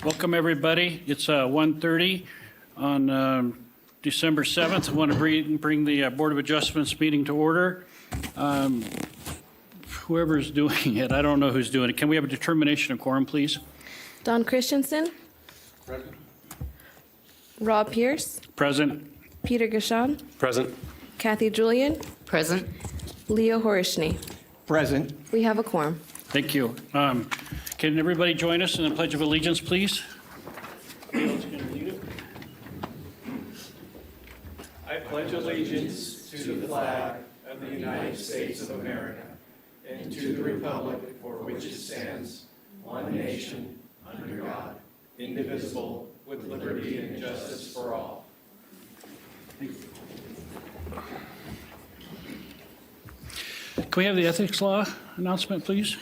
Welcome, everybody. It's 1:30 on December 7th. I want to bring the Board of Adjustments meeting to order. Whoever's doing it, I don't know who's doing it. Can we have a determination of quorum, please? Don Christensen. Present. Rob Pierce. Present. Peter Gashon. Present. Kathy Julian. Present. Leo Horishny. Present. We have a quorum. Thank you. Can everybody join us in the Pledge of Allegiance, please? I pledge allegiance to the flag of the United States of America and to the republic for which it stands, one nation, under God, indivisible, with liberty and justice for all. Can we have the ethics law announcement, please?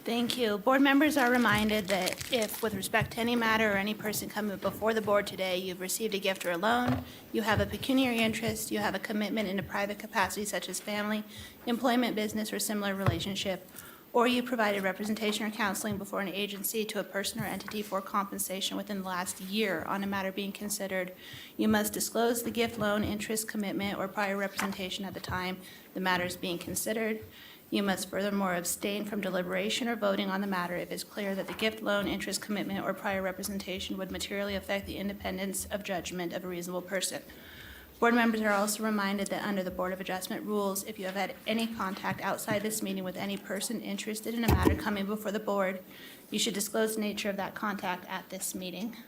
Thank you. Board members are reminded that if, with respect to any matter or any person coming before the board today, you've received a gift or a loan, you have a pecuniary interest, you have a commitment in a private capacity such as family, employment, business, or similar relationship, or you provided representation or counseling before an agency to a person or entity for compensation within the last year on a matter being considered, you must disclose the gift, loan, interest, commitment, or prior representation at the time the matter is being considered. You must furthermore abstain from deliberation or voting on the matter if it's clear that the gift, loan, interest, commitment, or prior representation would materially affect the independence of judgment of a reasonable person. Board members are also reminded that under the Board of Adjustment rules, if you have had any contact outside this meeting with any person interested in a matter coming before the board, you should disclose the nature of that contact at this meeting.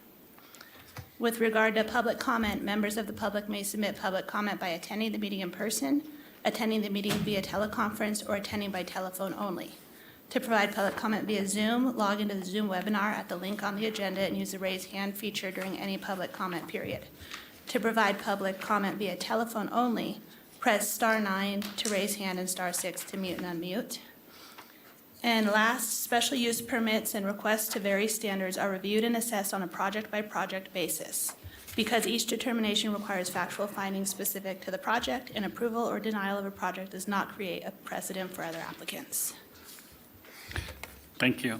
With regard to public comment, members of the public may submit public comment by attending the meeting in person, attending the meeting via teleconference, or attending by telephone only. To provide public comment via Zoom, log into the Zoom webinar at the link on the agenda and use the raise hand feature during any public comment period. To provide public comment via telephone only, press *9 to raise hand and *6 to mute and unmute. And last, special use permits and requests to vary standards are reviewed and assessed on a project-by-project basis. Because each determination requires factual findings specific to the project, an approval or denial of a project does not create a precedent for other applicants. Thank you.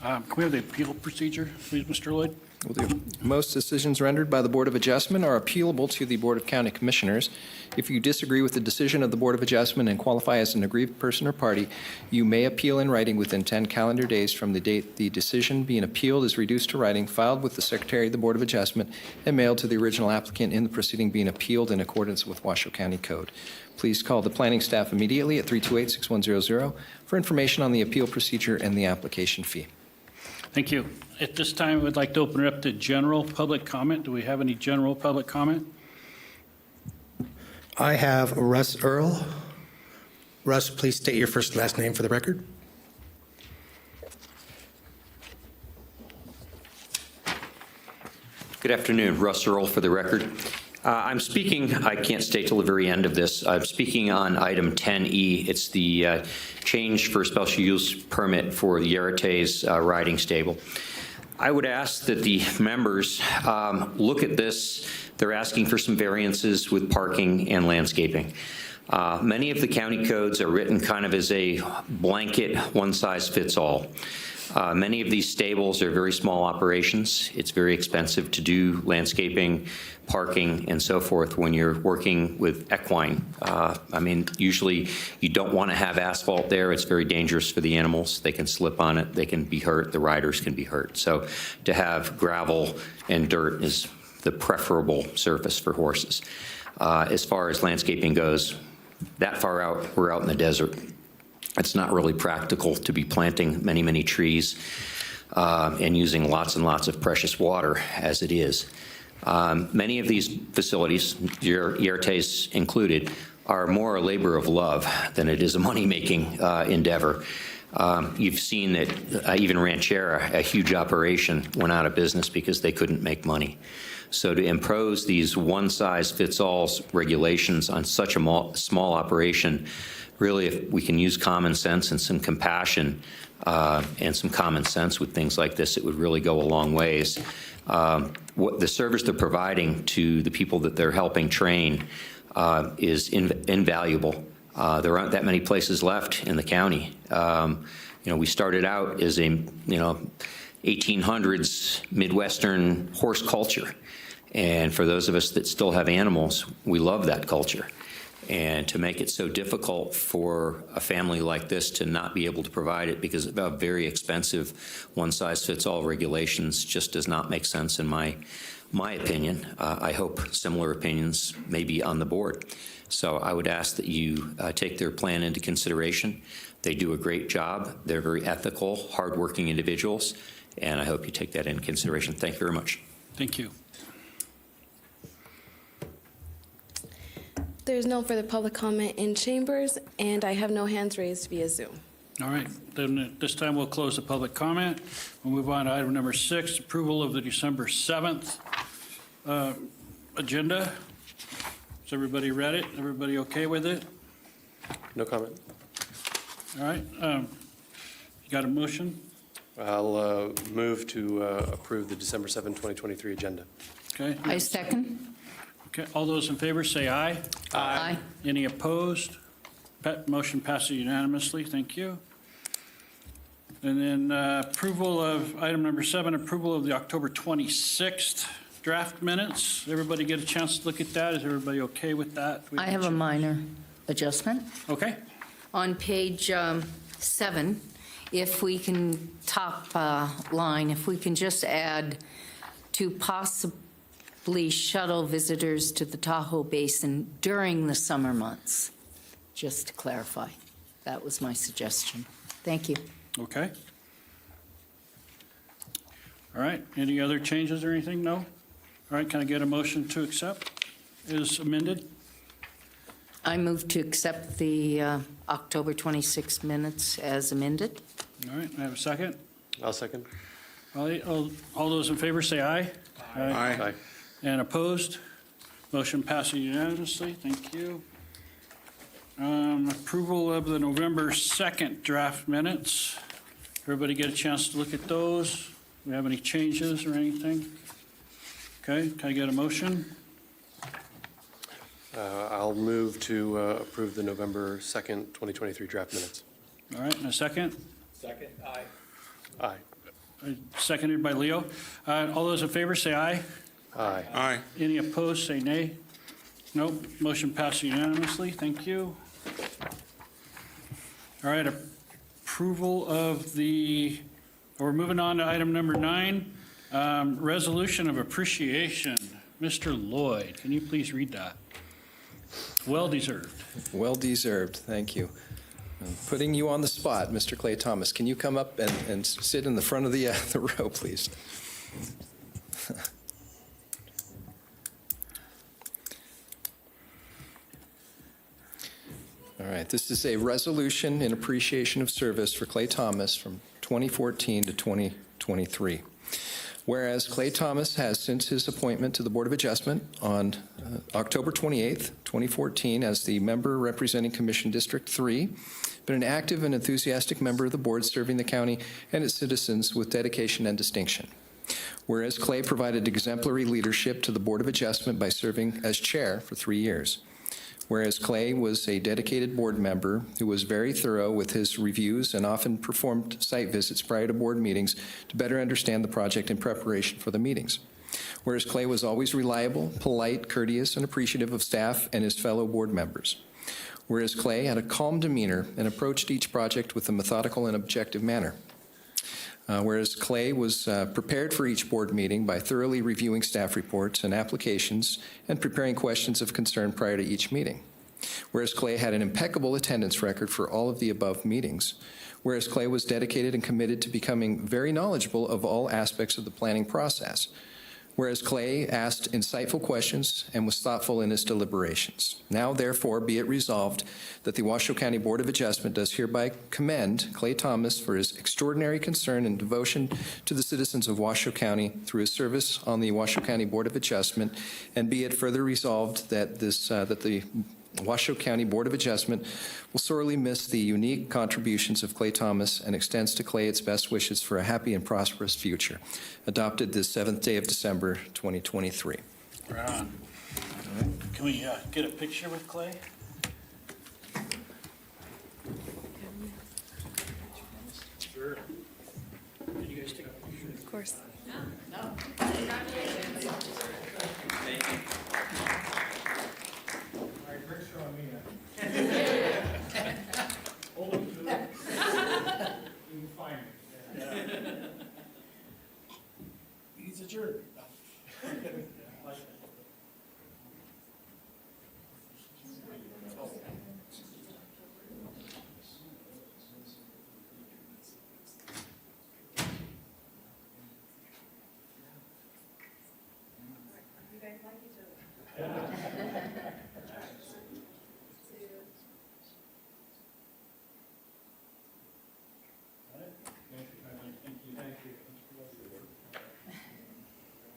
Can we have the appeal procedure, please, Mr. Lloyd? Will do. Most decisions rendered by the Board of Adjustment are appealable to the Board of County Commissioners. If you disagree with the decision of the Board of Adjustment and qualify as an aggrieved person or party, you may appeal in writing within 10 calendar days from the date the decision being appealed is reduced to writing, filed with the Secretary of the Board of Adjustment, and mailed to the original applicant in the proceeding being appealed in accordance with Washoe County Code. Please call the planning staff immediately at 328-6100 for information on the appeal procedure and the application fee. Thank you. At this time, we'd like to open it up to general public comment. Do we have any general public comment? I have Russ Earl. Russ, please state your first and last name for the record. Good afternoon, Russ Earl for the record. I'm speaking, I can't stay till the very end of this. I'm speaking on item 10E. It's the change for special use permit for the Yarates riding stable. I would ask that the members look at this. They're asking for some variances with parking and landscaping. Many of the county codes are written kind of as a blanket one-size-fits-all. Many of these stables are very small operations. It's very expensive to do landscaping, parking, and so forth when you're working with equine. I mean, usually you don't want to have asphalt there. It's very dangerous for the animals. They can slip on it. They can be hurt. The riders can be hurt. So to have gravel and dirt is the preferable surface for horses. As far as landscaping goes, that far out, we're out in the desert. It's not really practical to be planting many, many trees and using lots and lots of precious water as it is. Many of these facilities, Yarates included, are more a labor of love than it is a money-making endeavor. You've seen that even Ranchera, a huge operation, went out of business because they couldn't make money. So to impose these one-size-fits-all regulations on such a small operation, really, if we can use common sense and some compassion and some common sense with things like this, it would really go a long ways. What the service they're providing to the people that they're helping train is invaluable. There aren't that many places left in the county. We started out as a, 1800s Midwestern horse culture. And for those of us that still have animals, we love that culture. And to make it so difficult for a family like this to not be able to provide it because of very expensive one-size-fits-all regulations just does not make sense in my opinion. I hope similar opinions may be on the board. So I would ask that you take their plan into consideration. They do a great job. They're very ethical, hardworking individuals, and I hope you take that into consideration. Thank you very much. Thank you. There's no further public comment in chambers, and I have no hands raised via Zoom. All right, then at this time we'll close the public comment. We'll move on to item number 6, approval of the December 7th agenda. Has everybody read it? Everybody okay with it? No comment. All right, you got a motion? I'll move to approve the December 7, 2023 agenda. Okay. I second. Okay, all those in favor say aye. Aye. Any opposed? Motion passes unanimously. Thank you. And then approval of item number 7, approval of the October 26th draft minutes. Everybody get a chance to look at that? Is everybody okay with that? I have a minor adjustment. Okay. On page 7, if we can, top line, if we can just add to possibly shuttle visitors to the Tahoe Basin during the summer months, just to clarify. That was my suggestion. Thank you. Okay. All right, any other changes or anything? No? All right, can I get a motion to accept as amended? I move to accept the October 26 minutes as amended. All right, I have a second. I'll second. All those in favor say aye. Aye. And opposed? Motion passes unanimously. Thank you. Approval of the November 2nd draft minutes. Everybody get a chance to look at those? Do we have any changes or anything? Okay, can I get a motion? I'll move to approve the November 2nd, 2023 draft minutes. All right, and a second? Second, aye. Aye. Seconded by Leo. All those in favor say aye. Aye. Aye. Any opposed, say nay. Nope, motion passed unanimously. Thank you. All right, approval of we're moving on to item number 9, resolution of appreciation. Mr. Lloyd, can you please read that? Well deserved. Well deserved, thank you. I'm putting you on the spot, Mr. Clay Thomas. Can you come up and sit in the front of the row, please? All right, this is a resolution in appreciation of service for Clay Thomas from 2014 to 2023. Whereas Clay Thomas has, since his appointment to the Board of Adjustment on October 28th, 2014, as the member representing Commission District 3, been an active and enthusiastic member of the board serving the county and its citizens with dedication and distinction. Whereas Clay provided exemplary leadership to the Board of Adjustment by serving as chair for 3 years. Whereas Clay was a dedicated board member who was very thorough with his reviews and often performed site visits prior to board meetings to better understand the project in preparation for the meetings. Whereas Clay was always reliable, polite, courteous, and appreciative of staff and his fellow board members. Whereas Clay had a calm demeanor and approached each project with a methodical and objective manner. Whereas Clay was prepared for each board meeting by thoroughly reviewing staff reports and applications and preparing questions of concern prior to each meeting. Whereas Clay had an impeccable attendance record for all of the above meetings. Whereas Clay was dedicated and committed to becoming very knowledgeable of all aspects of the planning process. Whereas Clay asked insightful questions and was thoughtful in his deliberations. Now, therefore, be it resolved that the Washoe County Board of Adjustment does hereby commend Clay Thomas for his extraordinary concern and devotion to the citizens of Washoe County through his service on the Washoe County Board of Adjustment, and be it further resolved that the Washoe County Board of Adjustment will sorely miss the unique contributions of Clay Thomas and extends to Clay its best wishes for a happy and prosperous future. Adopted this 7th day of December, 2023. Right on. Can we get a picture with Clay? Sure. Can you Of course. Hold them to it. You can find me. He's a jerk.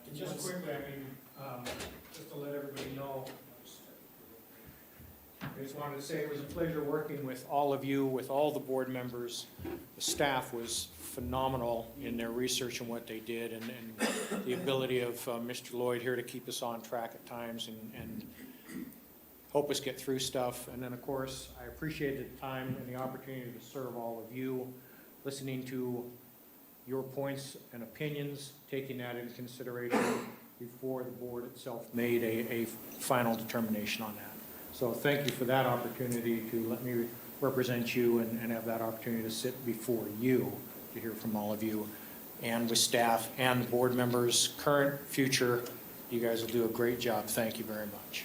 And just quickly, just to let everybody know, I just wanted to say it was a pleasure working with all of you, with all the board members. The staff was phenomenal in their research and what they did, and the ability of Mr. Lloyd here to keep us on track at times and help us get through stuff. And then, of course, I appreciated the time and the opportunity to serve all of you, listening to your points and opinions, taking that into consideration before the board itself made a final determination on that. So thank you for that opportunity to let me represent you and have that opportunity to sit before you, to hear from all of you, and with staff and the board members, current, future. You guys will do a great job. Thank you very much.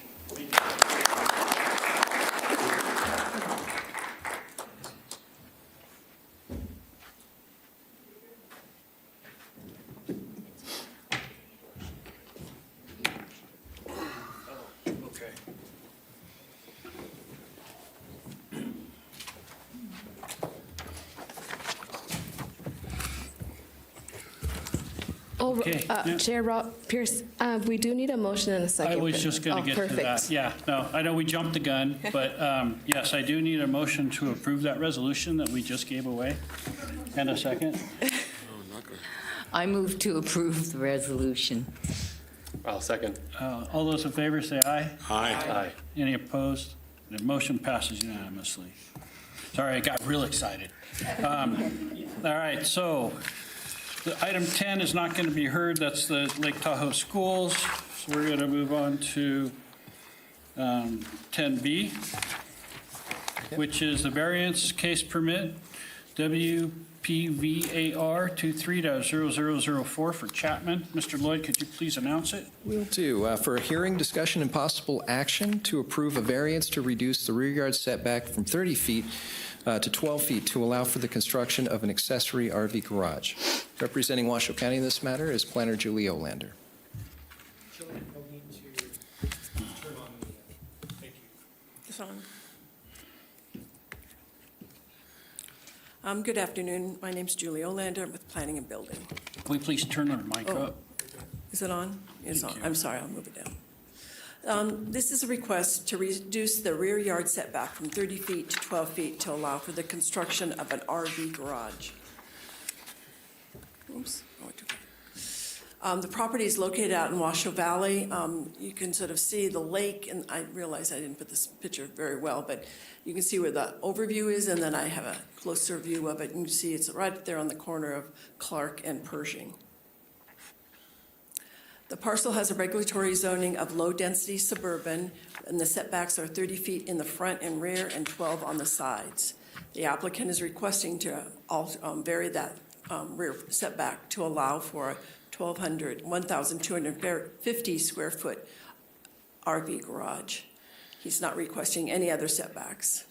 Oh, Okay, yeah. Chair Pierce, we do need a motion and a second. I was just going to get to that. Perfect. Yeah, no, I know we jumped the gun, but yes, I do need a motion to approve that resolution that we just gave away. And a second. I move to approve the resolution. I'll second. All those in favor say aye. Aye. Any opposed? The motion passes unanimously. Sorry, I got real excited. All right, so the item 10 is not going to be heard. That's the Lake Tahoe Schools. So we're going to move on to 10B, which is the variance case permit, WPVAR 23.0004 for Chapman. Mr. Lloyd, could you please announce it? Will do. For a hearing, discussion, and possible action to approve a variance to reduce the rear yard setback from 30 feet to 12 feet to allow for the construction of an accessory RV garage. Representing Washoe County in this matter is Planner Julie Olander. You'll need to turn on the, thank you. It's on. Good afternoon. My name's Julie Olander. I'm with Planning and Building. Can we please turn our mic Oh. up? Is it on? It's Thank on. you. I'm sorry, I'll move it down. This is a request to reduce the rear yard setback from 30 feet to 12 feet to allow for the construction of an RV garage. Oops. I went too far. The property is located out in Washoe Valley. You can sort of see the lake, and I realize I didn't put this picture very well, but you can see where the overview is, and then I have a closer view of it, and you see it's right there on the corner of Clark and Pershing. The parcel has a regulatory zoning of low-density suburban, and the setbacks are 30 feet in the front and rear and 12 on the sides. The applicant is requesting to vary that rear setback to allow for a 1,250 square foot RV garage. He's not requesting any other setbacks.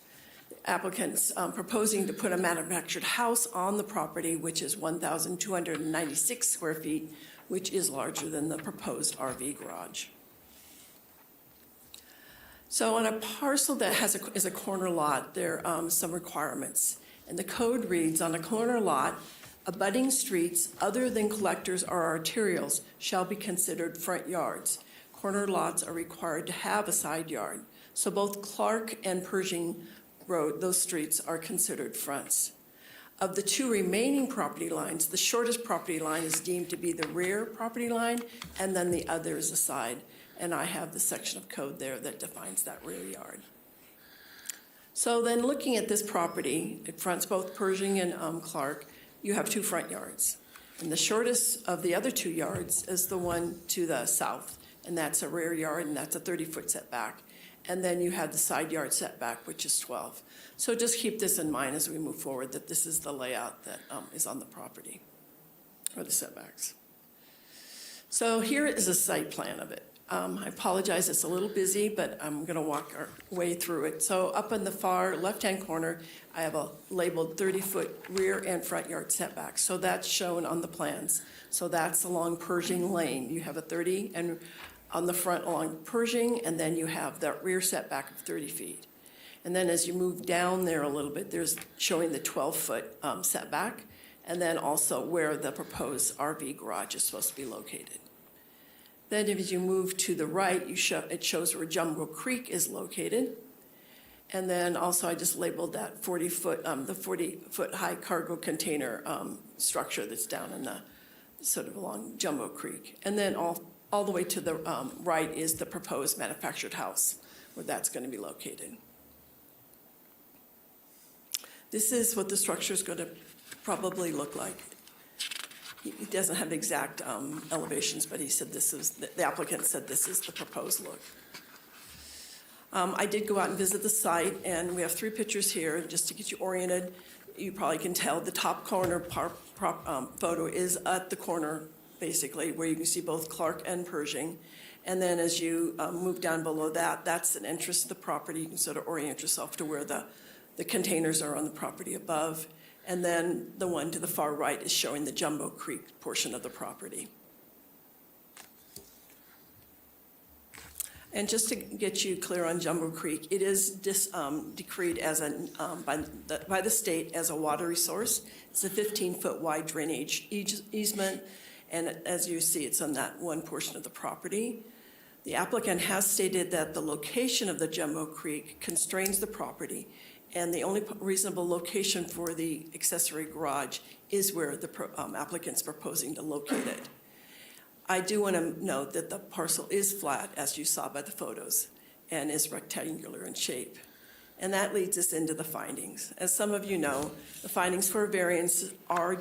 The applicant's proposing to put a manufactured house on the property, which is 1,296 square feet, which is larger than the proposed RV garage. So on a parcel that is a corner lot, there are some requirements. And the code reads, on a corner lot, abutting streets other than collectors or arterials shall be considered front yards. Corner lots are required to have a side yard. So both Clark and Pershing Road, those streets are considered fronts. Of the two remaining property lines, the shortest property line is deemed to be the rear property line, and then the other is the side. And I have the section of code there that defines that rear yard. So then looking at this property, it fronts both Pershing and Clark, you have two front yards. And the shortest of the other 2 yards is the one to the south, and that's a rear yard, and that's a 30-foot setback. And then you have the side yard setback, which is 12. So just keep this in mind as we move forward, that this is the layout that is on the property, or the setbacks. So here is a site plan of it. I apologize, it's a little busy, but I'm going to walk our way through it. So up in the far left-hand corner, I have a labeled 30-foot rear and front yard setback. So that's shown on the plans. So that's along Pershing Lane. You have a 30 and on the front along Pershing, and then you have that rear setback of 30 feet. And then as you move down there a little bit, there's showing the 12-foot setback, and then also where the proposed RV garage is supposed to be located. Then as you move to the right, it shows where Jumbo Creek is located. And then also I just labeled that 40-foot, the 40-foot high cargo container structure that's down in the, sort of along Jumbo Creek. And then all the way to the right is the proposed manufactured house, where that's going to be located. This is what the structure is going to probably look like. He doesn't have exact elevations, but he said this is, the applicant said this is the proposed look. I did go out and visit the site, and we have 3 here, just to get you oriented. You probably can tell the top corner photo is at the corner, basically, where you can see both Clark and Pershing. And then as you move down below that, that's an entrance to the property. You can sort of orient yourself to where the containers are on the property above. And then the one to the far right is showing the Jumbo Creek portion of the property. And just to get you clear on Jumbo Creek, it is decreed as by the state as a water resource. It's a 15-foot wide drainage easement, and as you see, it's on that one portion of the property. The applicant has stated that the location of the Jumbo Creek constrains the property, and the only reasonable location for the accessory garage is where the applicant's proposing to locate it. I do want to note that the parcel is flat, as you saw by the photos, and is rectangular in shape. And that leads us into the findings. As some of you know, the findings for a variance are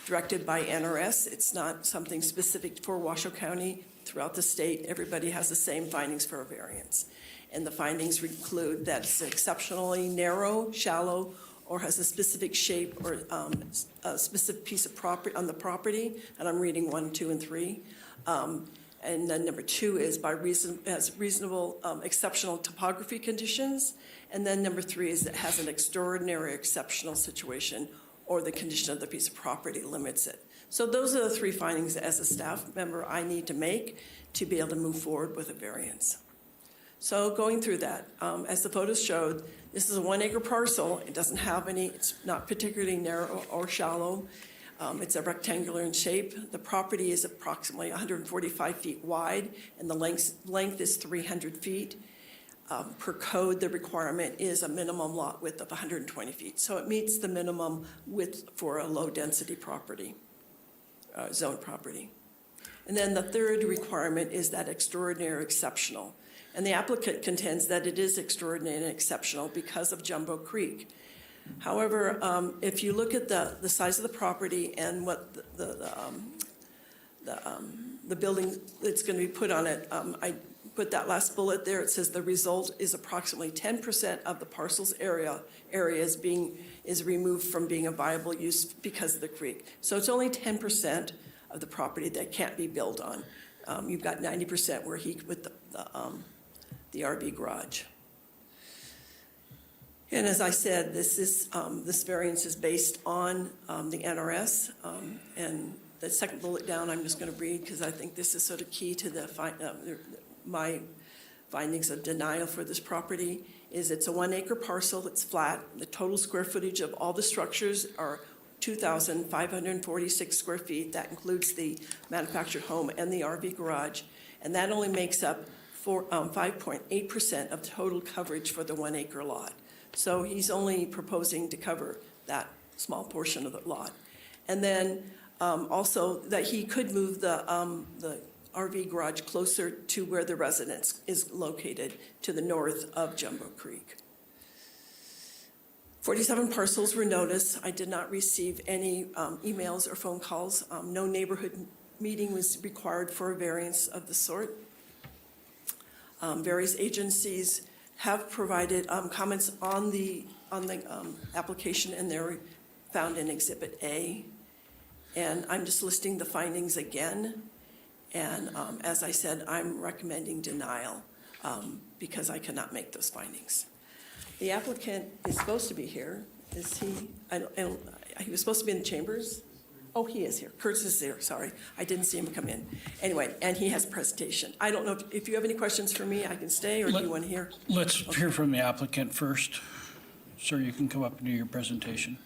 directed by NRS. It's not something specific for Washoe County. Throughout the state, everybody has the same findings for a variance. And the findings include that it's exceptionally narrow, shallow, or has a specific shape or a specific piece of property on the property. And I'm reading 1, 2, and 3. And then number 2 is has reasonable exceptional topography conditions. And then number 3 is it has an extraordinary exceptional situation, or the condition of the piece of property limits it. So those are the 3 findings as a staff member I need to make to be able to move forward with a variance. So going through that, as the photos showed, this is a 1-acre parcel. It doesn't have any, it's not particularly narrow or shallow. It's a rectangular in shape. The property is approximately 145 feet wide, and the length is 300 feet. Per code, the requirement is a minimum lot width of 120 feet. So it meets the minimum width for a low-density property, zone property. And then the third requirement is that extraordinary exceptional. And the applicant contends that it is extraordinary and exceptional because of Jumbo Creek. However, if you look at the size of the property and what the building that's going to be put on it, I put that last bullet there. It says the result is approximately 10% of the parcel's area is removed from being a viable use because of the creek. So it's only 10% of the property that can't be built on. You've got 90% where he with the RV garage. And as I said, this variance is based on the NRS. And the second bullet down, I'm just going to read because I think this is sort of key to my findings of denial for this property. Is it's a 1-acre parcel. It's flat. The total square footage of all the structures are 2,546 square feet. That includes the manufactured home and the RV garage, and that only makes up 5.8% of total coverage for the 1-acre lot. So he's only proposing to cover that small portion of the lot. And then also that he could move the RV garage closer to where the residence is located to the north of Jumbo Creek. 47 parcels were noticed. I did not receive any emails or phone calls. No neighborhood meeting was required for a variance of the sort. Various agencies have provided comments on the application, and they're found in Exhibit A. And I'm just listing the findings again. And as I said, I'm recommending denial because I cannot make those findings. The applicant is supposed to be here. Is he? He was supposed to be in the chambers. Oh, he is here. Curtis is there, sorry. I didn't see him come in. Anyway, and he has a presentation. I don't know if you have any questions for me, I can stay, or do you want to hear? Let's hear from the applicant first. Sir, you can come up and do your presentation.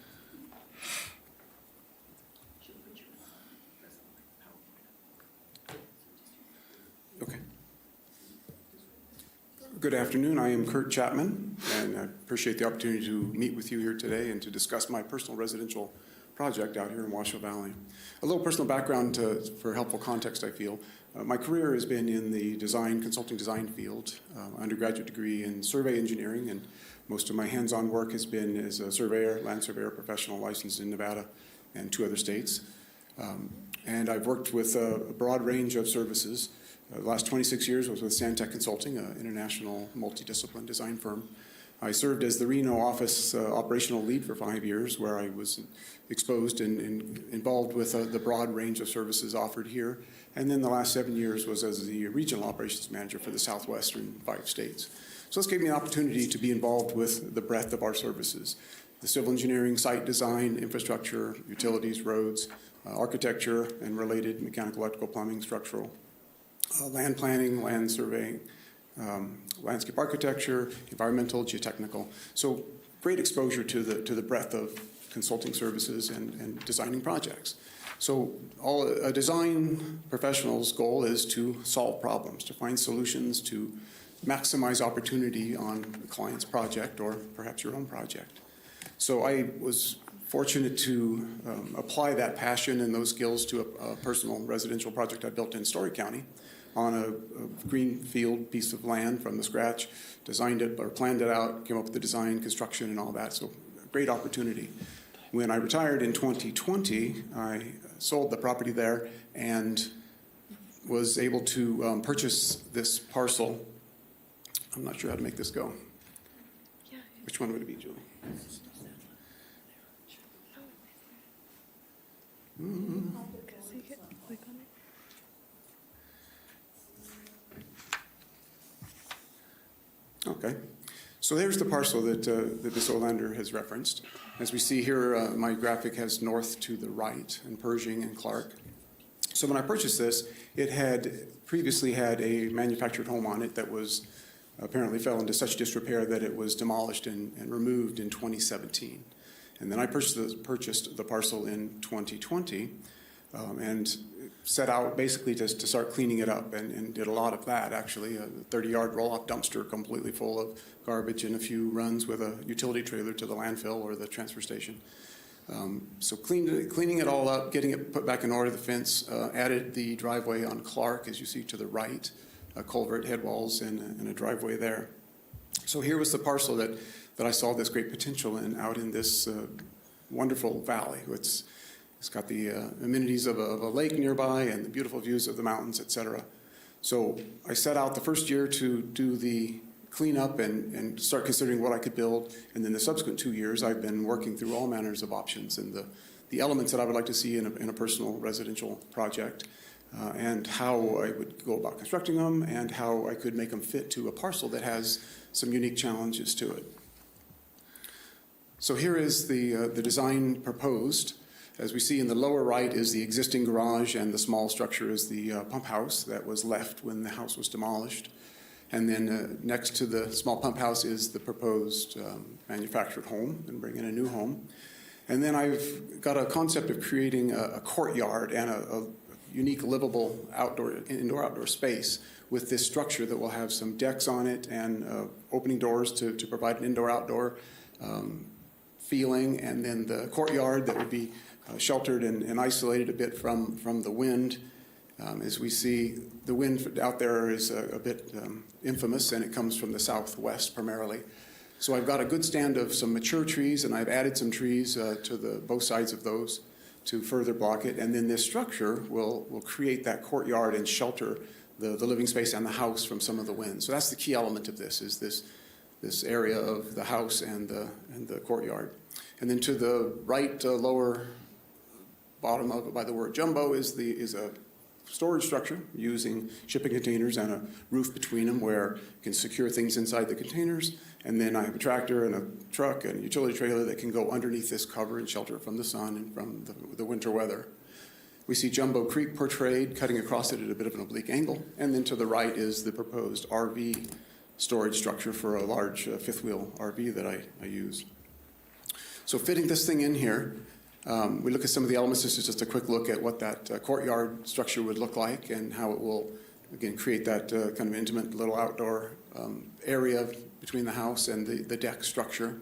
Okay. Good afternoon. I am Kurt Chapman, and I appreciate the opportunity to meet with you here today and to discuss my personal residential project out here in Washoe Valley. A little personal background for helpful context, I feel. My career has been in the consulting design field, undergraduate degree in survey engineering, and most of my hands-on work has been as a surveyor, land surveyor professional licensed in Nevada and 2 other states. And I've worked with a broad range of services. The last 26 years was with Stantec Consulting, an international multidiscipline design firm. I served as the Reno office operational lead for 5 years, where I was exposed and involved with the broad range of services offered here. And then the last 7 years was as the regional operations manager for the southwestern 5 states. So this gave me an opportunity to be involved with the breadth of our services: the civil engineering, site design, infrastructure, utilities, roads, architecture, and related mechanical, electrical, plumbing, structural, land planning, land surveying, landscape architecture, environmental, geotechnical. So great exposure to the breadth of consulting services and designing projects. So a design professional's goal is to solve problems, to find solutions, to maximize opportunity on the client's project or perhaps your own project. So I was fortunate to apply that passion and those skills to a personal residential project I built in Story County on a greenfield piece of land from the scratch, designed it or planned it out, came up with the design, construction, and all that. So great opportunity. When I retired in 2020, I sold the property there and was able to purchase this parcel. I'm not sure how to make this go. Which one would it be, Julie? Okay, so there's the parcel that this lender has referenced. As we see here, my graphic has north to the right, and Pershing and Clark. So when I purchased this, it had previously had a manufactured home on it that was apparently fell into such disrepair that it was demolished and removed in 2017. And then I purchased the parcel in 2020 and set out basically to start cleaning it up, and did a lot of that, actually. A 30-yard roll-off dumpster completely full of garbage and a few runs with a utility trailer to the landfill or the transfer station. So cleaning it all up, getting it put back in order, the fence, added the driveway on Clark, as you see to the right, a culvert, head walls, and a driveway there. So here was the parcel that I saw this great potential in, out in this wonderful valley. It's got the amenities of a lake nearby and the beautiful views of the mountains, et cetera. So I set out the first year to do the cleanup and start considering what I could build. And then the subsequent 2 years, I've been working through all manners of options and the elements that I would like to see in a personal residential project, and how I would go about constructing them and how I could make them fit to a parcel that has some unique challenges to it. So here is the design proposed. As we see in the lower right is the existing garage, and the small structure is the pump house that was left when the house was demolished. And then next to the small pump house is the proposed manufactured home, and bring in a new home. And then I've got a concept of creating a courtyard and a unique livable indoor-outdoor space with this structure that will have some decks on it and opening doors to provide an indoor-outdoor feeling, and then the courtyard that would be sheltered and isolated a bit from the wind. As we see, the wind out there is a bit infamous, and it comes from the southwest primarily. So I've got a good stand of some mature trees, and I've added some trees to both sides of those to further block it. And then this structure will create that courtyard and shelter the living space and the house from some of the wind. So that's the key element of this, is this area of the house and the courtyard. And then to the right, lower bottom of it by the word jumbo is a storage structure using shipping containers and a roof between them where you can secure things inside the containers. And then I have a tractor and a truck and a utility trailer that can go underneath this cover and shelter from the sun and from the winter weather. We see Jumbo Creek portrayed, cutting across it at a bit of an oblique angle. And then to the right is the proposed RV storage structure for a large fifth wheel RV that I use. So fitting this thing in here, we look at some of the elements. This is just a quick look at what that courtyard structure would look like and how it will, again, create that kind of intimate little outdoor area between the house and the deck structure.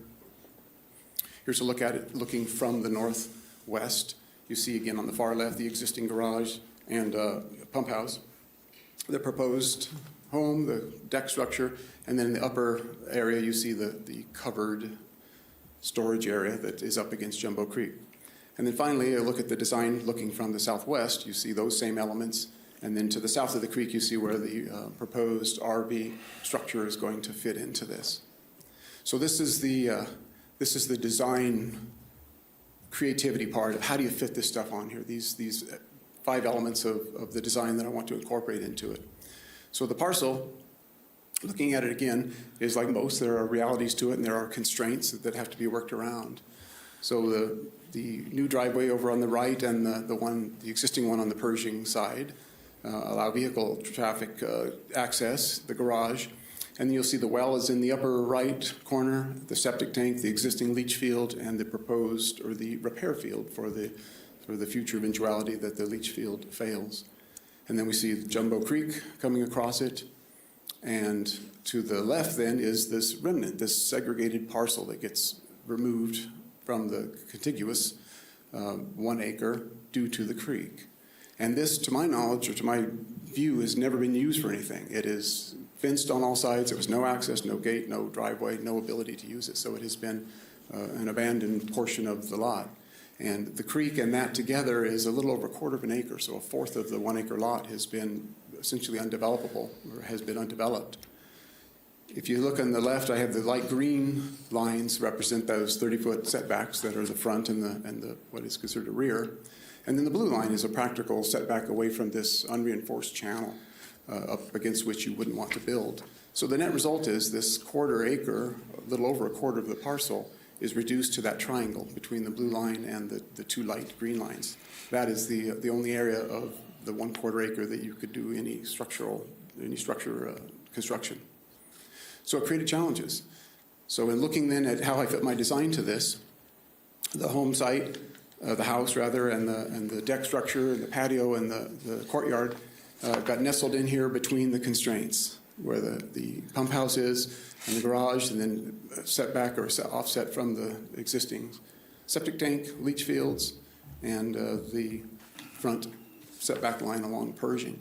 Here's a look at it looking from the northwest. You see again on the far left the existing garage and pump house, the proposed home, the deck structure, and then in the upper area you see the covered storage area that is up against Jumbo Creek. And then finally, a look at the design looking from the southwest. You see those same elements. And then to the south of the creek, you see where the proposed RV structure is going to fit into this. So this is the design creativity part of how do you fit this stuff on here, these 5 elements of the design that I want to incorporate into it. So the parcel, looking at it again, is like most. There are realities to it and there are constraints that have to be worked around. So the new driveway over on the right and the existing one on the Pershing side allow vehicle traffic access, the garage. And then you'll see the well is in the upper right corner, the septic tank, the existing leach field, and the proposed or the repair field for the future eventuality that the leach field fails. And then we see Jumbo Creek coming across it. And to the left then is this remnant, this segregated parcel that gets removed from the contiguous 1 acre due to the creek. And this, to my knowledge, or to my view, has never been used for anything. It is fenced on all sides. There was no access, no gate, no driveway, no ability to use it. So it has been an abandoned portion of the lot. And the creek and that together is a little over 1/4 of an acre. So 1/4 of the 1 acre lot has been essentially undevelopable or has been undeveloped. If you look on the left, I have the light green lines represent those 30-foot setbacks that are the front and the what is considered a rear. And then the blue line is a practical setback away from this unreinforced channel up against which you wouldn't want to build. So the net result is this 1/4 acre, a little over 1/4 of the parcel, is reduced to that triangle between the blue line and the 2 light green lines. That is the only area of the 1/4 acre that you could do any structure construction. So it created challenges. So in looking then at how I fit my design to this, the home site, the house rather, and the deck structure, and the patio, and the courtyard got nestled in here between the constraints, where the pump house is, and the garage, and then setback or offset from the existing septic tank, leach fields, and the front setback line along Pershing.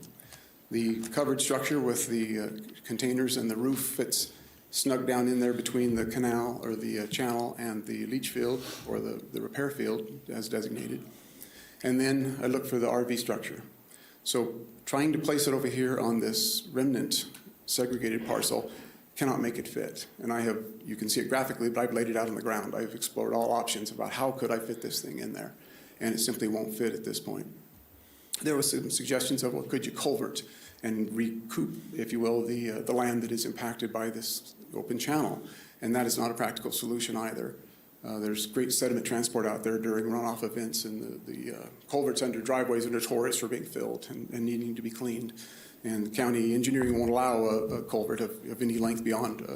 The covered structure with the containers and the roof fits snug down in there between the canal or the channel and the leach field or the repair field as designated. And then I look for the RV structure. So trying to place it over here on this remnant segregated parcel cannot make it fit. And you can see it graphically, but I've laid it out on the ground. I've explored all options about how could I fit this thing in there. And it simply won't fit at this point. There were some suggestions of, well, could you culvert and recoup, if you will, the land that is impacted by this open channel? And that is not a practical solution either. There's great sediment transport out there during runoff events, and the culverts under driveways are notorious for being filled and needing to be cleaned. And county engineering won't allow a culvert of any length beyond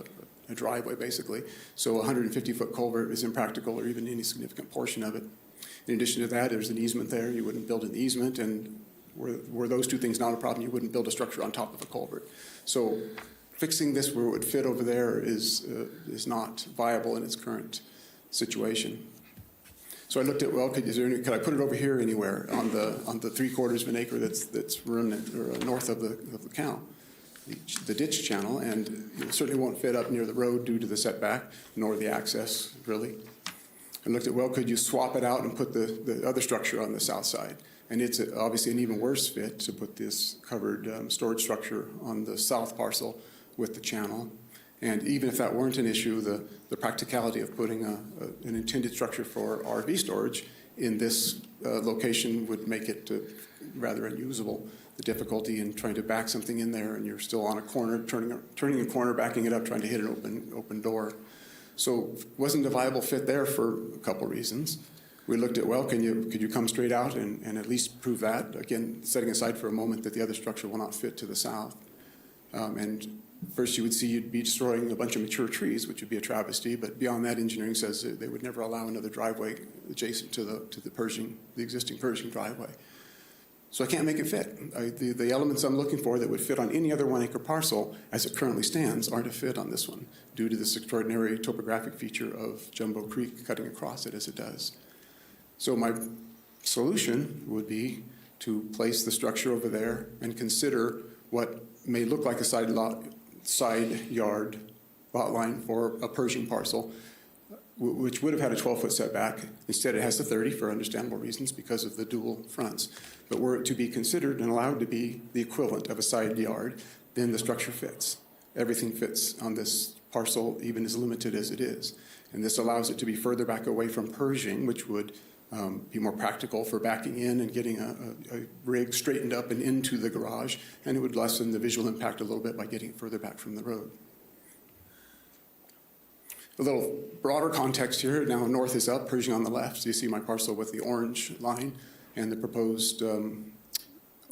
a driveway, basically. So a 150-foot culvert is impractical, or even any significant portion of it. In addition to that, there's an easement there. You wouldn't build an easement, and were those two things not a problem, you wouldn't build a structure on top of a culvert. So fixing this where it would fit over there is not viable in its current situation. So I looked at, well, could I put it over here anywhere on the 3/4 of an acre that's remnant or north of the canal? the ditch channel, and it certainly won't fit up near the road due to the setback, nor the access, really. And looked at, well, could you swap it out and put the other structure on the south side? And it's obviously an even worse fit to put this covered storage structure on the south parcel with the channel. And even if that weren't an issue, the practicality of putting an intended structure for RV storage in this location would make it rather unusable. The difficulty in trying to back something in there, and you're still on a corner, turning a corner, backing it up, trying to hit an open door. So it wasn't a viable fit there for a couple reasons. We looked at, well, could you come straight out and at least prove that? Again, setting aside for a moment that the other structure will not fit to the south. And first you'd be destroying a bunch of mature trees, which would be a travesty, but beyond that, engineering says that they would never allow another driveway adjacent to the existing Pershing driveway. So I can't make it fit. The elements I'm looking for that would fit on any other 1 acre parcel as it currently stands aren't a fit on this one due to this extraordinary topographic feature of Jumbo Creek cutting across it as it does. So my solution would be to place the structure over there and consider what may look like a side yard lot line for a Pershing parcel, which would have had a 12-foot setback. Instead, it has the 30 for understandable reasons because of the dual fronts. But were it to be considered and allowed to be the equivalent of a side yard, then the structure fits. Everything fits on this parcel, even as limited as it is. And this allows it to be further back away from Pershing, which would be more practical for backing in and getting a rig straightened up and into the garage, and it would lessen the visual impact a little bit by getting it further back from the road. A little broader context here. Now north is up, Pershing on the left. So you see my parcel with the orange line and the proposed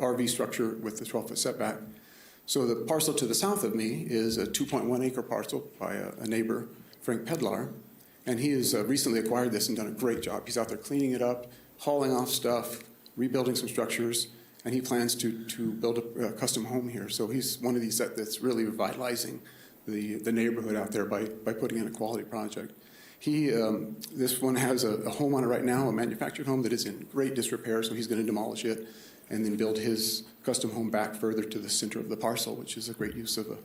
RV structure with the 12-foot setback. So the parcel to the south of me is a 2.1 acre parcel by a neighbor, Frank Pedlar, and he has recently acquired this and done a great job. He's out there cleaning it up, hauling off stuff, rebuilding some structures, and he plans to build a custom home here. So he's one of these that's really revitalizing the neighborhood out there by putting in a quality project. This one has a home on it right now, a manufactured home that is in great disrepair, so he's going to demolish it and then build his custom home back further to the center of the parcel, which is a great use of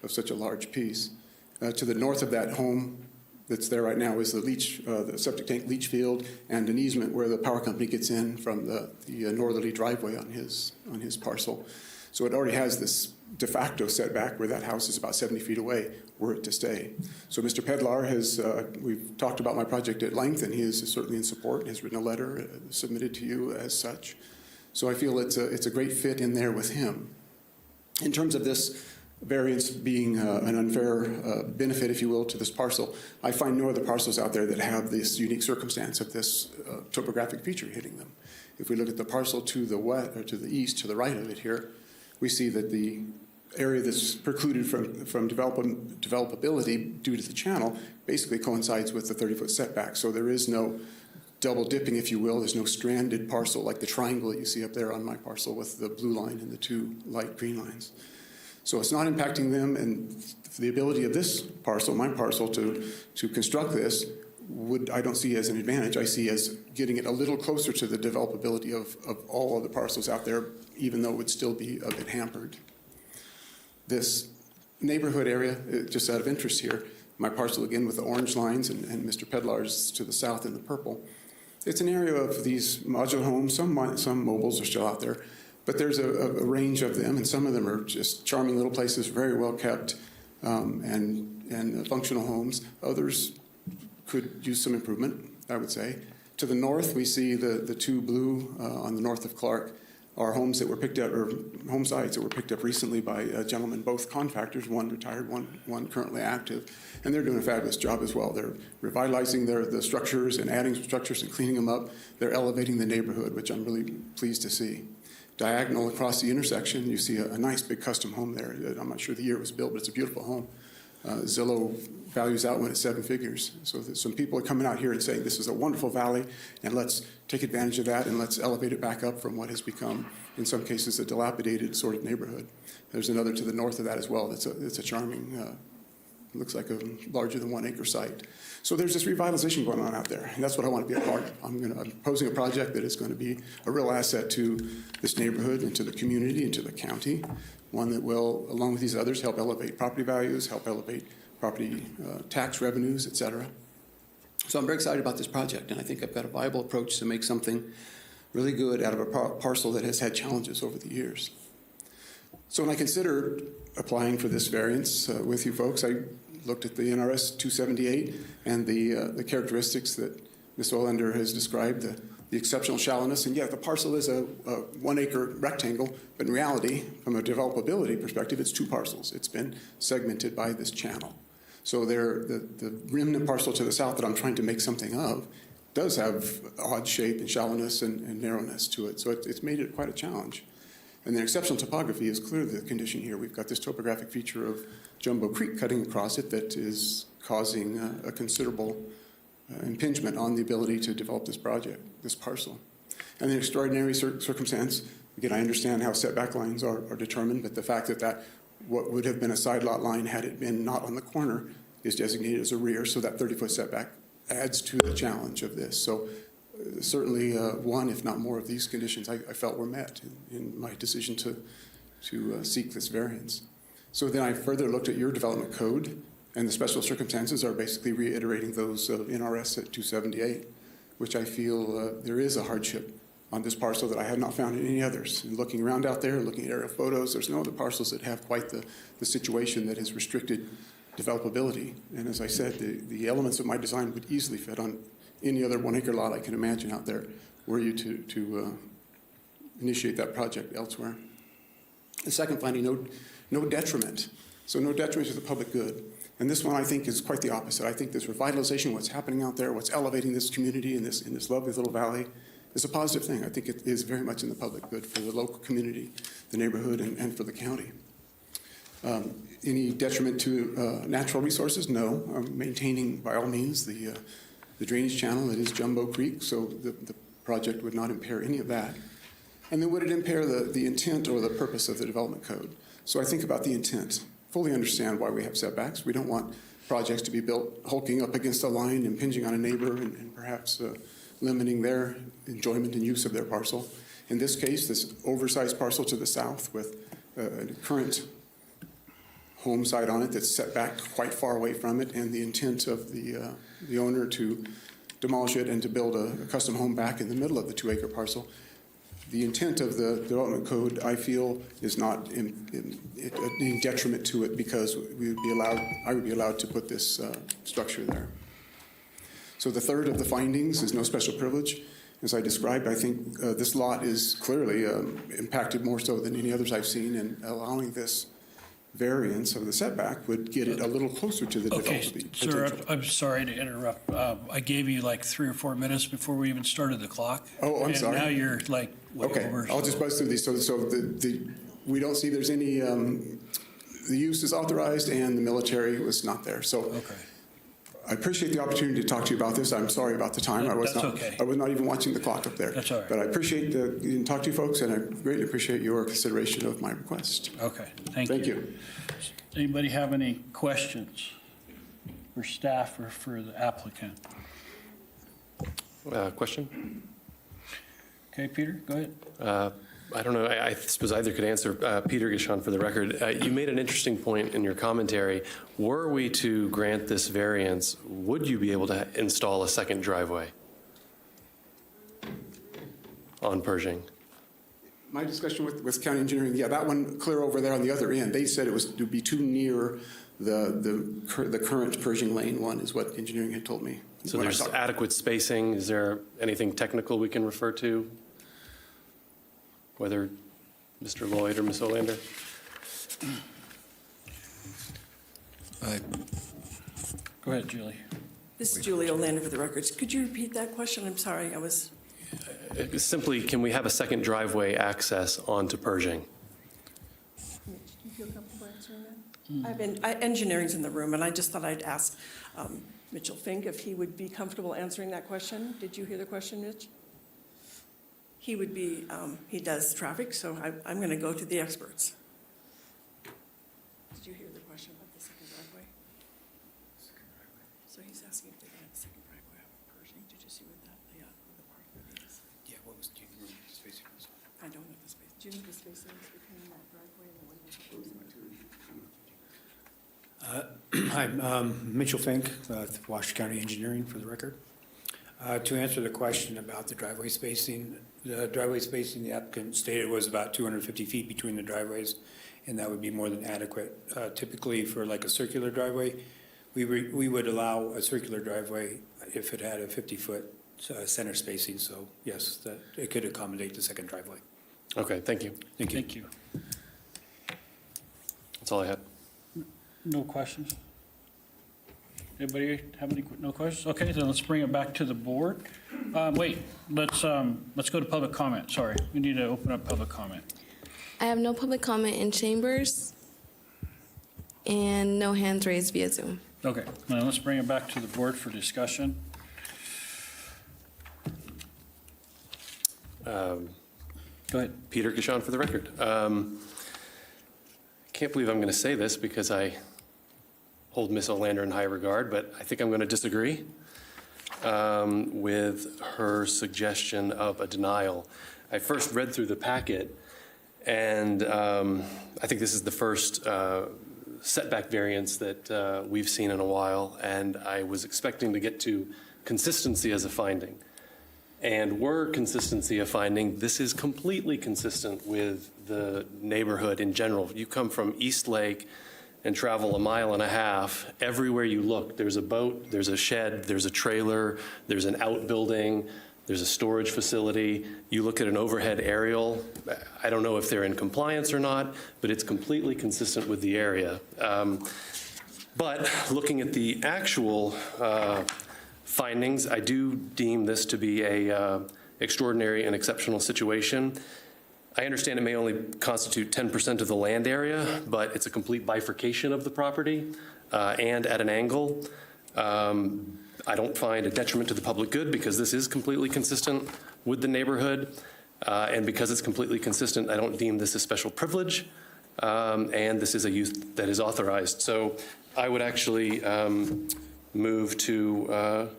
such a large piece. To the north of that home that's there right now is the septic tank leach field and an easement where the power company gets in from the northerly driveway on his parcel. So it already has this de facto setback where that house is about 70 feet away were it to stay. So Mr. Pedlar we've talked about my project at length, and he is certainly in support and has written a letter submitted to you as such. So I feel it's a great fit in there with him. In terms of this variance being an unfair benefit, if you will, to this parcel, I find no other parcels out there that have this unique circumstance of this topographic feature hitting them. If we look at the parcel to the west, or to the east, to the right of it here, we see that the area that's precluded from developability due to the channel basically coincides with the 30-foot setback. So there is no double dipping, if you will. There's no stranded parcel like the triangle that you see up there on my parcel with the blue line and the two light green lines. So it's not impacting them, and the ability of this parcel, my parcel, to construct this I don't see as an advantage. I see as getting it a little closer to the developability of all other parcels out there, even though it would still be a bit hampered. This neighborhood area, just out of interest here, my parcel again with the orange lines and Mr. Pedlar's to the south in the purple. It's an area of these modular homes. Some mobiles are still out there, but there's a range of them, and some of them are just charming little places, very well kept, and functional homes. Others could use some improvement, I would say. To the north, we see the two blue on the north of Clark are homes that were picked up, or home sites that were picked up recently by gentlemen, both contractors, one retired, one currently active, and they're doing a fabulous job as well. They're revitalizing the structures and adding structures and cleaning them up. They're elevating the neighborhood, which I'm really pleased to see. Diagonal across the intersection, you see a nice big custom home there. I'm not sure the year it was built, but it's a beautiful home. Zillow values that one at 7 figures. So some people are coming out here and saying this is a wonderful valley, and let's take advantage of that and let's elevate it back up from what has become, in some cases, a dilapidated sort of neighborhood. There's another to the north of that as well. It's a charming It looks like a larger than 1 acre site. So there's this revitalization going on out there, and that's what I want to be a part of. I'm proposing a project that is going to be a real asset to this neighborhood and to the community and to the county, one that will, along with these others, help elevate property values, help elevate property tax revenues, et cetera. So I'm very excited about this project, and I think I've got a viable approach to make something really good out of a parcel that has had challenges over the years. So when I considered applying for this variance with you folks, I looked at the NRS 278 and the characteristics that Ms. Olander has described, the exceptional shallowness. And yeah, the parcel is a 1 acre rectangle, but in reality, from a developability perspective, it's 2 parcels. It's been segmented by this channel. So the remnant parcel to the south that I'm trying to make something of does have odd shape and shallowness and narrowness to it. So it's made it quite a challenge. And the exceptional topography is clearly the condition here. We've got this topographic feature of Jumbo Creek cutting across it that is causing a considerable impingement on the ability to develop this project, this parcel. And the extraordinary circumstance, again, I understand how setback lines are determined, but the fact that what would have been a side lot line had it been not on the corner is designated as a rear, so that 30-foot setback adds to the challenge of this. So certainly one, if not more, of these conditions I felt were met in my decision to seek this variance. So then I further looked at your development code, and the special circumstances are basically reiterating those of NRS at 278, which I feel there is a hardship on this parcel that I had not found in any others. And looking around out there, looking at aerial photos, there's no other parcels that have quite the situation that has restricted developability. And as I said, the elements of my design would easily fit on any other 1 acre lot I can imagine out there were you to initiate that project elsewhere. The second finding, no detriment. So no detriment to the public good. And this one I think is quite the opposite. I think this revitalization, what's happening out there, what's elevating this community in this lovely little valley, is a positive thing. I think it is very much in the public good for the local community, the neighborhood, and for the county. Any detriment to natural resources? No. I'm maintaining, by all means, the drainage channel that is Jumbo Creek, so the project would not impair any of that. And then would it impair the intent or the purpose of the development code? So I think about the intent. Fully understand why we have setbacks. We don't want projects to be built hulking up against a line, impinging on a neighbor, and perhaps limiting their enjoyment and use of their parcel. In this case, this oversized parcel to the south with a current home site on it that's set back quite far away from it, and the intent of the owner to demolish it and to build a custom home back in the middle of the 2 acre parcel. The intent of the development code, I feel, is not in detriment to it because I would be allowed to put this structure there. So the third of the findings is no special privilege. As I described, I think this lot is clearly impacted more so than any others I've seen, and allowing this variance of the setback would get it a little closer to the development potential. Sir, I'm sorry to interrupt. I gave you like 3 or 4 minutes before we even started the clock. Oh, I'm sorry. And now you're like way Okay, over. I'll just buzz through these. So we don't see there's any, the use is authorized and the military was not there. So Okay. I appreciate the opportunity to talk to you about this. I'm sorry about the time. That's okay. I was not even watching the clock up there. That's all right. But I appreciate getting to talk to you folks, and I greatly appreciate your consideration of my request. Okay, thank you. Thank you. Anybody have any questions for staff or for the applicant? Question? Okay, Peter, go ahead. I don't know. I suppose either could answer. Peter Gishon, for the record. You made an interesting point in your commentary. Were we to grant this variance, would you be able to install a second driveway on Pershing? My discussion with county engineering, yeah, that one clear over there on the other end, they said it would be too near the current Pershing Lane one is what engineering had told me. So there's adequate spacing. Is there anything technical we can refer to? Whether Mr. Lloyd or Ms. Olander? Go ahead, Julie. This is Julie Olander for the records. Could you repeat that question? I'm sorry, I was... Simply, can we have a second driveway access onto Pershing? Do you feel comfortable answering that? Engineering's in the room, and I just thought I'd ask Mitchell Fink if he would be comfortable answering that question. Did you hear the question, Mitch? He would be, he does traffic, so I'm going to go to the experts. Did you hear the question about the second driveway? I'm Mitchell Fink, with Washoe County Engineering, for the record. To answer the question about the driveway spacing, the applicant stated was about 250 feet between the driveways, and that would be more than adequate. Typically, for like a circular driveway, we would allow a circular driveway if it had a 50-foot center spacing, so yes, that it could accommodate the second driveway. Okay, thank you. Thank you. Thank you. That's all I had. No questions? Anybody have any, no questions? Okay, then let's bring it back to the board. Wait, let's go to public comment. Sorry, we need to open up public comment. I have no public comment in chambers and no hands raised via Zoom. Okay, now let's bring it back to the board for discussion. Go ahead. Peter Gishon for the record. Can't believe I'm going to say this because I hold Ms. Olander in high regard, but I think I'm going to disagree with her suggestion of a denial. I first read through the packet, and I think this is the first setback variance that we've seen in a while, and I was expecting to get to consistency as a finding. And were consistency a finding, this is completely consistent with the neighborhood in general. You come from East Lake and travel 1.5 miles. Everywhere you look, there's a boat, there's a shed, there's a trailer, there's an outbuilding, there's a storage facility. You look at an overhead aerial, I don't know if they're in compliance or not, but it's completely consistent with the area. But looking at the actual findings, I do deem this to be a extraordinary and exceptional situation. I understand it may only constitute 10% of the land area, but it's a complete bifurcation of the property and at an angle. I don't find a detriment to the public good because this is completely consistent with the neighborhood. And because it's completely consistent, I don't deem this a special privilege. And this is a use that is authorized. So I would actually move to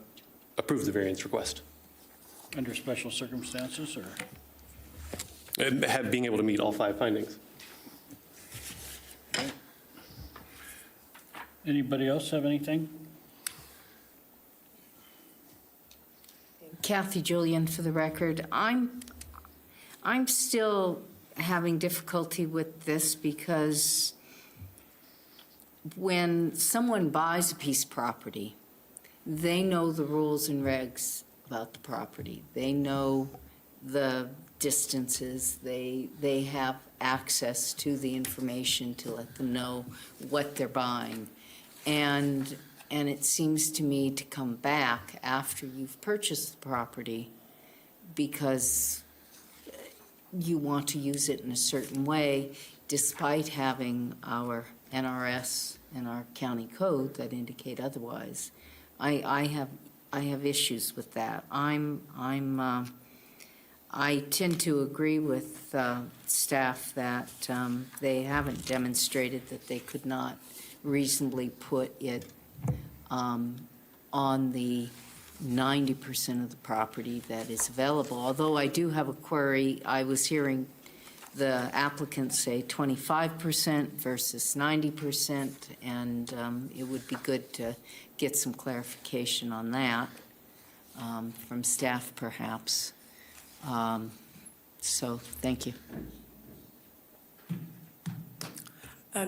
approve the variance request. Under special circumstances, or? Being able to meet all 5 findings. Okay. Anybody else have anything? Kathy Julian for the record. I'm still having difficulty with this because when someone buys a piece of property, they know the rules and regs about the property. They know the distances. They have access to the information to let them know what they're buying. And it seems to me to come back after you've purchased the property because you want to use it in a certain way, despite having our NRS and our county code that indicate otherwise. I have issues with that. I tend to agree with staff that they haven't demonstrated that they could not reasonably put it on the 90% of the property that is available. Although I do have a query, I was hearing the applicant say 25% versus 90%, and it would be good to get some clarification on that from staff perhaps. So thank you.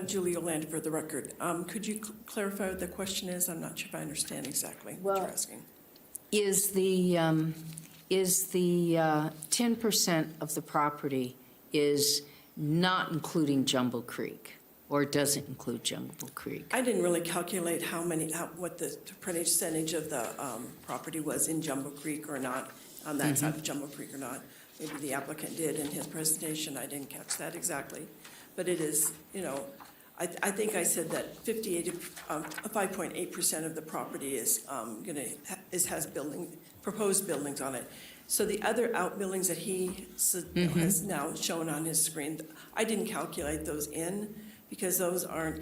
Julie Olander for the record. Could you clarify what the question is? I'm not sure if I understand exactly what you're asking. Is the 10% of the property is not including Jumbo Creek, or does it include Jumbo Creek? I didn't really calculate what the percentage of the property was in Jumbo Creek or not, on that side of Jumbo Creek or not. Maybe the applicant did in his presentation. I didn't catch that exactly. But it is, I think I said that 5.8% of the property is has proposed buildings on it. So the other outbuildings that he has now shown on his screen, I didn't calculate those in because those are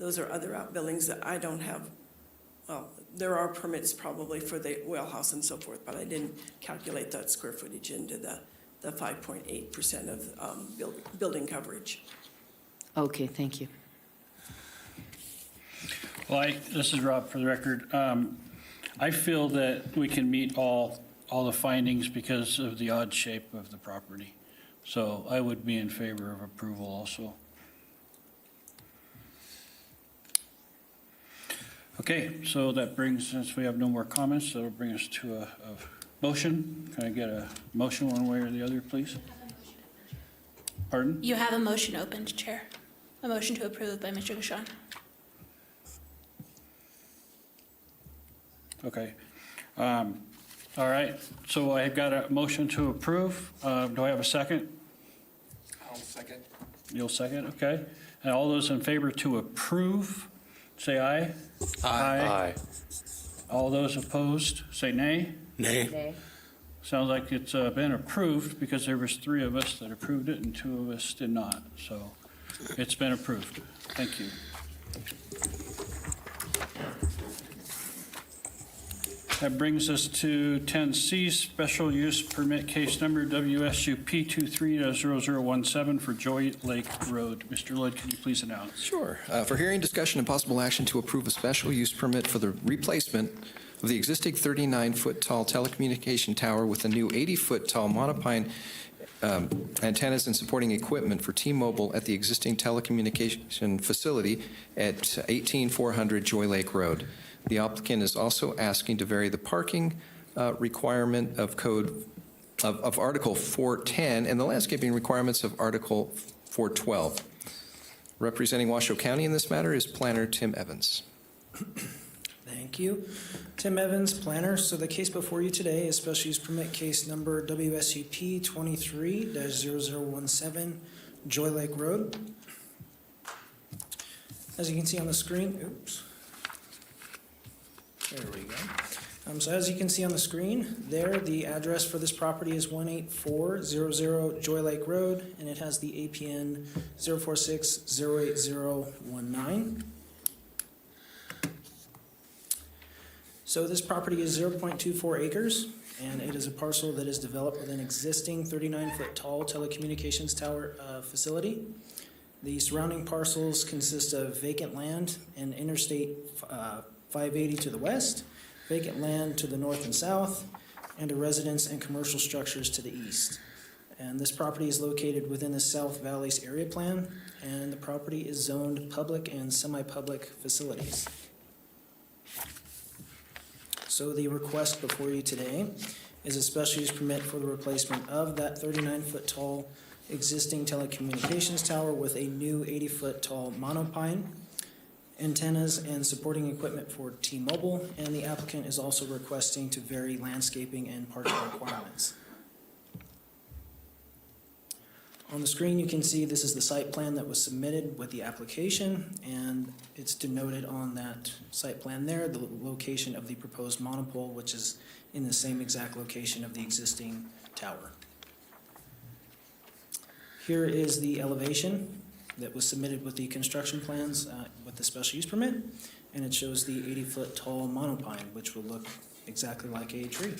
other outbuildings that I don't have. Well, there are permits probably for the well house and so forth, but I didn't calculate that square footage into the 5.8% of building coverage. Okay, thank you. Well, this is Rob for the record. I feel that we can meet all the findings because of the odd shape of the property. So I would be in favor of approval also. Okay, so that brings, since we have no more comments, that'll bring us to a motion. Can I get a motion one way or the other, please? Pardon? You have a motion opened, Chair. A motion to approve by Mr. Gashon. Okay. All right, so I've got a motion to approve. Do I have a second? I'll second. You'll second, okay. And all those in favor to approve, say aye. Aye. All those opposed, say nay. Nay. Sounds like it's been approved because there was 3 of us that approved it and 2 of us did not. So it's been approved. Thank you. That brings us to 10C, special use permit case number WSUP 23-0017 for Joy Lake Road. Mr. Lloyd, can you please announce? Sure. For hearing, discussion, and possible action to approve a special use permit for the replacement of the existing 39-foot tall telecommunication tower with a new 80-foot tall monopine antennas and supporting equipment for T-Mobile at the existing telecommunication facility at 18400 Joy Lake Road. The applicant is also asking to vary the parking requirement of code of Article 410 and the landscaping requirements of Article 412. Representing Washoe County in this matter is Planner Tim Evans. Thank you. Tim Evans, planner. So the case before you today is special use permit case number WSUP 23-0017 Joy Lake Road. As you can see on the screen, oops. There we go. So as you can see on the screen there, the address for this property is 18400 Joy Lake Road, and it has the APN 046-08019. So this property is 0.24 acres, and it is a parcel that is developed with an existing 39-foot tall telecommunications tower facility. The surrounding parcels consist of vacant land and Interstate 580 to the west, vacant land to the north and south, and a residence and commercial structures to the east. And this property is located within the South Valleys Area Plan, and the property is zoned public and semi-public facilities. So the request before you today is a special use permit for the replacement of that 39-foot tall existing telecommunications tower with a new 80-foot tall monopine, antennas and supporting equipment for T-Mobile, and the applicant is also requesting to vary landscaping and parking requirements. On the screen, you can see this is the site plan that was submitted with the application, and it's denoted on that site plan there, the location of the proposed monopole, which is in the same exact location of the existing tower. Here is the elevation that was submitted with the construction plans with the special use permit, and it shows the 80-foot tall monopine, which will look exactly like a tree.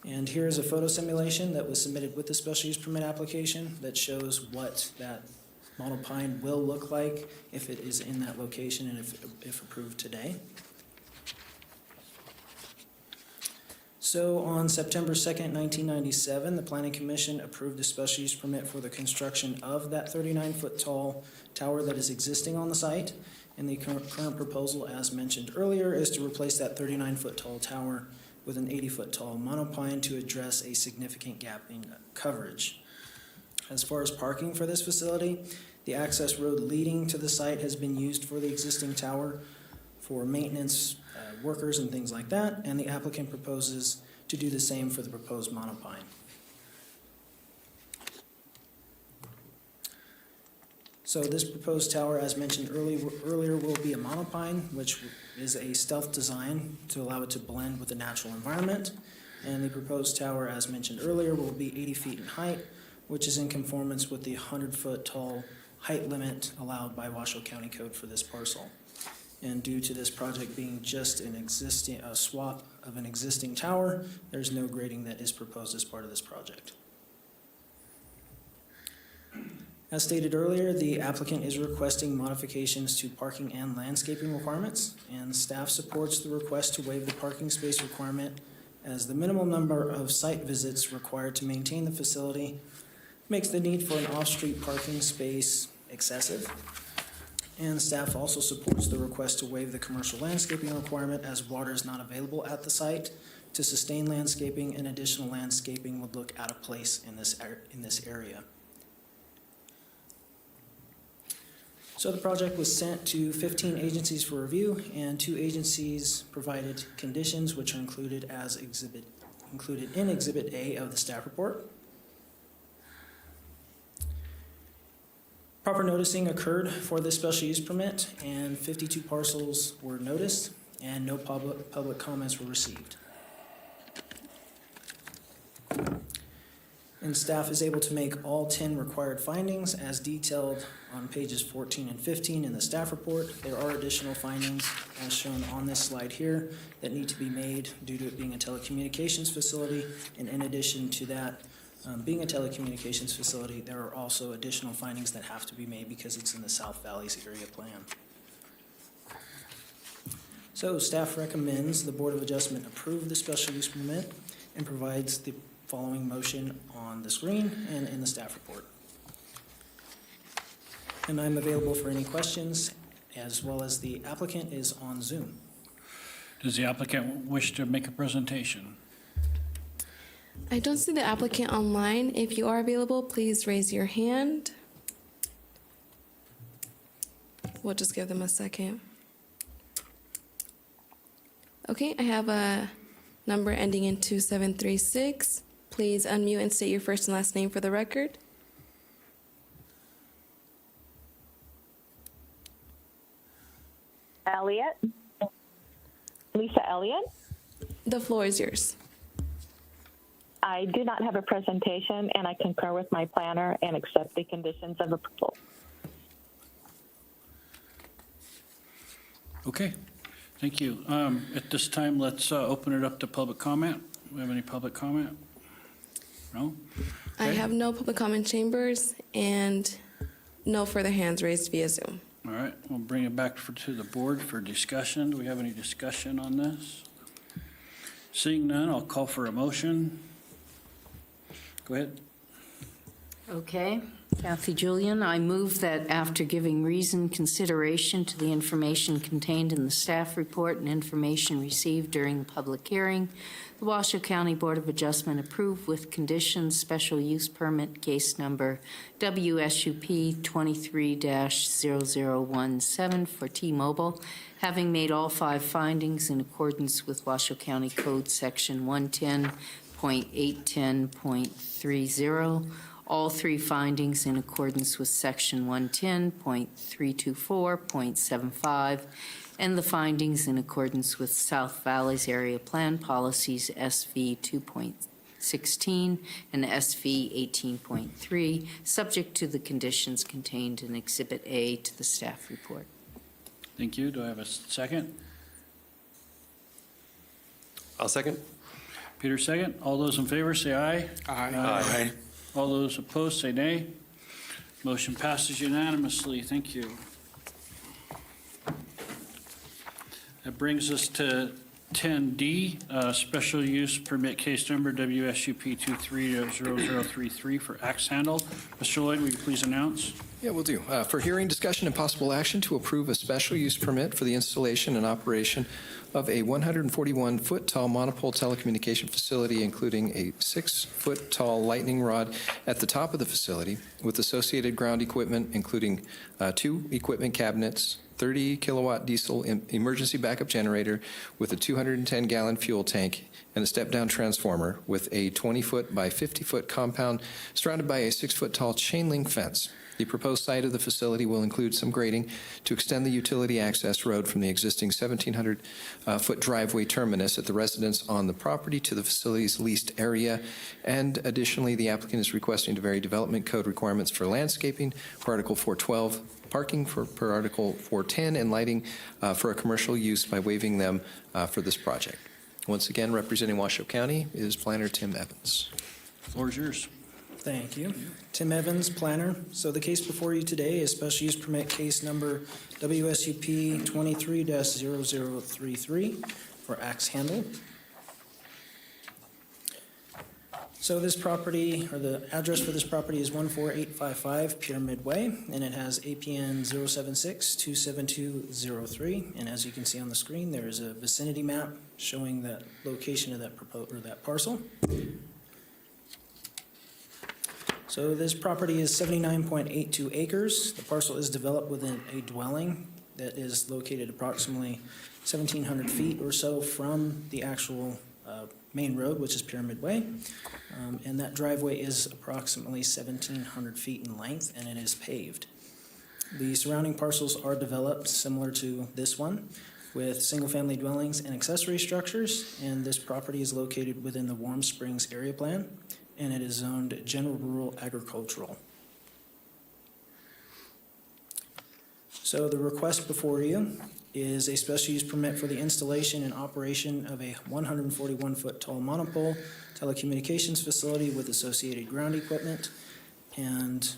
And here is a photo simulation that was submitted with the special use permit application that shows what that monopine will look like if it is in that location and if approved today. So on September 2nd, 1997, the Planning Commission approved a special use permit for the construction of that 39-foot tall tower that is existing on the site. And the current proposal, as mentioned earlier, is to replace that 39-foot tall tower with an 80-foot tall monopine to address a significant gap in coverage. As far as parking for this facility, the access road leading to the site has been used for the existing tower for maintenance, workers and things like that, and the applicant proposes to do the same for the proposed monopine. So this proposed tower, as mentioned earlier, will be a monopine, which is a stealth design to allow it to blend with the natural environment. And the proposed tower, as mentioned earlier, will be 80 feet in height, which is in conformance with the 100-foot tall height limit allowed by Washoe County Code for this parcel. And due to this project being just a swap of an existing tower, there's no grading that is proposed as part of this project. As stated earlier, the applicant is requesting modifications to parking and landscaping requirements, and staff supports the request to waive the parking space requirement as the minimum number of site visits required to maintain the facility makes the need for an off-street parking space excessive. And staff also supports the request to waive the commercial landscaping requirement as water is not available at the site to sustain landscaping, and additional landscaping would look out of place in this area. So the project was sent to 15 agencies for review, and 2 agencies provided conditions which are included in Exhibit A of the staff report. Proper noticing occurred for this special use permit, and 52 parcels were noticed, and no public comments were received. And staff is able to make all 10 required findings as detailed on pages 14 and 15 in the staff report. There are additional findings as shown on this slide here that need to be made due to it being a telecommunications facility. And in addition to that, being a telecommunications facility, there are also additional findings that have to be made because it's in the South Valleys area plan. So staff recommends the Board of Adjustment approve the special use permit and provides the following motion on the screen and in the staff report. And I'm available for any questions, as well as the applicant is on Zoom. Does the applicant wish to make a presentation? I don't see the applicant online. If you are available, please raise your hand. We'll just give them a second. Okay, I have a number ending in 2736. Please unmute and state your first and last name for the record. Elliott. Lisa Elliott. The floor is yours. I do not have a presentation, and I concur with my planner and accept the conditions of approval. Okay, thank you. At this time, let's open it up to public comment. Do we have any public comment? No? I Okay. have no public comment chambers and no further hands raised via Zoom. All right, we'll bring it back to the board for discussion. Do we have any discussion on this? Seeing none, I'll call for a motion. Go ahead. Okay. Kathy Julian, I move that after giving reasoned consideration to the information contained in the staff report and information received during the public hearing, the Washoe County Board of Adjustment approve with conditions special use permit case number WSUP 23-0017 for T-Mobile, having made all 5 findings in accordance with Washoe County Code Section 110.810.30, all 3 findings in accordance with Section 110.324.75, and the findings in accordance with South Valleys Area Plan Policies SV 2.16 and SV 18.3, subject to the conditions contained in Exhibit A to the staff report. Thank you. Do I have a second? I'll second. Peter, second. All those in favor, say aye. Aye. All those opposed, say nay. Motion passes unanimously. Thank you. That brings us to 10D, special use permit case number WSUP 23-0033 for axe handle. Mr. Lloyd, will you please announce? Yeah, will do. For hearing, discussion, and possible action to approve a special use permit for the installation and operation of a 141-foot-tall monopole telecommunication facility, including a 6-foot-tall lightning rod at the top of the facility with associated ground equipment, including 2 equipment cabinets, 30-kilowatt diesel emergency backup generator with a 210-gallon fuel tank, and a step-down transformer with a 20-foot by 50-foot compound surrounded by a 6-foot-tall chain link fence. The proposed site of the facility will include some grading to extend the utility access road from the existing 1,700-foot driveway terminus at the residence on the property to the facility's leased area. And additionally, the applicant is requesting to vary development code requirements for landscaping for Article 412, parking per Article 410, and lighting for a commercial use by waiving them for this project. Once again, representing Washoe County is Planner Tim Evans. Floor is yours. Thank you. Tim Evans, planner. So the case before you today is special use permit case number WSUP 23-0033 for axe handle. So this property, or the address for this property is 14855 Pyramid Way, and it has APN 076-27203. And as you can see on the screen, there is a vicinity map showing that location of that that parcel. So this property is 79.82 acres. The parcel is developed within a dwelling that is located approximately 1,700 feet or so from the actual main road, which is Pyramid Way. And that driveway is approximately 1,700 feet in length, and it is paved. The surrounding parcels are developed similar to this one, with single-family dwellings and accessory structures, and this property is located within the Warm Springs area plan, and it is zoned general rural agricultural. So the request before you is a special use permit for the installation and operation of a 141-foot tall monopole telecommunications facility with associated ground equipment, and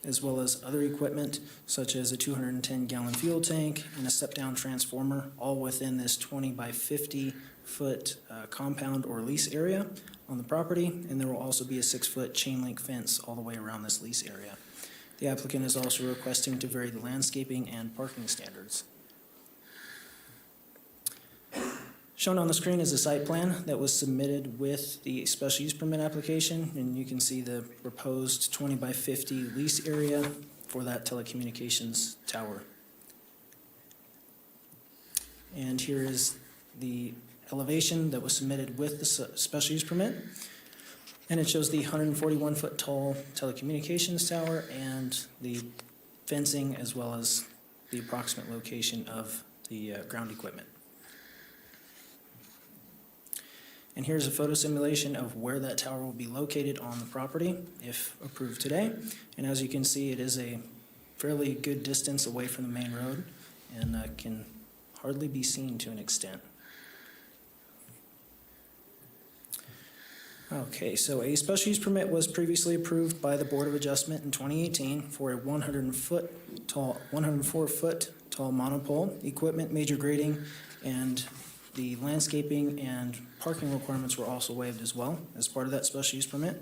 as well as other equipment such as a 210-gallon fuel tank and a step-down transformer, all within this 20 by 50-foot compound or lease area on the property, and there will also be a 6-foot chain link fence all the way around this lease area. The applicant is also requesting to vary the landscaping and parking standards. Shown on the screen is a site plan that was submitted with the special use permit application, and you can see the proposed 20 by 50 lease area for that telecommunications tower. And here is the elevation that was submitted with the special use permit, and it shows the 141-foot tall telecommunications tower and the fencing, as well as the approximate location of the ground equipment. And here's a photo simulation of where that tower will be located on the property if approved today. And as you can see, it is a fairly good distance away from the main road and can hardly be seen to an extent. Okay, so a special use permit was previously approved by the Board of Adjustment in 2018 for a 104-foot tall monopole, equipment, major grading, and the landscaping and parking requirements were also waived as well as part of that special use permit.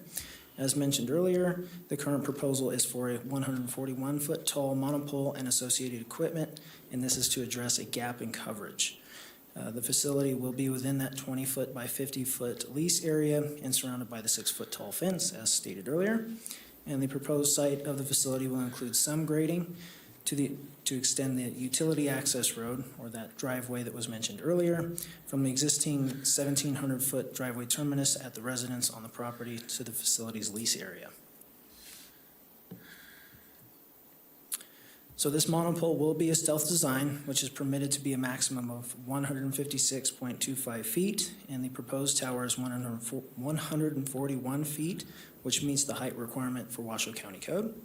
As mentioned earlier, the current proposal is for a 141-foot tall monopole and associated equipment, and this is to address a gap in coverage. The facility will be within that 20-foot by 50-foot lease area and surrounded by the 6-foot tall fence, as stated earlier. And the proposed site of the facility will include some grading to extend the utility access road, or that driveway that was mentioned earlier, from the existing 1,700-foot driveway terminus at the residence on the property to the facility's lease area. So this monopole will be a stealth design, which is permitted to be a maximum of 156.25 feet, and the proposed tower is 141 feet, which meets the height requirement for Washoe County Code.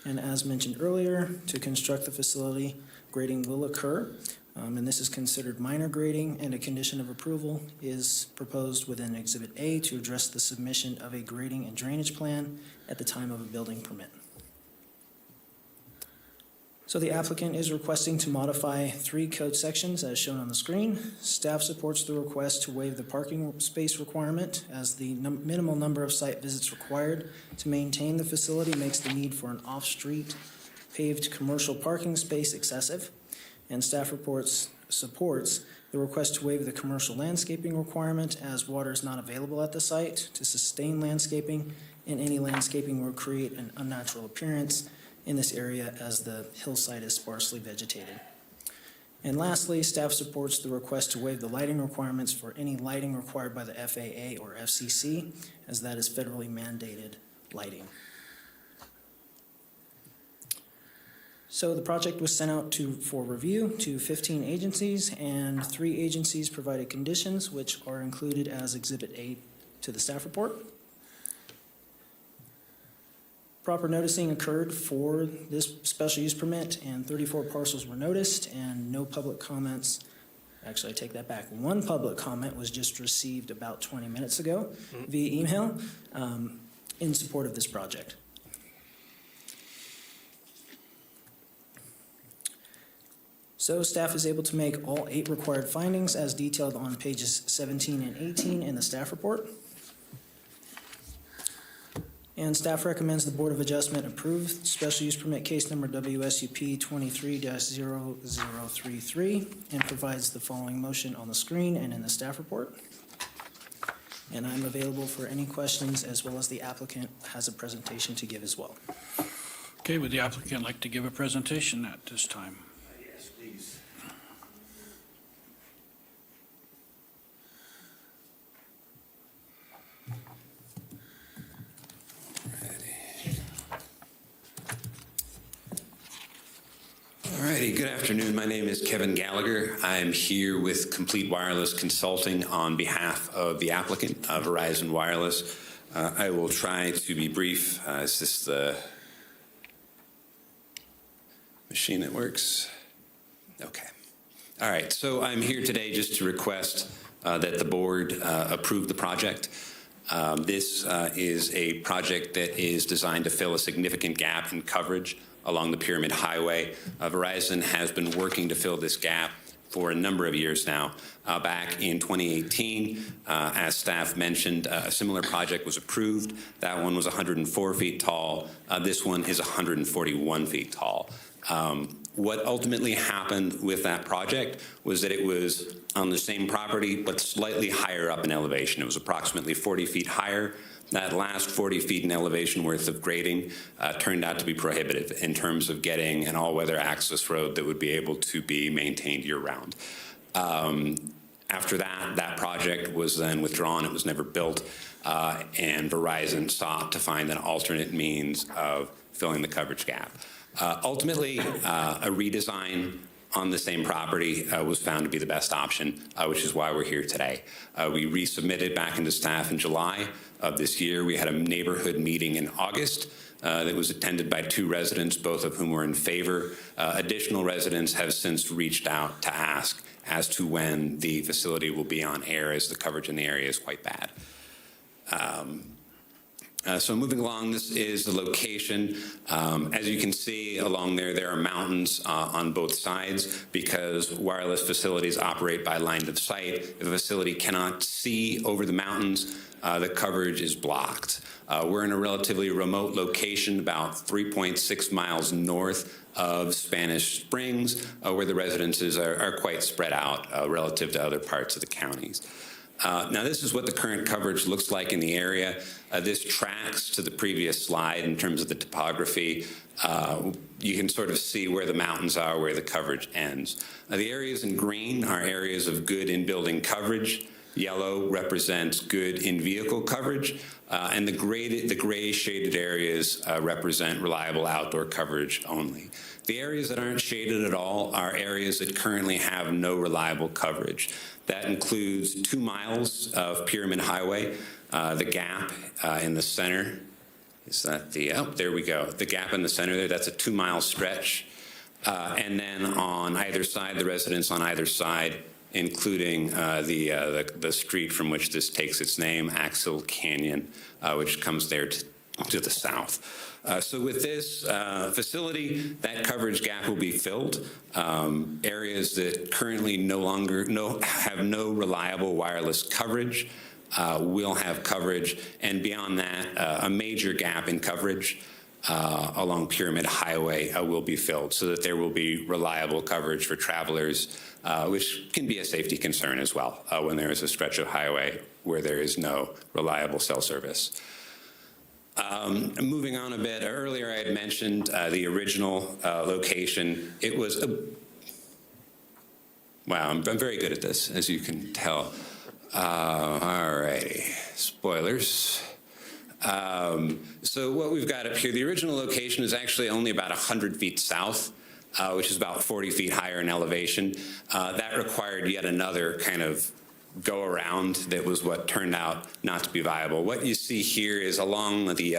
And as mentioned earlier, to construct the facility, grading will occur, and this is considered minor grading, and a condition of approval is proposed within Exhibit A to address the submission of a grading and drainage plan at the time of a building permit. So the applicant is requesting to modify 3 code sections as shown on the screen. Staff supports the request to waive the parking space requirement, as the minimal number of site visits required to maintain the facility makes the need for an off-street paved commercial parking space excessive. And staff supports the request to waive the commercial landscaping requirement, as water is not available at the site to sustain landscaping, and any landscaping will create an unnatural appearance in this area as the hillside is sparsely vegetated. And lastly, staff supports the request to waive the lighting requirements for any lighting required by the FAA or FCC, as that is federally mandated lighting. So the project was sent out for review to 15 agencies, and 3 agencies provided conditions, which are included as Exhibit A to the staff report. Proper noticing occurred for this special use permit, and 34 parcels were noticed, and no public comments. Actually, I take that back. 1 public comment was just received about 20 minutes ago via email in support of this project. So staff is able to make all 8 required findings as detailed on pages 17 and 18 in the staff report. And staff recommends the Board of Adjustment approve special use permit case number WSUP 23-0033 and provides the following motion on the screen and in the staff report. And I'm available for any questions, as well as the applicant has a presentation to give as well. Okay, would the applicant like to give a presentation at this time? Yes, please. Alrighty, good afternoon. My name is Kevin Gallagher. I'm here with Complete Wireless Consulting on behalf of the applicant, Verizon Wireless. I will try to be brief. Is this the machine that works? Okay. All right, so I'm here today just to request that the board approve the project. This is a project that is designed to fill a significant gap in coverage along the Pyramid Highway. Verizon has been working to fill this gap for a number of years now. Back in 2018, as staff mentioned, a similar project was approved. That one was 104 feet tall. This one is 141 feet tall. What ultimately happened with that project was that it was on the same property, but slightly higher up in elevation. It was approximately 40 feet higher. That last 40 feet in elevation worth of grading turned out to be prohibitive in terms of getting an all-weather access road that would be able to be maintained year-round. After that, that project was then withdrawn. It was never built, and Verizon sought to find an alternate means of filling the coverage gap. Ultimately, a redesign on the same property was found to be the best option, which is why we're here today. We resubmitted back into staff in July of this year. We had a neighborhood meeting in August that was attended by 2 residents, both of whom were in favor. Additional residents have since reached out to ask as to when the facility will be on air, as the coverage in the area is quite bad. So moving along, this is the location. As you can see along there, there are mountains on both sides because wireless facilities operate by line of sight. If a facility cannot see over the mountains, the coverage is blocked. We're in a relatively remote location, about 3.6 miles north of Spanish Springs, where the residences are quite spread out relative to other parts of the counties. Now, this is what the current coverage looks like in the area. This tracks to the previous slide in terms of the topography. You can sort of see where the mountains are, where the coverage ends. The areas in green are areas of good in-building coverage. Yellow represents good in-vehicle coverage, and the gray shaded areas represent reliable outdoor coverage only. The areas that aren't shaded at all are areas that currently have no reliable coverage. That includes 2 miles of Pyramid Highway, the gap in the center. Is that the, oh, there we go. The gap in the center there, that's a 2-mile stretch. And then on either side, the residents on either side, including the street from which this takes its name, Axel Canyon, which comes there to the south. So with this facility, that coverage gap will be filled. Areas that currently have no reliable wireless coverage will have coverage, and beyond that, a major gap in coverage along Pyramid Highway will be filled so that there will be reliable coverage for travelers, which can be a safety concern as well when there is a stretch of highway where there is no reliable cell service. Moving on a bit, earlier I had mentioned the original location. It was, wow, I'm very good at this, as you can tell. All righty, spoilers. So what we've got up here, the original location is actually only about 100 feet south which is about 40 feet higher in elevation. That required yet another kind of go around that was what turned out not to be viable. What you see here is along the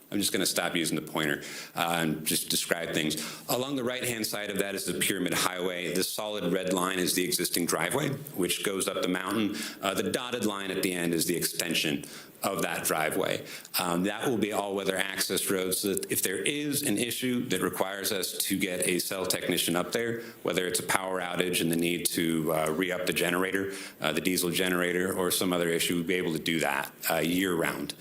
I'm just going to stop using the pointer and just describe things. Along the right-hand side of that is the Pyramid Highway. The solid red line is the existing driveway, which goes up the mountain. The dotted line at the end is the extension of that driveway. That will be all-weather access roads, so that if there is an issue that requires us to get a cell technician up there, whether it's a power outage and the need to re-up the generator, the diesel generator, or some other issue, we'll be able to do that year-round.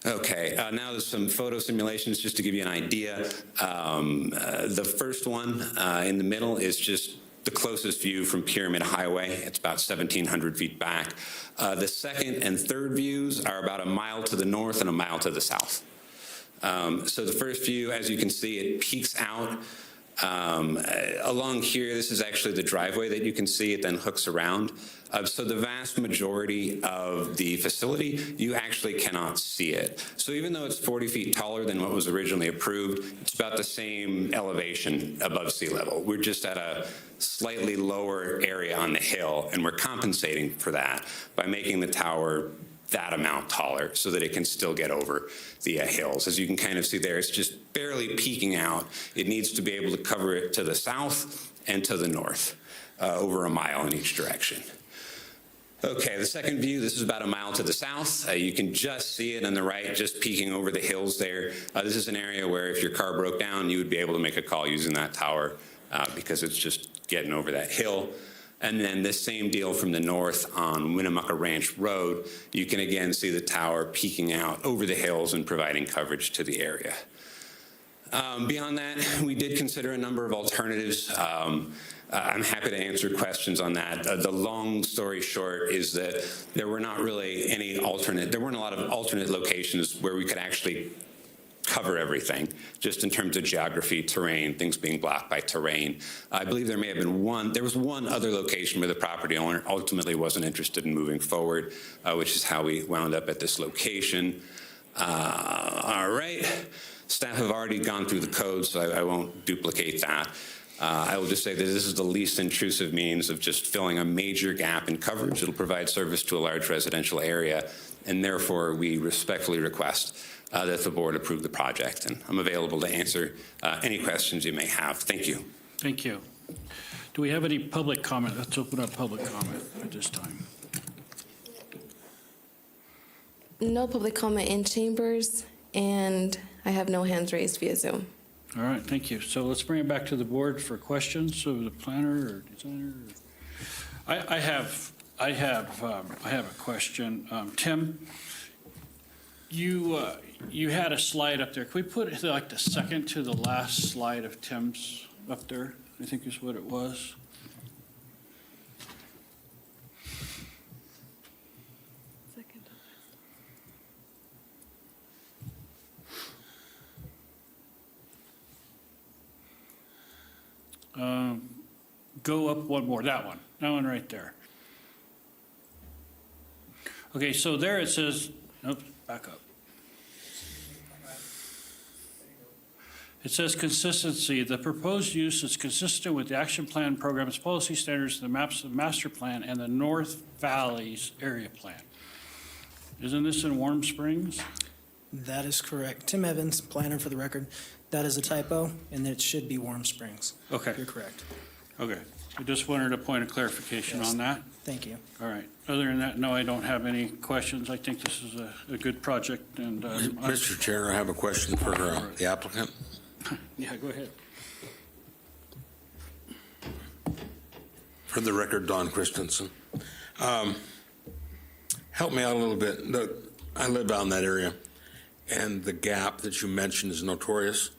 Okay, now there's some photo simulations just to give you an idea. The first one in the middle is just the closest view from Pyramid Highway. It's about 1,700 feet back. The second and third views are about a mile to the north and a mile to the south. So the first view, as you can see, it peaks out. Along here, this is actually the driveway that you can see. It then hooks around. So the vast majority of the facility, you actually cannot see it. So even though it's 40 feet taller than what was originally approved, it's about the same elevation above sea level. We're just at a slightly lower area on the hill, and we're compensating for that by making the tower that amount taller so that it can still get over the hills. As you can kind of see there, it's just barely peeking out. It needs to be able to cover it to the south and to the north, over a mile in each direction. Okay, the second view, this is about a mile to the south. You can just see it on the right, just peeking over the hills there. This is an area where if your car broke down, you would be able to make a call using that tower because it's just getting over that hill. And then this same deal from the north on Winnemucca Ranch Road, you can again see the tower peeking out over the hills and providing coverage to the area. Beyond that, we did consider a number of alternatives. I'm happy to answer questions on that. The long story short is that there were not really any there weren't a lot of alternate locations where we could actually cover everything, just in terms of geography, terrain, things being blocked by terrain. I believe there may have been there was one other location where the property owner ultimately wasn't interested in moving forward, which is how we wound up at this location. All right, staff have already gone through the code, so I won't duplicate that. I will just say that this is the least intrusive means of just filling a major gap in coverage. It'll provide service to a large residential area, and therefore we respectfully request that the board approve the project. And I'm available to answer any questions you may have. Thank you. Thank you. Do we have any public comment? Let's open up public comment at this time. No public comment in chambers, and I have no hands raised via Zoom. All right, thank you. So let's bring it back to the board for questions of the planner or designer. I have a question. Tim, you had a slide up there. Can we put like the second to the last slide of Tim's up there? I think is what it was. Go up one more, that one right there. Okay, so there it says, oops, back up. It says consistency. The proposed use is consistent with the action plan program's policy standards, the maps of the master plan, and the North Valleys area plan. Isn't this in Warm Springs? That is correct. Tim Evans, planner for the record. That is a typo, and it should be Warm Springs. Okay. You're correct. Okay. I just wanted a point of clarification on that. Thank you. All right. Other than that, no, I don't have any questions. I think this is a good project. And Mr. Chair, I have a question for the applicant. Yeah, go ahead. For the record, Don Christensen. Help me out a little bit. I live out in that area, and the gap that you mentioned is notorious.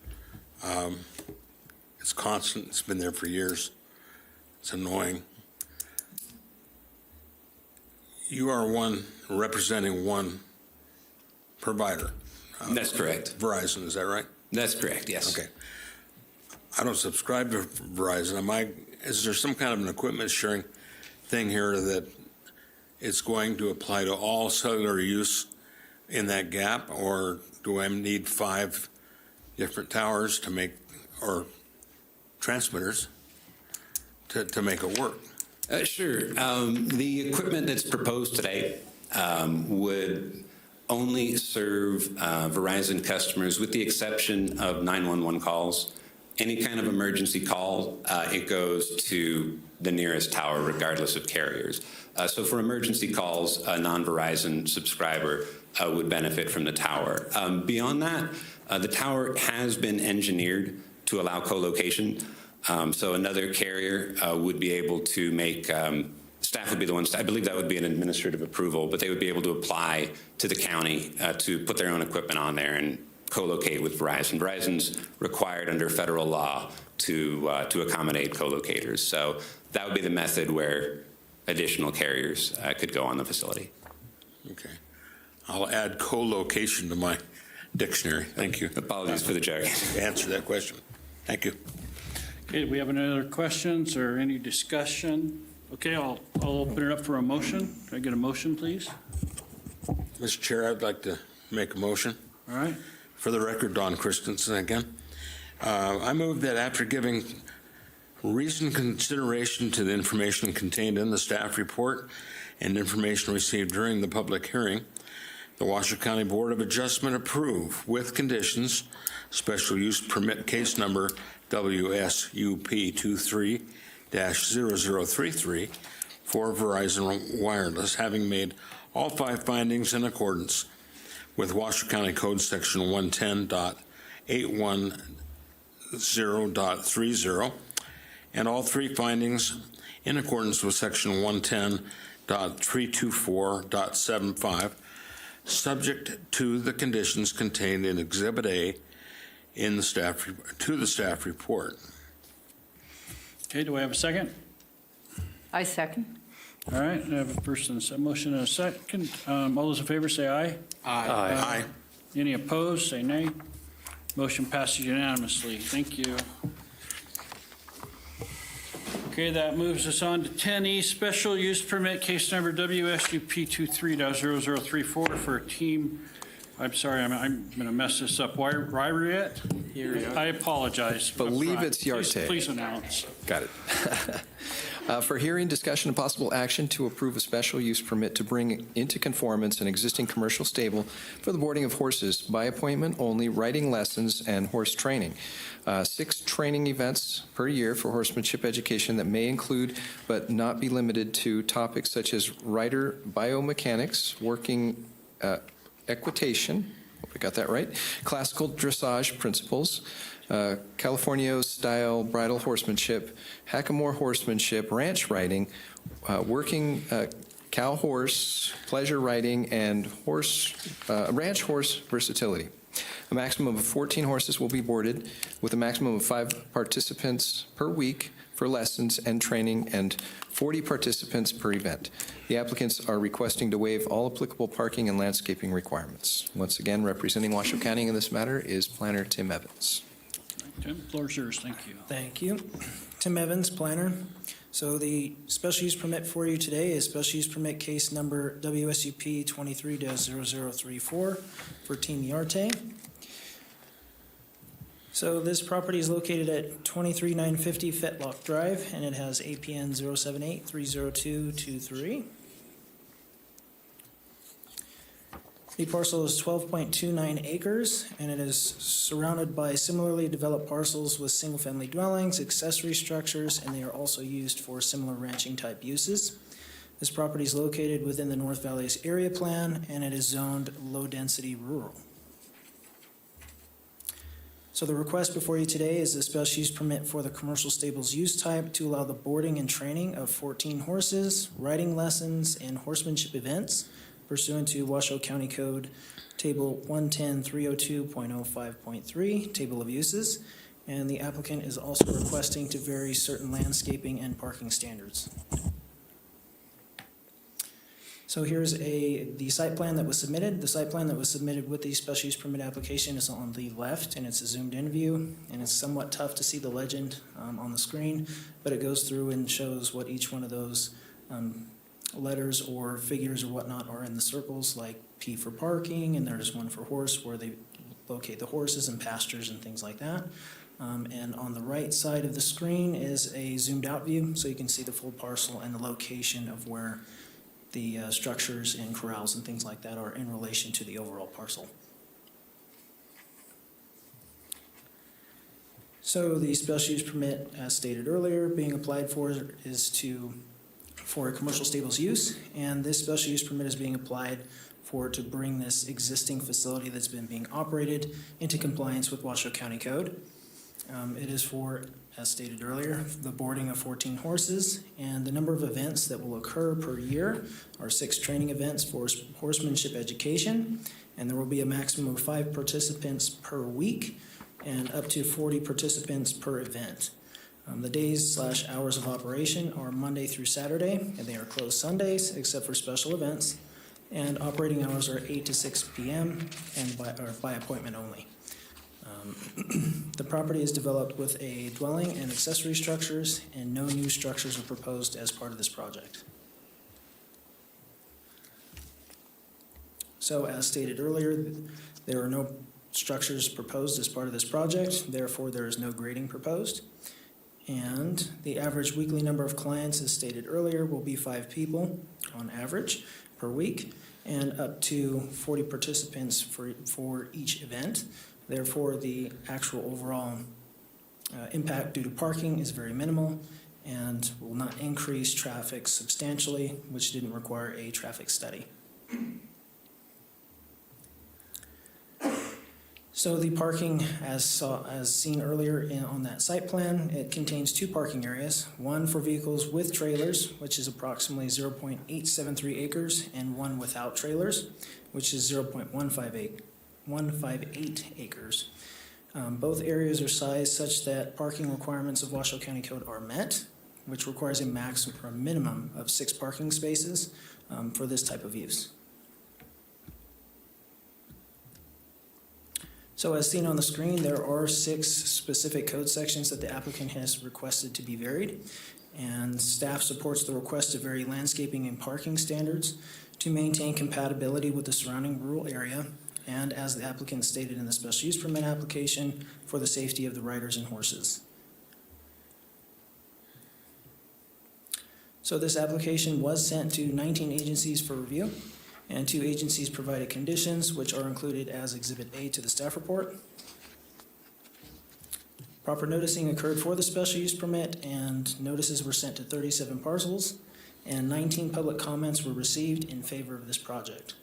It's constant. It's been there for years. It's annoying. You are representing one provider. That's correct. Verizon, is that right? That's correct, yes. Okay. I don't subscribe to Verizon. Is there some kind of an equipment sharing thing here that it's going to apply to all cellular use in that gap, or do I need 5 different towers to make, or transmitters to make it work? Sure. The equipment that's proposed today would only serve Verizon customers with the exception of 911 calls. Any kind of emergency call, it goes to the nearest tower regardless of carriers. So for emergency calls, a non-Verizon subscriber would benefit from the tower. Beyond that, the tower has been engineered to allow co-location. So another carrier would be able to make, staff would be the ones, I believe that would be an administrative approval, but they would be able to apply to the county to put their own equipment on there and co-locate with Verizon. Verizon's required under federal law to accommodate co-locators. So that would be the method where additional carriers could go on the facility. Okay. I'll add co-location to my dictionary. Thank you. Apologies for the jargon. Answer that question. Thank you. Okay, do we have any other questions or any discussion? Okay, I'll open it up for a motion. Can I get a motion, please? Mr. Chair, I'd like to make a motion. All right. For the record, Don Christensen again. I move that after giving reasoned consideration to the information contained in the staff report and information received during the public hearing, the Washoe County Board of Adjustment approve, with conditions, special use permit case number WSUP 23-0033 for Verizon Wireless, having made all 5 findings in accordance with Washoe County Code Section 110.810.30, and all 3 findings in accordance with Section 110.324.75, subject to the conditions contained in Exhibit A in the staff report. Okay, do I have a second? I second. All right, I have a first and a motion and a second. All those in favor say aye. Aye. Any opposed, say nay. Motion passes unanimously. Thank you. Okay, that moves us on to 10E, special use permit case number WSUP 23-0034 for a team. I'm sorry, I'm going to mess this up. Ryriet? I apologize. Believe it's Yarte. Please announce. Got it. For hearing, discussion, and possible action to approve a special use permit to bring into conformance an existing commercial stable for the boarding of horses by appointment only, riding lessons, and horse training. 6 training events per year for horsemanship education that may include but not be limited to topics such as rider biomechanics, working equitation, hope I got that right, classical dressage principles, Californio-style bridle horsemanship, hackamore horsemanship, ranch riding, working cow horse, pleasure riding, and ranch horse versatility. A maximum of 14 horses will be boarded with a maximum of 5 participants per week for lessons and training and 40 participants per event. The applicants are requesting to waive all applicable parking and landscaping requirements. Once again, representing Washoe County in this matter is Planner Tim Evans. Tim, the floor is yours. Thank you. Thank you. Tim Evans, planner. So the special use permit for you today is special use permit case number WSUP 23-0034 for Team Yarte. So this property is located at 23950 Fetlock Drive, and it has APN 078-30223. The parcel is 12.29 acres, and it is surrounded by similarly developed parcels with single-family dwellings, accessory structures, and they are also used for similar ranching-type uses. This property is located within the North Valleys Area Plan, and it is zoned low-density rural. So the request before you today is a special use permit for the commercial stables use type to allow the boarding and training of 14 horses, riding lessons, and horsemanship events pursuant to Washoe County Code Table 110.302.05.3, Table of Uses, and the applicant is also requesting to vary certain landscaping and parking standards. So here's the site plan that was submitted. The site plan that was submitted with the special use permit application is on the left, and it's a zoomed-in view, and it's somewhat tough to see the legend on the screen, but it goes through and shows what each one of those letters or figures or whatnot are in the circles, like P for parking, and there's one for horse where they locate the horses and pastures and things like that. And on the right side of the screen is a zoomed out view, so you can see the full parcel and the location of where the structures and corrals and things like that are in relation to the overall parcel. So the special use permit, as stated earlier, being applied for is for a commercial stables use, and this special use permit is being applied to bring this existing facility that's been being operated into compliance with Washoe County Code. It is for, as stated earlier, the boarding of 14 horses, and the number of events that will occur per year are 6 training events for horsemanship education, and there will be a maximum of 5 participants per week and up to 40 participants per event. The days/hours of operation are Monday through Saturday, and they are closed Sundays except for special events, and operating hours are 8 to 6 p.m. and by appointment only. The property is developed with a dwelling and accessory structures, and no new structures are proposed as part of this project. So as stated earlier, there are no structures proposed as part of this project, therefore there is no grading proposed. And the average weekly number of clients, as stated earlier, will be 5 people on average per week, and up to 40 participants for each event. Therefore, the actual overall impact due to parking is very minimal and will not increase traffic substantially, which didn't require a traffic study. So the parking, as seen earlier on that site plan, it contains 2 parking areas, one for vehicles with trailers, which is approximately 0.873 acres, and one without trailers, which is 0.158 acres. Both areas are sized such that parking requirements of Washoe County Code are met, which requires a maximum or a minimum of 6 parking spaces for this type of use. So as seen on the screen, there are 6 specific code sections that the applicant has requested to be varied, and staff supports the request to vary landscaping and parking standards to maintain compatibility with the surrounding rural area, and as the applicant stated in the special use permit application, for the safety of the riders and horses. So this application was sent to 19 agencies for review, and 2 agencies provided conditions, which are included as Exhibit A to the staff report. Proper noticing occurred for the special use permit, and notices were sent to 37 parcels, and 19 public comments were received in favor of this project.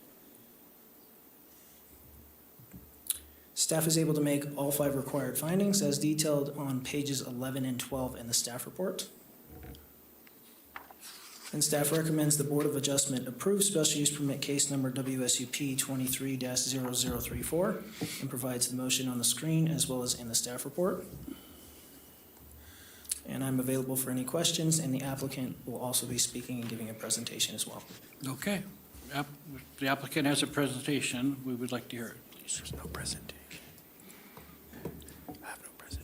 Staff is able to make all 5 required findings as detailed on pages 11 and 12 in the staff report. And staff recommends the Board of Adjustment approve special use permit case number WSUP 23-0034 and provides the motion on the screen as well as in the staff report. And I'm available for any questions, and the applicant will also be speaking and giving a presentation as well. Okay. If the applicant has a presentation, we would like to hear it, please. There's no presentation. I have no presentation.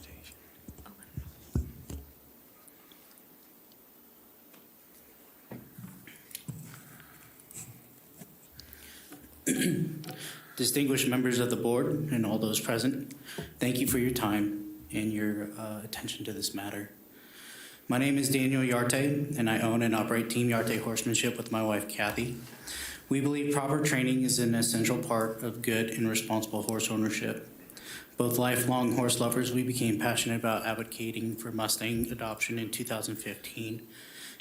Distinguished members of the board and all those present, thank you for your time and your attention to this matter. My name is Daniel Yarte, and I own and operate Team Yarte Horsemanship with my wife, Kathy. We believe proper training is an essential part of good and responsible horse ownership. Both lifelong horse lovers, we became passionate about advocating for Mustang adoption in 2015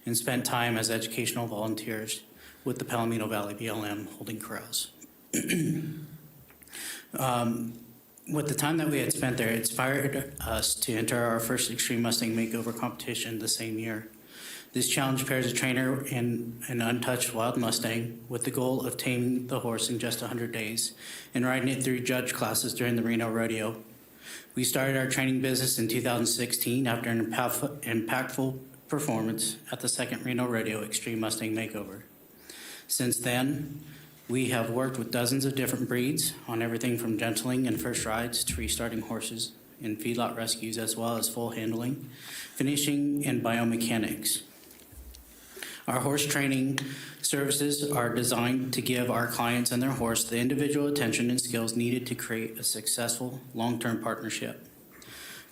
and spent time as educational volunteers with the Palomino Valley BLM holding corrals. With the time that we had spent there, it inspired us to enter our first Extreme Mustang Makeover competition the same year. This challenge pairs a trainer in an untouched wild Mustang with the goal of taming the horse in just 100 days and riding it through judge classes during the Reno Rodeo. We started our training business in 2016 after an impactful performance at the second Reno Rodeo Extreme Mustang Makeover. Since then, we have worked with dozens of different breeds on everything from gentling and first rides to restarting horses in feedlot rescues, as well as full handling, finishing, and biomechanics. Our horse training services are designed to give our clients and their horse the individual attention and skills needed to create a successful long-term partnership.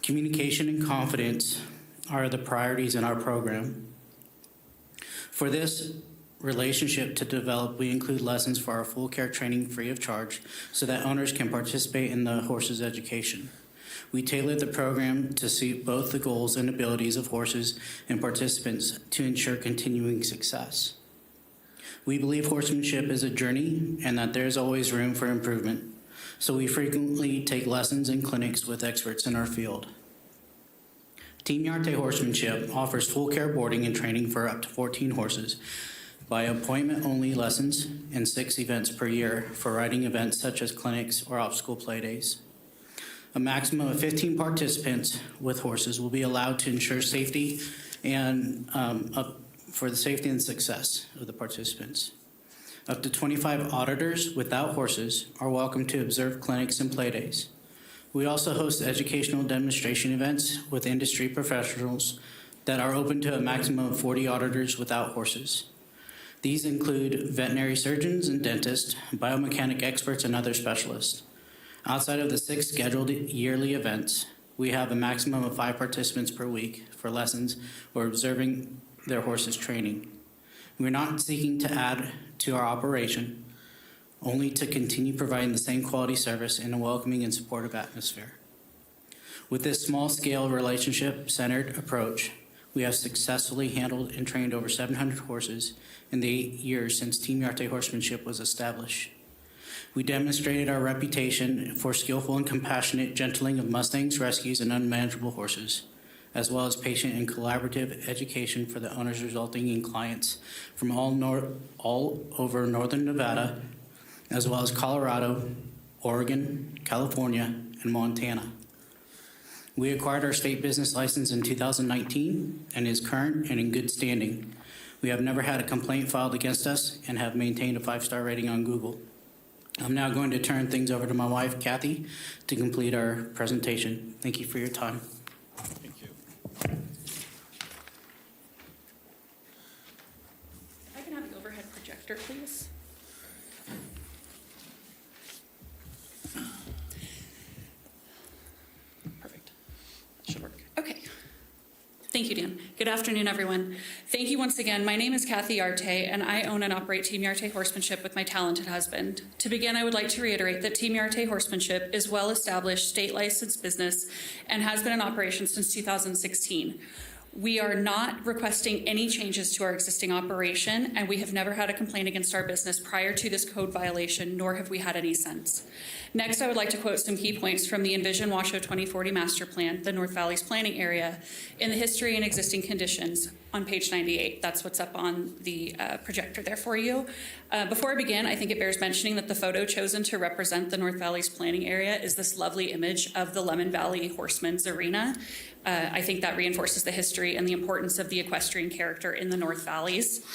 Communication and confidence are the priorities in our program. For this relationship to develop, we include lessons for our full care training free of charge so that owners can participate in the horse's education. We tailored the program to suit both the goals and abilities of horses and participants to ensure continuing success. We believe horsemanship is a journey and that there's always room for improvement, so we frequently take lessons and clinics with experts in our field. Team Yarte Horsemanship offers full care boarding and training for up to 14 horses by appointment-only lessons and 6 events per year for riding events such as clinics or obstacle play days. A maximum of 15 participants with horses will be allowed to ensure safety and for the safety and success of the participants. Up to 25 auditors without horses are welcome to observe clinics and play days. We also host educational demonstration events with industry professionals that are open to a maximum of 40 auditors without horses. These include veterinary surgeons and dentists, biomechanic experts, and other specialists. Outside of the 6 scheduled yearly events, we have a maximum of 5 participants per week for lessons or observing their horses' training. We're not seeking to add to our operation, only to continue providing the same quality service in a welcoming and supportive atmosphere. With this small-scale relationship-centered approach, we have successfully handled and trained over 700 horses in the 8 years since Team Yarte Horsemanship was established. We demonstrated our reputation for skillful and compassionate gentling of mustangs, rescues, and unmanageable horses, as well as patient and collaborative education for the owners, resulting in clients from all over northern Nevada, as well as Colorado, Oregon, California, and Montana. We acquired our state business license in 2019 and is current and in good standing. We have never had a complaint filed against us and have maintained a 5-star rating on Google. I'm now going to turn things over to my wife, Kathy, to complete our presentation. Thank you for your time. Thank you. If I can have an overhead projector, please. Perfect. That should work. Okay. Thank you, Dan. Good afternoon, everyone. Thank you once again. My name is Kathy Yarte, and I own and operate Team Yarte Horsemanship with my talented husband. To begin, I would like to reiterate that Team Yarte Horsemanship is well-established state-licensed business and has been in operation since 2016. We are not requesting any changes to our existing operation, and we have never had a complaint against our business prior to this code violation, nor have we had any since. Next, I would like to quote some key points from the Envision Washoe 2040 Master Plan, the North Valley's planning area, in the history and existing conditions on page 98. That's what's up on the projector there for you. Before I begin, I think it bears mentioning that the photo chosen to represent the North Valley's planning area is this lovely image of the Lemon Valley Horsemen's Arena. I think that reinforces the history and the importance of the equestrian character in the North Valleys.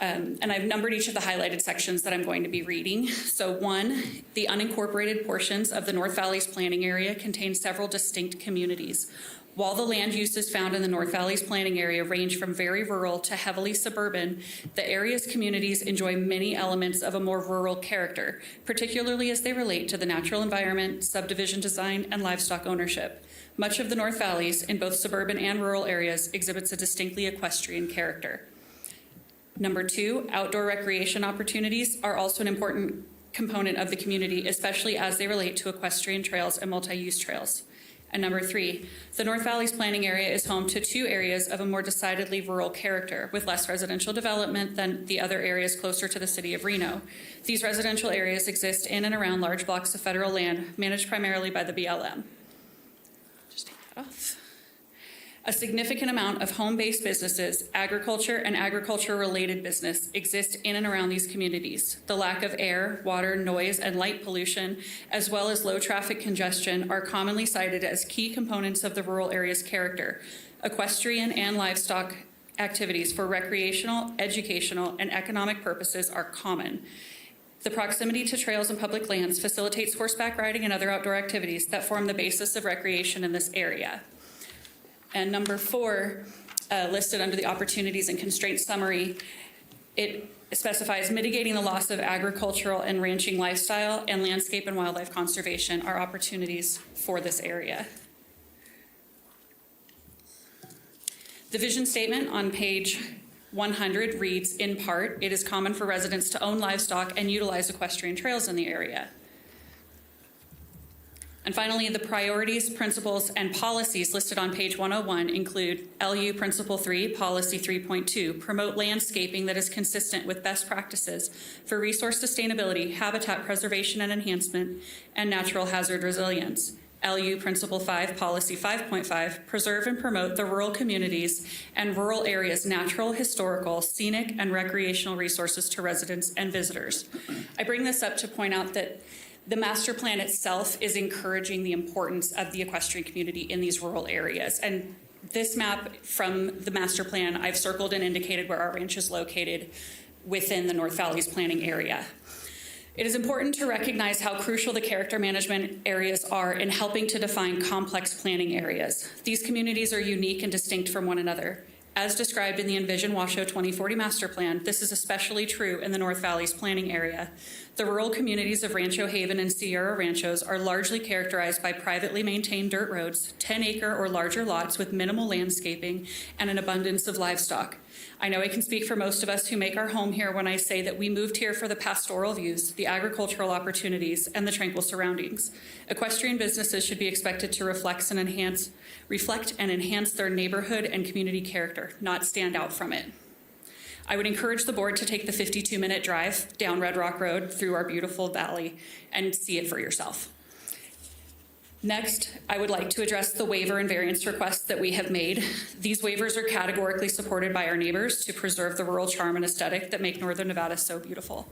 And I've numbered each of the highlighted sections that I'm going to be reading. So 1, the unincorporated portions of the North Valley's planning area contain several distinct communities. While the land uses found in the North Valley's planning area range from very rural to heavily suburban, the area's communities enjoy many elements of a more rural character, particularly as they relate to the natural environment, subdivision design, and livestock ownership. Much of the North Valleys, in both suburban and rural areas, exhibits a distinctly equestrian character. Number 2, outdoor recreation opportunities are also an important component of the community, especially as they relate to equestrian trails and multi-use trails. And number 3, the North Valley's planning area is home to 2 areas of a more decidedly rural character, with less residential development than the other areas closer to the city of Reno. These residential areas exist in and around large blocks of federal land managed primarily by the BLM. Just take that off. A significant amount of home-based businesses, agriculture, and agriculture-related business exist in and around these communities. The lack of air, water, noise, and light pollution, as well as low traffic congestion, are commonly cited as key components of the rural area's character. Equestrian and livestock activities for recreational, educational, and economic purposes are common. The proximity to trails and public lands facilitates horseback riding and other outdoor activities that form the basis of recreation in this area. And number 4, listed under the opportunities and constraints summary, it specifies mitigating the loss of agricultural and ranching lifestyle, and landscape and wildlife conservation are opportunities for this area. The vision statement on page 100 reads, in part, it is common for residents to own livestock and utilize equestrian trails in the area. And finally, the priorities, principles, and policies listed on page 101 include LU Principle 3, Policy 3.2, promote landscaping that is consistent with best practices for resource sustainability, habitat preservation and enhancement, and natural hazard resilience. LU Principle 5, Policy 5.5, preserve and promote the rural communities and rural areas' natural, historical, scenic, and recreational resources to residents and visitors. I bring this up to point out that the master plan itself is encouraging the importance of the equestrian community in these rural areas. And this map from the master plan, I've circled and indicated where our ranch is located within the North Valley's planning area. It is important to recognize how crucial the character management areas are in helping to define complex planning areas. These communities are unique and distinct from one another. As described in the Envision Washoe 2040 Master Plan, this is especially true in the North Valley's planning area. The rural communities of Rancho Haven and Sierra Ranchos are largely characterized by privately maintained dirt roads, 10-acre or larger lots with minimal landscaping, and an abundance of livestock. I know I can speak for most of us who make our home here when I say that we moved here for the pastoral views, the agricultural opportunities, and the tranquil surroundings. Equestrian businesses should be expected to reflect and enhance their neighborhood and community character, not stand out from it. I would encourage the board to take the 52-minute drive down Red Rock Road through our beautiful valley and see it for yourself. Next, I would like to address the waiver and variance requests that we have made. These waivers are categorically supported by our neighbors to preserve the rural charm and aesthetic that make Northern Nevada so beautiful.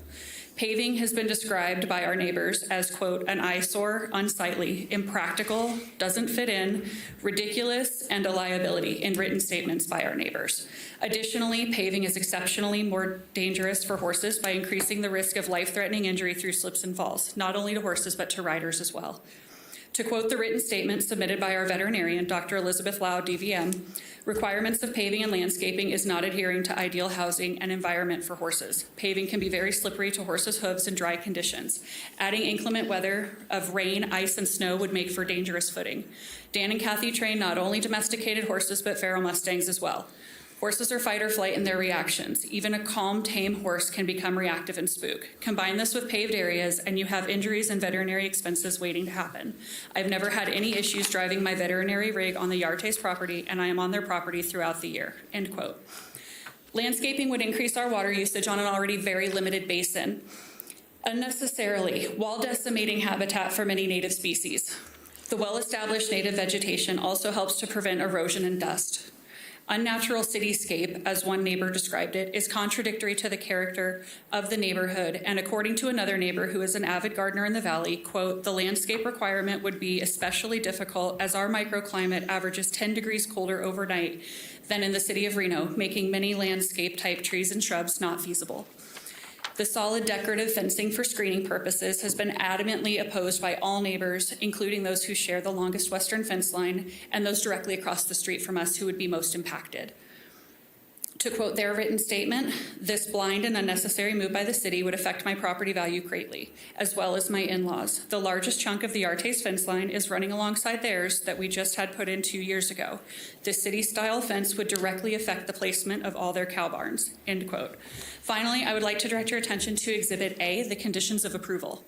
Paving has been described by our neighbors as, quote, an eyesore, unsightly, impractical, doesn't fit in, ridiculous, and a liability in written statements by our neighbors. Additionally, paving is exceptionally more dangerous for horses by increasing the risk of life-threatening injury through slips and falls, not only to horses but to riders as well. To quote the written statement submitted by our veterinarian, Dr. Elizabeth Lau, DVM, requirements of paving and landscaping is not adhering to ideal housing and environment for horses. Paving can be very slippery to horses' hooves in dry conditions. Adding inclement weather of rain, ice, and snow would make for dangerous footing. Dan and Kathy train not only domesticated horses, but feral Mustangs as well. Horses are fight or flight in their reactions. Even a calm, tame horse can become reactive and spook. Combine this with paved areas and you have injuries and veterinary expenses waiting to happen. I've never had any issues driving my veterinary rig on the Yarte's property, and I am on their property throughout the year, end quote. Landscaping would increase our water usage on an already very limited basin unnecessarily, while decimating habitat for many native species. The well-established native vegetation also helps to prevent erosion and dust. Unnatural cityscape, as one neighbor described it, is contradictory to the character of the neighborhood, and according to another neighbor who is an avid gardener in the valley, quote, the landscape requirement would be especially difficult as our microclimate averages 10 degrees colder overnight than in the city of Reno, making many landscape-type trees and shrubs not feasible. The solid decorative fencing for screening purposes has been adamantly opposed by all neighbors, including those who share the longest western fence line and those directly across the street from us who would be most impacted. To quote their written statement, this blind and unnecessary move by the city would affect my property value greatly, as well as my in-laws. The largest chunk of the Yarte's fence line is running alongside theirs that we just had put in 2 years ago. This city-style fence would directly affect the placement of all their cow barns, end quote. Finally, I would like to direct your attention to Exhibit A, the conditions of approval.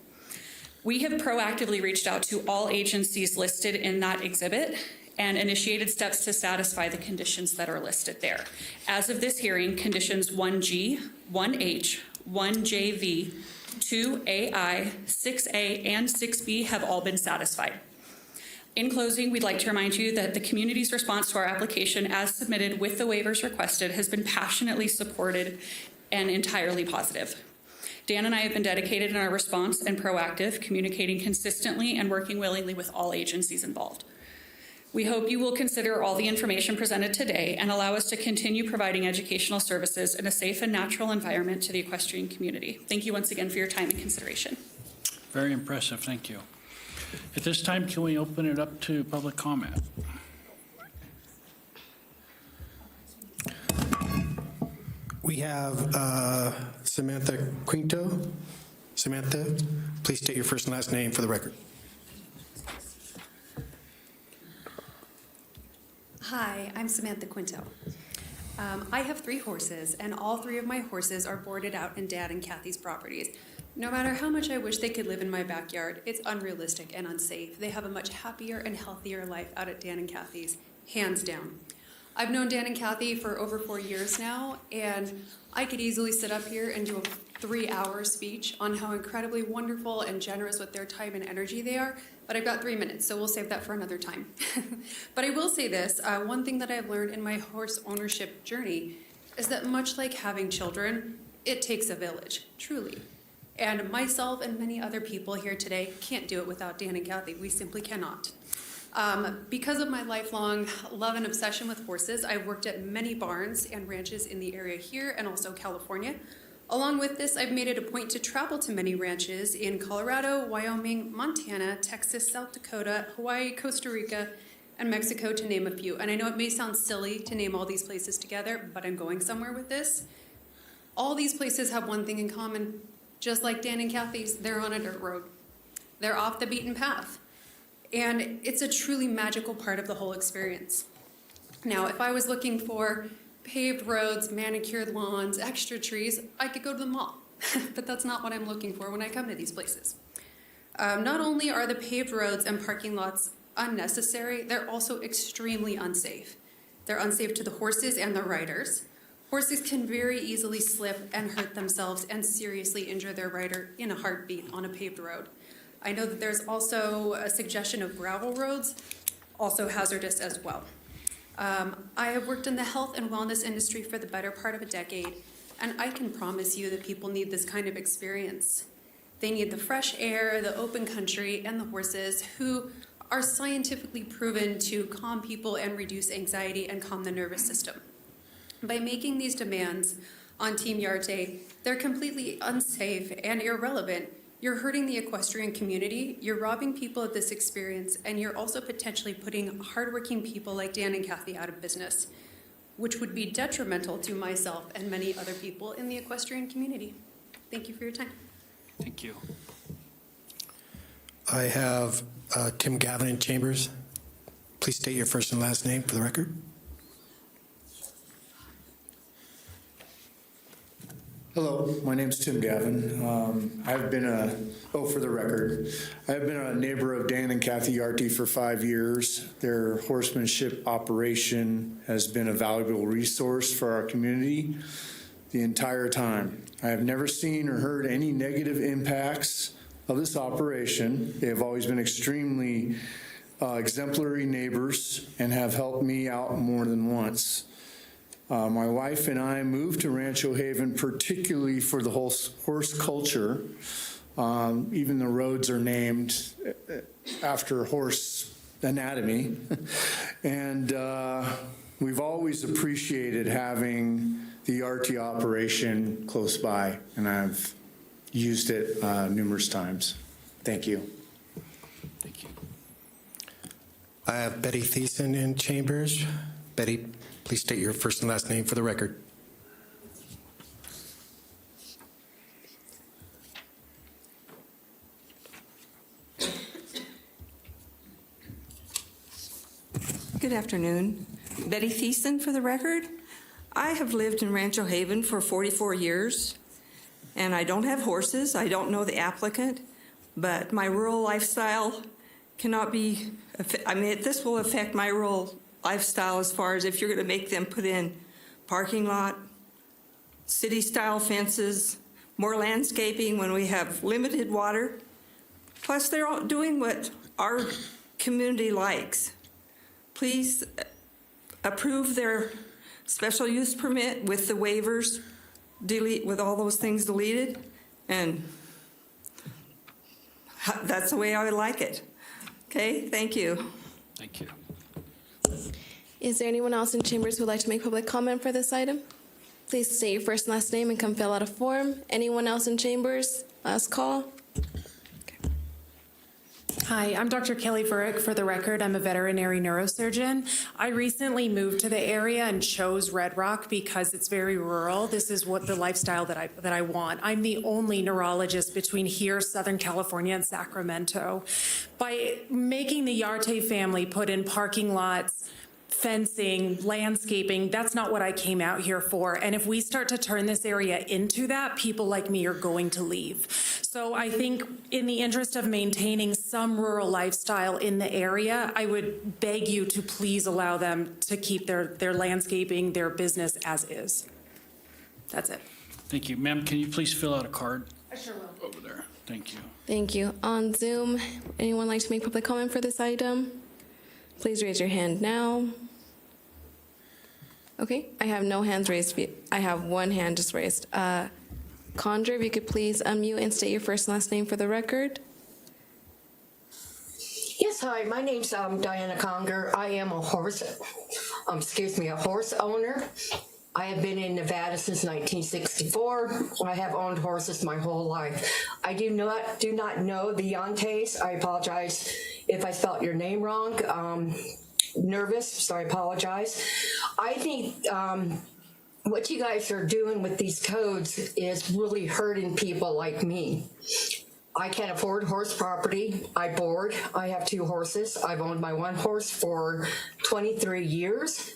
We have proactively reached out to all agencies listed in that exhibit and initiated steps to satisfy the conditions that are listed there. As of this hearing, conditions 1G, 1H, 1JV, 2AI, 6A, and 6B have all been satisfied. In closing, we'd like to remind you that the community's response to our application as submitted with the waivers requested has been passionately supported and entirely positive. Dan and I have been dedicated in our response and proactive, communicating consistently and working willingly with all agencies involved. We hope you will consider all the information presented today and allow us to continue providing educational services in a safe and natural environment to the equestrian community. Thank you once again for your time and consideration. Very impressive, thank you. At this time, can we open it up to public comment? We have Samantha Quinto. Samantha, please state your first and last name for the record. Hi, I'm Samantha Quinto. I have 3 horses, and all 3 of my horses are boarded out in Dad and Kathy's properties. No matter how much I wish they could live in my backyard, it's unrealistic and unsafe. They have a much happier and healthier life out at Dan and Kathy's, hands down. I've known Dan and Kathy for over 4 years now, and I could easily sit up here and do a 3-hour speech on how incredibly wonderful and generous with their time and energy they are, but I've got 3 minutes, so we'll save that for another time. But I will say this, one thing that I've learned in my horse ownership journey is that much like having children, it takes a village, truly. And myself and many other people here today can't do it without Dan and Kathy. We simply cannot. Because of my lifelong love and obsession with horses, I've worked at many barns and ranches in the area here and also California. Along with this, I've made it a point to travel to many ranches in Colorado, Wyoming, Montana, Texas, South Dakota, Hawaii, Costa Rica, and Mexico, to name a few. And I know it may sound silly to name all these places together, but I'm going somewhere with this. All these places have one thing in common. Just like Dan and Kathy's, they're on a dirt road. They're off the beaten path. And it's a truly magical part of the whole experience. Now, if I was looking for paved roads, manicured lawns, extra trees, I could go to the mall. But that's not what I'm looking for when I come to these places. Not only are the paved roads and parking lots unnecessary, they're also extremely unsafe. They're unsafe to the horses and the riders. Horses can very easily slip and hurt themselves and seriously injure their rider in a heartbeat on a paved road. I know that there's also a suggestion of gravel roads, also hazardous as well. I have worked in the health and wellness industry for the better part of a decade, and I can promise you that people need this kind of experience. They need the fresh air, the open country, and the horses who are scientifically proven to calm people and reduce anxiety and calm the nervous system. By making these demands on Team Yarte, they're completely unsafe and irrelevant. You're hurting the equestrian community, you're robbing people of this experience, and you're also potentially putting hardworking people like Dan and Kathy out of business, which would be detrimental to myself and many other people in the equestrian community. Thank you for your time. Thank you. I have Tim Gavin in chambers. Please state your first and last name for the record. Hello, my name's Tim Gavin. I've been for the record, I've been a neighbor of Dan and Kathy Yarte for 5 years. Their horsemanship operation has been a valuable resource for our community the entire time. I have never seen or heard any negative impacts of this operation. They have always been extremely exemplary neighbors and have helped me out more than once. My wife and I moved to Rancho Haven particularly for the whole horse culture. Even the roads are named after horse anatomy. And we've always appreciated having the Yarte operation close by, and I've used it numerous times. Thank you. Thank you. I have Betty Thiessen in chambers. Betty, please state your first and last name for the record. Good afternoon. Betty Thiessen for the record. I have lived in Rancho Haven for 44 years, and I don't have horses. I don't know the applicant, but my rural lifestyle cannot be, this will affect my rural lifestyle as far as if you're going to make them put in parking lot, city-style fences, more landscaping when we have limited water. Plus, they're all doing what our community likes. Please approve their special use permit with the waivers, with all those things deleted, and that's the way I would like it. Okay, thank you. Thank you. Is there anyone else in chambers who would like to make public comment for this item? Please state your first and last name and come fill out a form. Anyone else in chambers? Last call. Okay. Hi, I'm Dr. Kelly Vurick. For the record, I'm a veterinary neurosurgeon. I recently moved to the area and chose Red Rock because it's very rural. This is what the lifestyle that I want. I'm the only neurologist between here, Southern California, and Sacramento. By making the Yarte family put in parking lots, fencing, landscaping, that's not what I came out here for. And if we start to turn this area into that, people like me are going to leave. So I think in the interest of maintaining some rural lifestyle in the area, I would beg you to please allow them to keep their landscaping, their business as is. That's it. Thank you. Ma'am, can you please fill out a card I sure will. over there? Thank you. Thank you. On Zoom, anyone like to make public comment for this item? Please raise your hand now. Okay, I have no hands raised. I have one hand just raised. Condra, if you could please unmute and state your first and last name for the record. Yes, hi, my name's Diana Conger. I am a horse owner. I have been in Nevada since 1964. I have owned horses my whole life. I do not know the Yantes. I apologize if I spelt your name wrong. Nervous, so I apologize. I think what you guys are doing with these codes is really hurting people like me. I can't afford horse property. I board. I have 2 horses. I've owned my one horse for 23 years.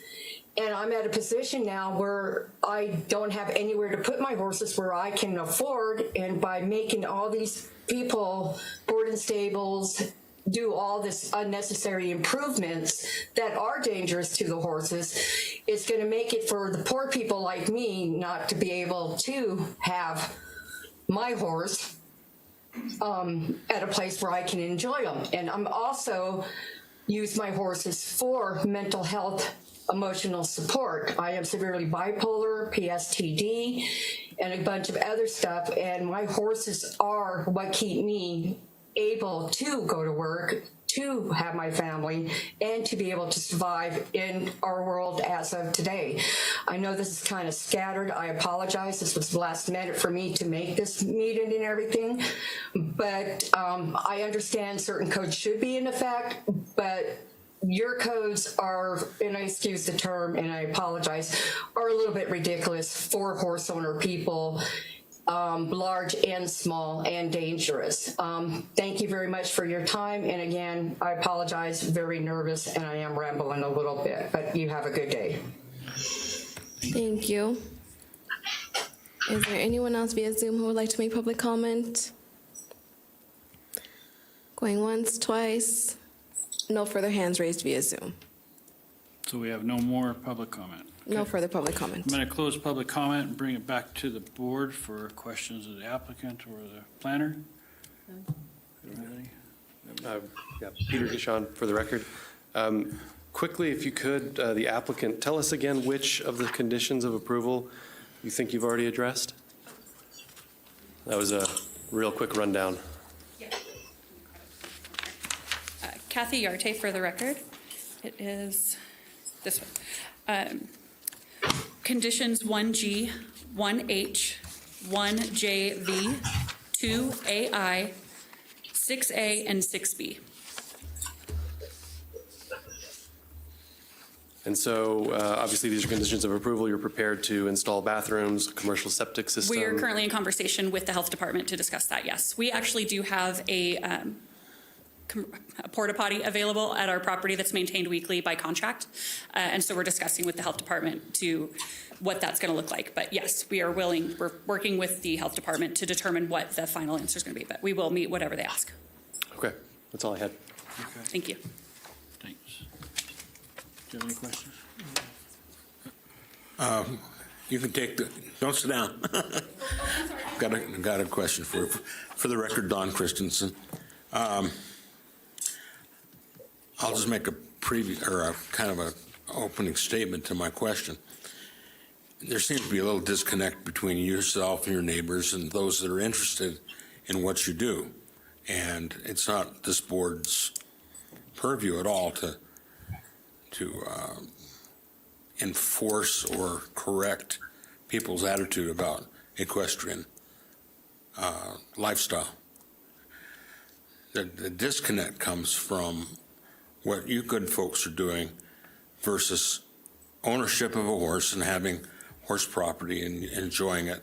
And I'm at a position now where I don't have anywhere to put my horses where I can afford. And by making all these people board in stables, do all this unnecessary improvements that are dangerous to the horses, it's going to make it for the poor people like me not to be able to have my horse at a place where I can enjoy them. And I'm also use my horses for mental health, emotional support. I am severely bipolar, PSTD, and a bunch of other stuff. And my horses are what keep me able to go to work, to have my family, and to be able to survive in our world as of today. I know this is kind of scattered. I apologize. This was the last minute for me to make this meeting and everything. But I understand certain codes should be in effect, but your codes are, and I excuse the term, and I apologize, are a little bit ridiculous for horse owner people, large and small, and dangerous. Thank you very much for your time. And again, I apologize, very nervous, and I am rambling a little bit, but you have a good day. Thank you. Is there anyone else via Zoom who would like to make public comment? Going once, twice. No further hands raised via Zoom. So we have no more public comment. No further public comment. I'm going to close public comment and bring it back to the board for questions of the applicant or the planner. Peter Gishon for the record. Quickly, if you could, the applicant, tell us again which of the conditions of approval you think you've already addressed? That was a real quick rundown. Kathy Yarte for the record. It is this one. Conditions 1G, 1H, 1JV, 2AI, 6A, and 6B. And so, obviously, these are conditions of approval. You're prepared to install bathrooms, commercial septic system? We are currently in conversation with the health department to discuss that, yes. We actually do have a porta potty available at our property that's maintained weekly by contract. And so we're discussing with the health department to what that's going to look like. But yes, we're working with the health department to determine what the final answer is going to be. But we will meet whatever they ask. Okay, that's all I had. Thank you. Thanks. Do you have any questions? You can take don't sit down. Got a question for the record, Don Christensen. I'll just make a kind of a opening statement to my question. There seems to be a little disconnect between yourself and your neighbors and those that are interested in what you do. And it's not this board's purview at all to enforce or correct people's attitude about equestrian lifestyle. the disconnect comes from what you good folks are doing versus ownership of a horse and having horse property and enjoying it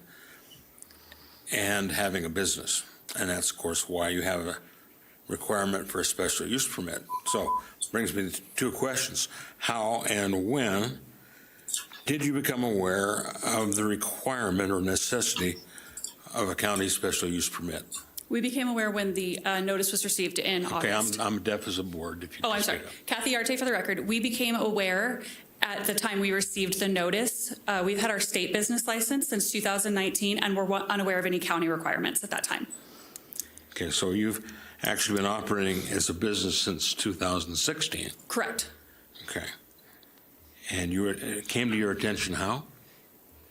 and having a business. And that's, of course, why you have a requirement for a special use permit. So brings me to two questions. How and when did you become aware of the requirement or necessity of a county special use permit? We became aware when the notice was received in Okay, August. I'm deaf as a board. If you Oh, I'm just sorry. say that. Kathy Arte for the record. We became aware at the time we received the notice. We've had our state business license since 2019, and we're unaware of any county requirements at that time. Okay, so you've actually been operating as a business since 2016. Correct. Okay. And it came to your attention how?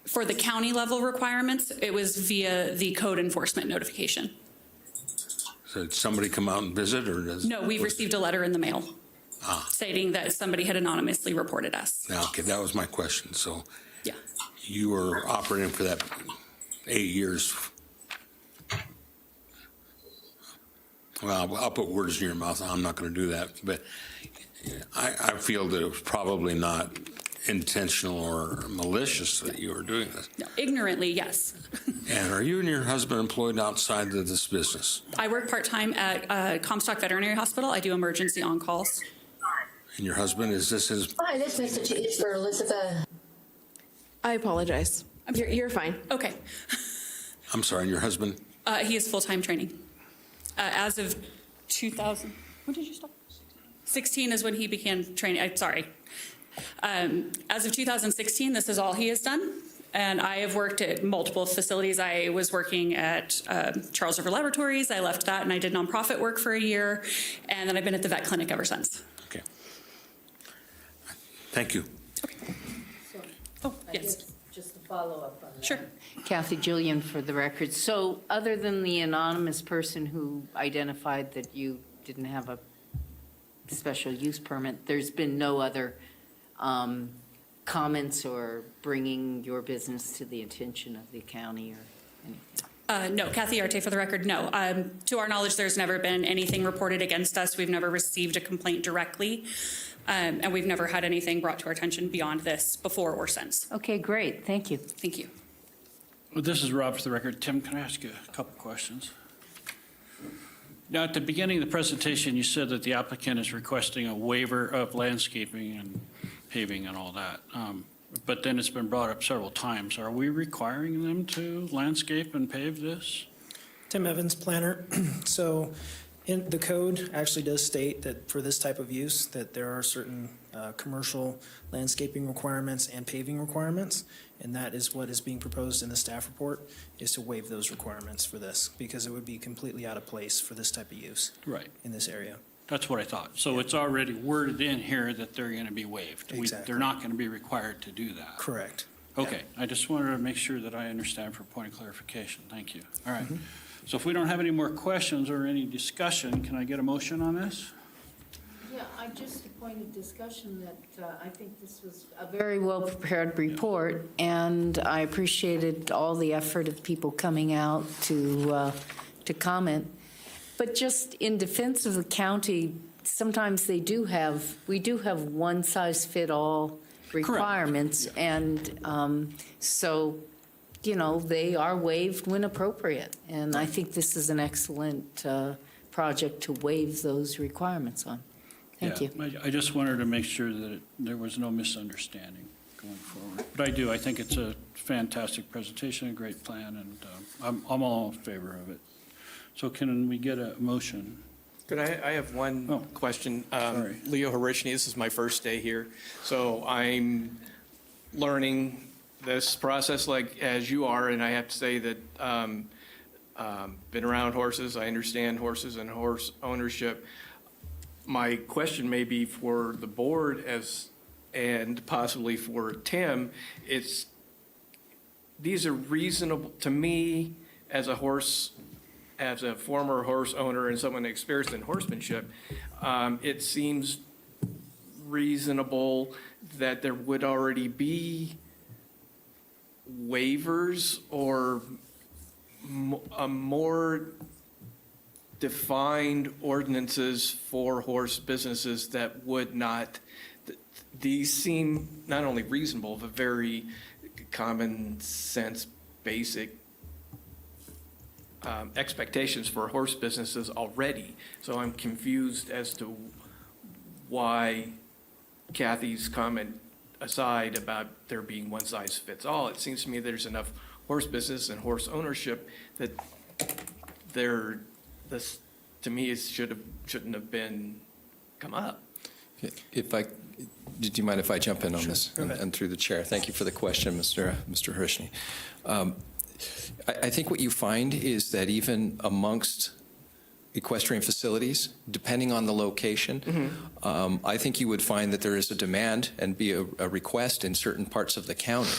For the county level requirements, it was via the code enforcement notification. So did somebody come out and visit, or does? No, we received a letter in the mail Ah, stating that somebody had anonymously reported us. now, okay, that was my question. So Yeah. you were operating for that 8 years. Well, I'll put words in your mouth. I'm not going to do that. But I feel that it was probably not intentional or malicious that you were doing this. No, ignorantly, yes. And are you and your husband employed outside of this business? I work part-time at Comstock Veterinary Hospital. I do emergency on-calls. And your husband, is this his? Hi, this message is for Elizabeth. I apologize. You're fine. Okay. I'm sorry, and your husband? He is full-time training. As of 2000, when did you stop? 16 is when he began training. I'm sorry. As of 2016, this is all he has done. And I have worked at multiple facilities. I was working at Charles River Laboratories. I left that and I did nonprofit work for a year. And then I've been at the vet clinic ever since. Okay. Thank you. Oh, yes. Just a follow-up on that. Sure. Kathy Jillian for the record. So other than the anonymous person who identified that you didn't have a special use permit, there's been no other comments or bringing your business to the attention of the county or anything? No, Kathy Arte for the record, no. To our knowledge, there's never been anything reported against us. We've never received a complaint directly. And we've never had anything brought to our attention beyond this before or since. Okay, great. Thank you. Thank you. Well, this is Rob for the record. Tim, can I ask you a couple questions? Now, at the beginning of the presentation, you said that the applicant is requesting a waiver of landscaping and paving and all that. But then it's been brought up several times. Are we requiring them to landscape and pave this? Tim Evans, planner. So in the code actually does state that for this type of use that there are certain commercial landscaping requirements and paving requirements, and that is what is being proposed in the staff report, is to waive those requirements for this because it would be completely out of place for this type of use Right. in this area. That's what I thought. So it's already worded in here that they're going to be waived. Exactly. They're not going to be required to do that. Correct. Okay, I just wanted to make sure that I understand for point of clarification. Thank you. All right. So if we don't have any more questions or any discussion, can I get a motion on this? Yeah, I just a point of discussion that I think this was a very well-prepared report, and I appreciated all the effort of people coming out to comment. But just in defense of the county, sometimes we do have one-size-fit-all requirements. And so, they are waived when appropriate. And I think this is an excellent project to waive those requirements on. Thank you. I just wanted to make sure that there was no misunderstanding going forward. But I do. I think it's a fantastic presentation, a great plan, and I'm all in favor of it. So can we get a motion? Good. I have one question. Sorry. Leo Horishny, this is my first day here. So I'm learning this process like as you are, and I have to say that been around horses. I understand horses and horse ownership. My question may be for the board and possibly for Tim. These are reasonable to me as a former horse owner and someone experienced in horsemanship. It seems reasonable that there would already be waivers or a more defined ordinances for horse businesses that would not, these seem not only reasonable, but very common sense, basic expectations for horse businesses already. So I'm confused as to why Kathy's comment aside about there being one size fits all. It seems to me there's enough horse business and horse ownership that this, to me, shouldn't have been come up. Do you mind if I jump in on this and through the chair? Thank you for the question, Mr. Hirschney. I think what you find is that even amongst equestrian facilities, depending on the location, I think you would find that there is a demand and be a request in certain parts of the county,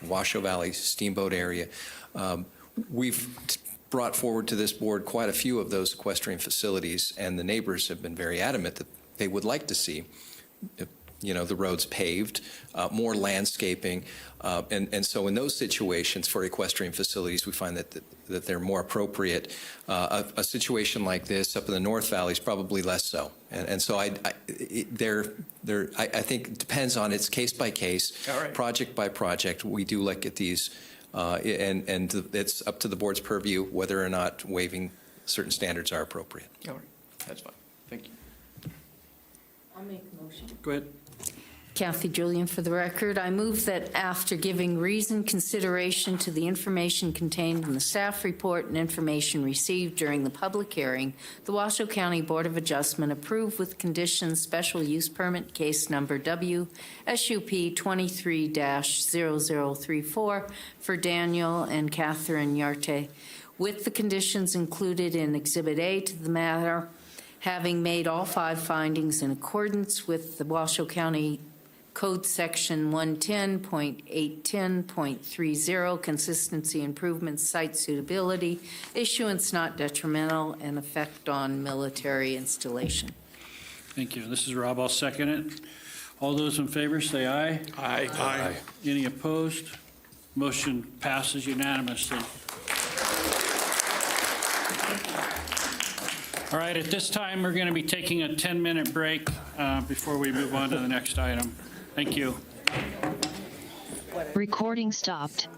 Washoe Valley, Steamboat area. We've brought forward to this board quite a few of those equestrian facilities, and the neighbors have been very adamant that they would like to see the roads paved, more landscaping. And so in those situations for equestrian facilities, we find that they're more appropriate. A situation like this up in the North Valley is probably less so. And so I think it depends on it's case by case, project by project. We do look at these, and it's up to the board's purview whether or not waiving certain standards are appropriate. All right, that's fine. Thank you. I'll make a motion. Go ahead. Kathy Julian for the record. I move that after giving reasoned consideration to the information contained in the staff report and information received during the public hearing, the Washoe County Board of Adjustment approve with conditions special use permit case number WSUP 23-0034 for Daniel and Catherine Yarte, with the conditions included in Exhibit A to the matter, having made all 5 findings in accordance with the Washoe County Code Section 110.810.30, consistency improvements, site suitability, issuance not detrimental, and effect on military installation. Thank you. This is Rob. I'll second it. All those in favor say aye. Aye. Aye. Any opposed? Motion passes unanimously. All right, at this time, we're going to be taking a 10-minute break before we move on to the next item. Thank you. Recording stopped.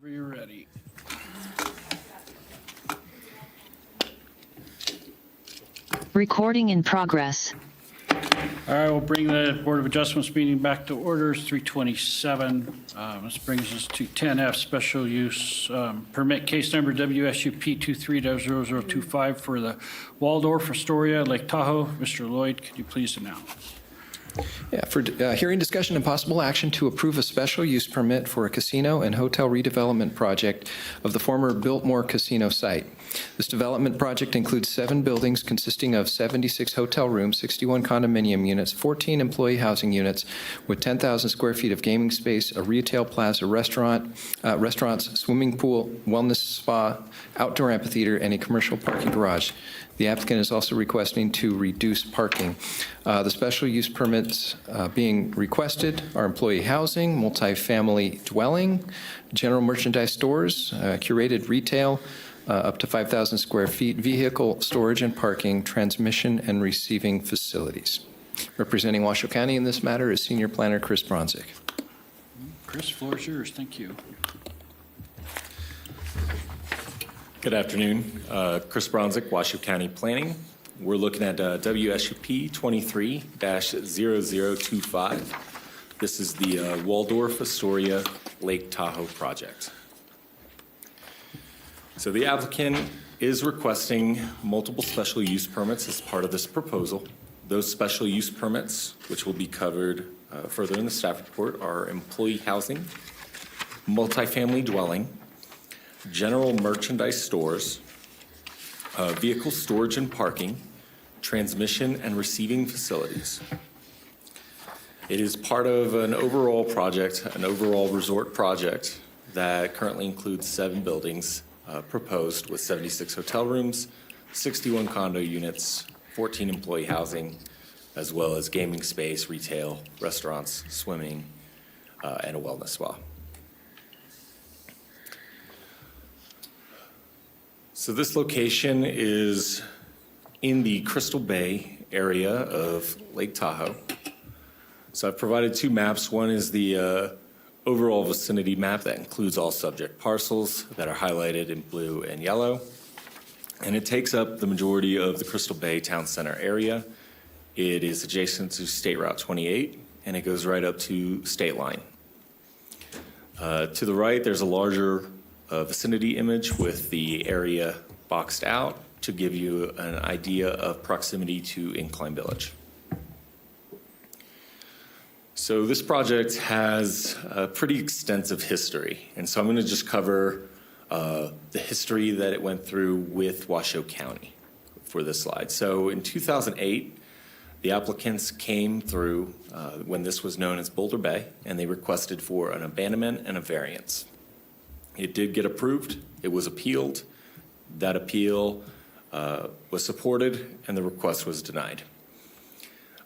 Whenever you're ready. Recording in progress. All right, we'll bring the Board of Adjustments meeting back to order. It's 3:27. This brings us to 10F, special use permit case number WSUP 23-0025 for the Waldorf Astoria, Lake Tahoe. Mr. Lloyd, could you please announce? Yeah, for hearing, discussion, and possible action to approve a special use permit for a casino and hotel redevelopment project of the former Biltmore Casino site. This development project includes 7 buildings consisting of 76 hotel rooms, 61 condominium units, 14 employee housing units with 10,000 square feet of gaming space, a retail plaza, restaurants, swimming pool, wellness spa, outdoor amphitheater, and a commercial parking garage. The applicant is also requesting to reduce parking. The special use permits being requested are employee housing, multifamily dwelling, general merchandise stores, curated retail, up to 5,000 square feet, vehicle storage and parking, transmission and receiving facilities. Representing Washoe County in this matter is Senior Planner Chris Bronzik. Chris, floor is yours. Thank you. Good afternoon. Chris Bronzik, Washoe County Planning. We're looking at WSUP 23-0025. This is the Waldorf Astoria Lake Tahoe project. So the applicant is requesting multiple special use permits as part of this proposal. Those special use permits, which will be covered further in the staff report, are employee housing, multifamily dwelling, general merchandise stores, vehicle storage and parking, transmission and receiving facilities. It is part of an overall project, an overall resort project that currently includes 7 buildings proposed with 76 hotel rooms, 61 condo units, 14 employee housing, as well as gaming space, retail, restaurants, swimming, and a wellness spa. So this location is in the Crystal Bay area of Lake Tahoe. So I've provided 2 maps. One is the overall vicinity map that includes all subject parcels that are highlighted in blue and yellow. And it takes up the majority of the Crystal Bay Town Center area. It is adjacent to State Route 28, and it goes right up to State Line. To the right, there's a larger vicinity image with the area boxed out to give you an idea of proximity to Incline Village. So this project has a pretty extensive history, and so I'm going to just cover the history that it went through with Washoe County for this slide. So in 2008, the applicants came through when this was known as Boulder Bay, and they requested for an abandonment and a variance. It did get approved. It was appealed. That appeal was supported, and the request was denied.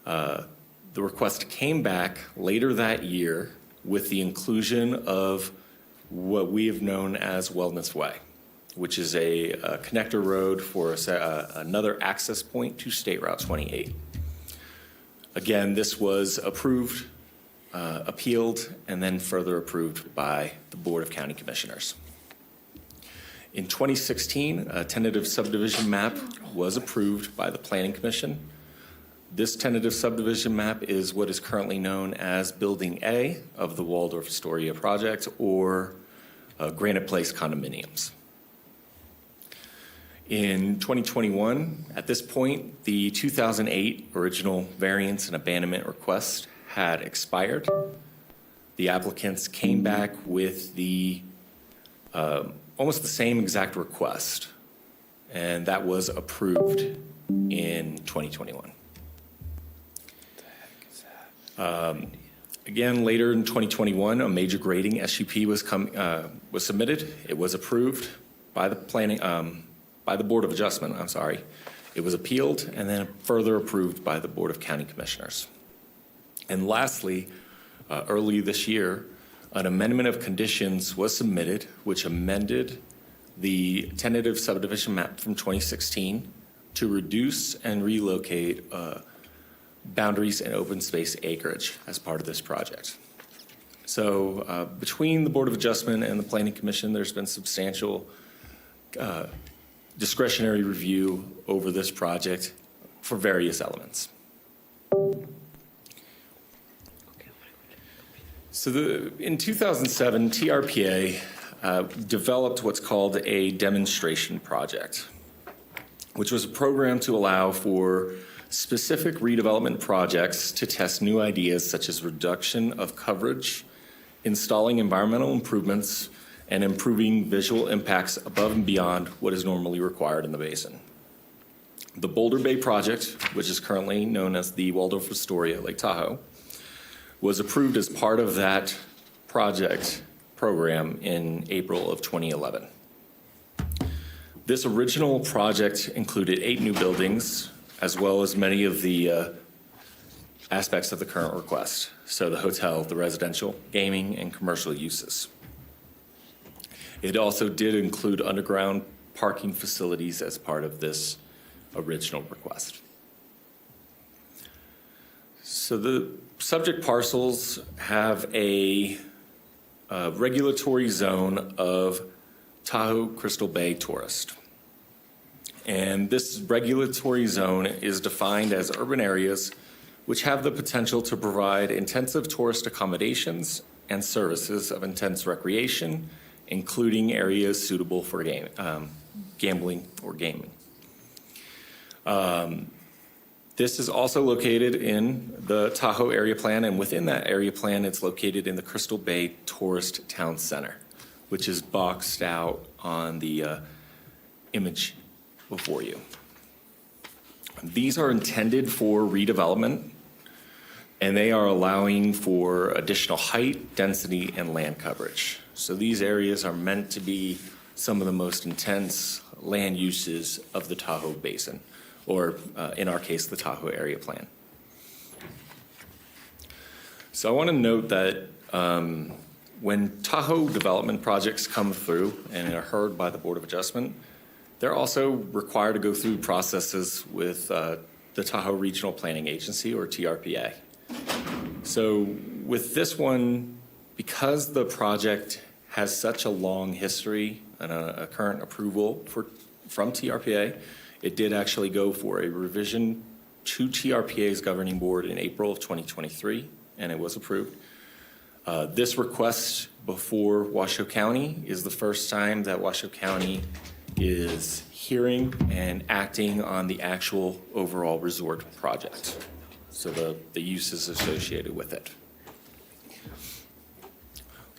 The request came back later that year with the inclusion of what we have known as Wellness Way, which is a connector road for another access point to State Route 28. Again, this was approved, appealed, and then further approved by the Board of County Commissioners. In 2016, a tentative subdivision map was approved by the Planning Commission. This tentative subdivision map is what is currently known as Building A of the Waldorf Astoria project, or Granite Place condominiums. In 2021, at this point, the 2008 original variance and abandonment request had expired. The applicants came back with the almost the same exact request, and that was approved in 2021. Again, later in 2021, a major grading SUP was submitted. It was approved by the Board of Adjustment. I'm sorry. It was appealed and then further approved by the Board of County Commissioners. And lastly, early this year, an amendment of conditions was submitted, which amended the tentative subdivision map from 2016 to reduce and relocate boundaries and open space acreage as part of this project. So between the Board of Adjustment and the Planning Commission, there's been substantial discretionary review over this project for various elements. So in 2007, TRPA developed what's called a demonstration project, which was a program to allow for specific redevelopment projects to test new ideas such as reduction of coverage, installing environmental improvements, and improving visual impacts above and beyond what is normally required in the basin. The Boulder Bay project, which is currently known as the Waldorf Astoria Lake Tahoe, was approved as part of that project program in April of 2011. This original project included 8 new buildings, as well as many of the aspects of the current request. So the hotel, the residential, gaming, and commercial uses. It also did include underground parking facilities as part of this original request. So the subject parcels have a regulatory zone of Tahoe Crystal Bay Tourist. And this regulatory zone is defined as urban areas which have the potential to provide intensive tourist accommodations and services of intense recreation, including areas suitable for gambling or gaming. This is also located in the Tahoe Area Plan, and within that area plan, it's located in the Crystal Bay Tourist Town Center, which is boxed out on the image before you. These are intended for redevelopment, and they are allowing for additional height, density, and land coverage. So these areas are meant to be some of the most intense land uses of the Tahoe Basin, or in our case, the Tahoe Area Plan. So I want to note that when Tahoe development projects come through and are heard by the Board of Adjustment, they're also required to go through processes with the Tahoe Regional Planning Agency, or TRPA. So with this one, because the project has such a long history and a current approval from TRPA, it did actually go for a revision to TRPA's governing board in April of 2023, and it was approved. This request before Washoe County is the first time that Washoe County is hearing and acting on the actual overall resort project, so the uses associated with it.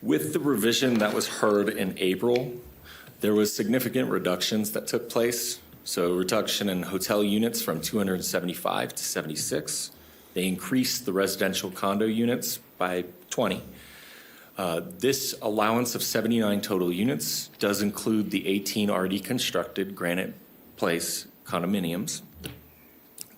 With the revision that was heard in April, there was significant reductions that took place. So reduction in hotel units from 275 to 76. They increased the residential condo units by 20. This allowance of 79 total units does include the 18 already constructed Granite Place condominiums.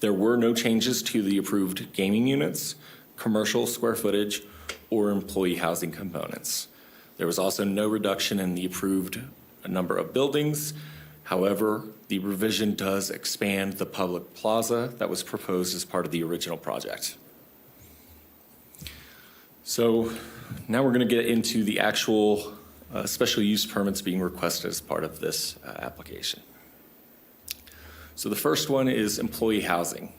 There were no changes to the approved gaming units, commercial square footage, or employee housing components. There was also no reduction in the approved number of buildings. However, the revision does expand the public plaza that was proposed as part of the original project. So now we're going to get into the actual special use permits being requested as part of this application. So the first one is employee housing.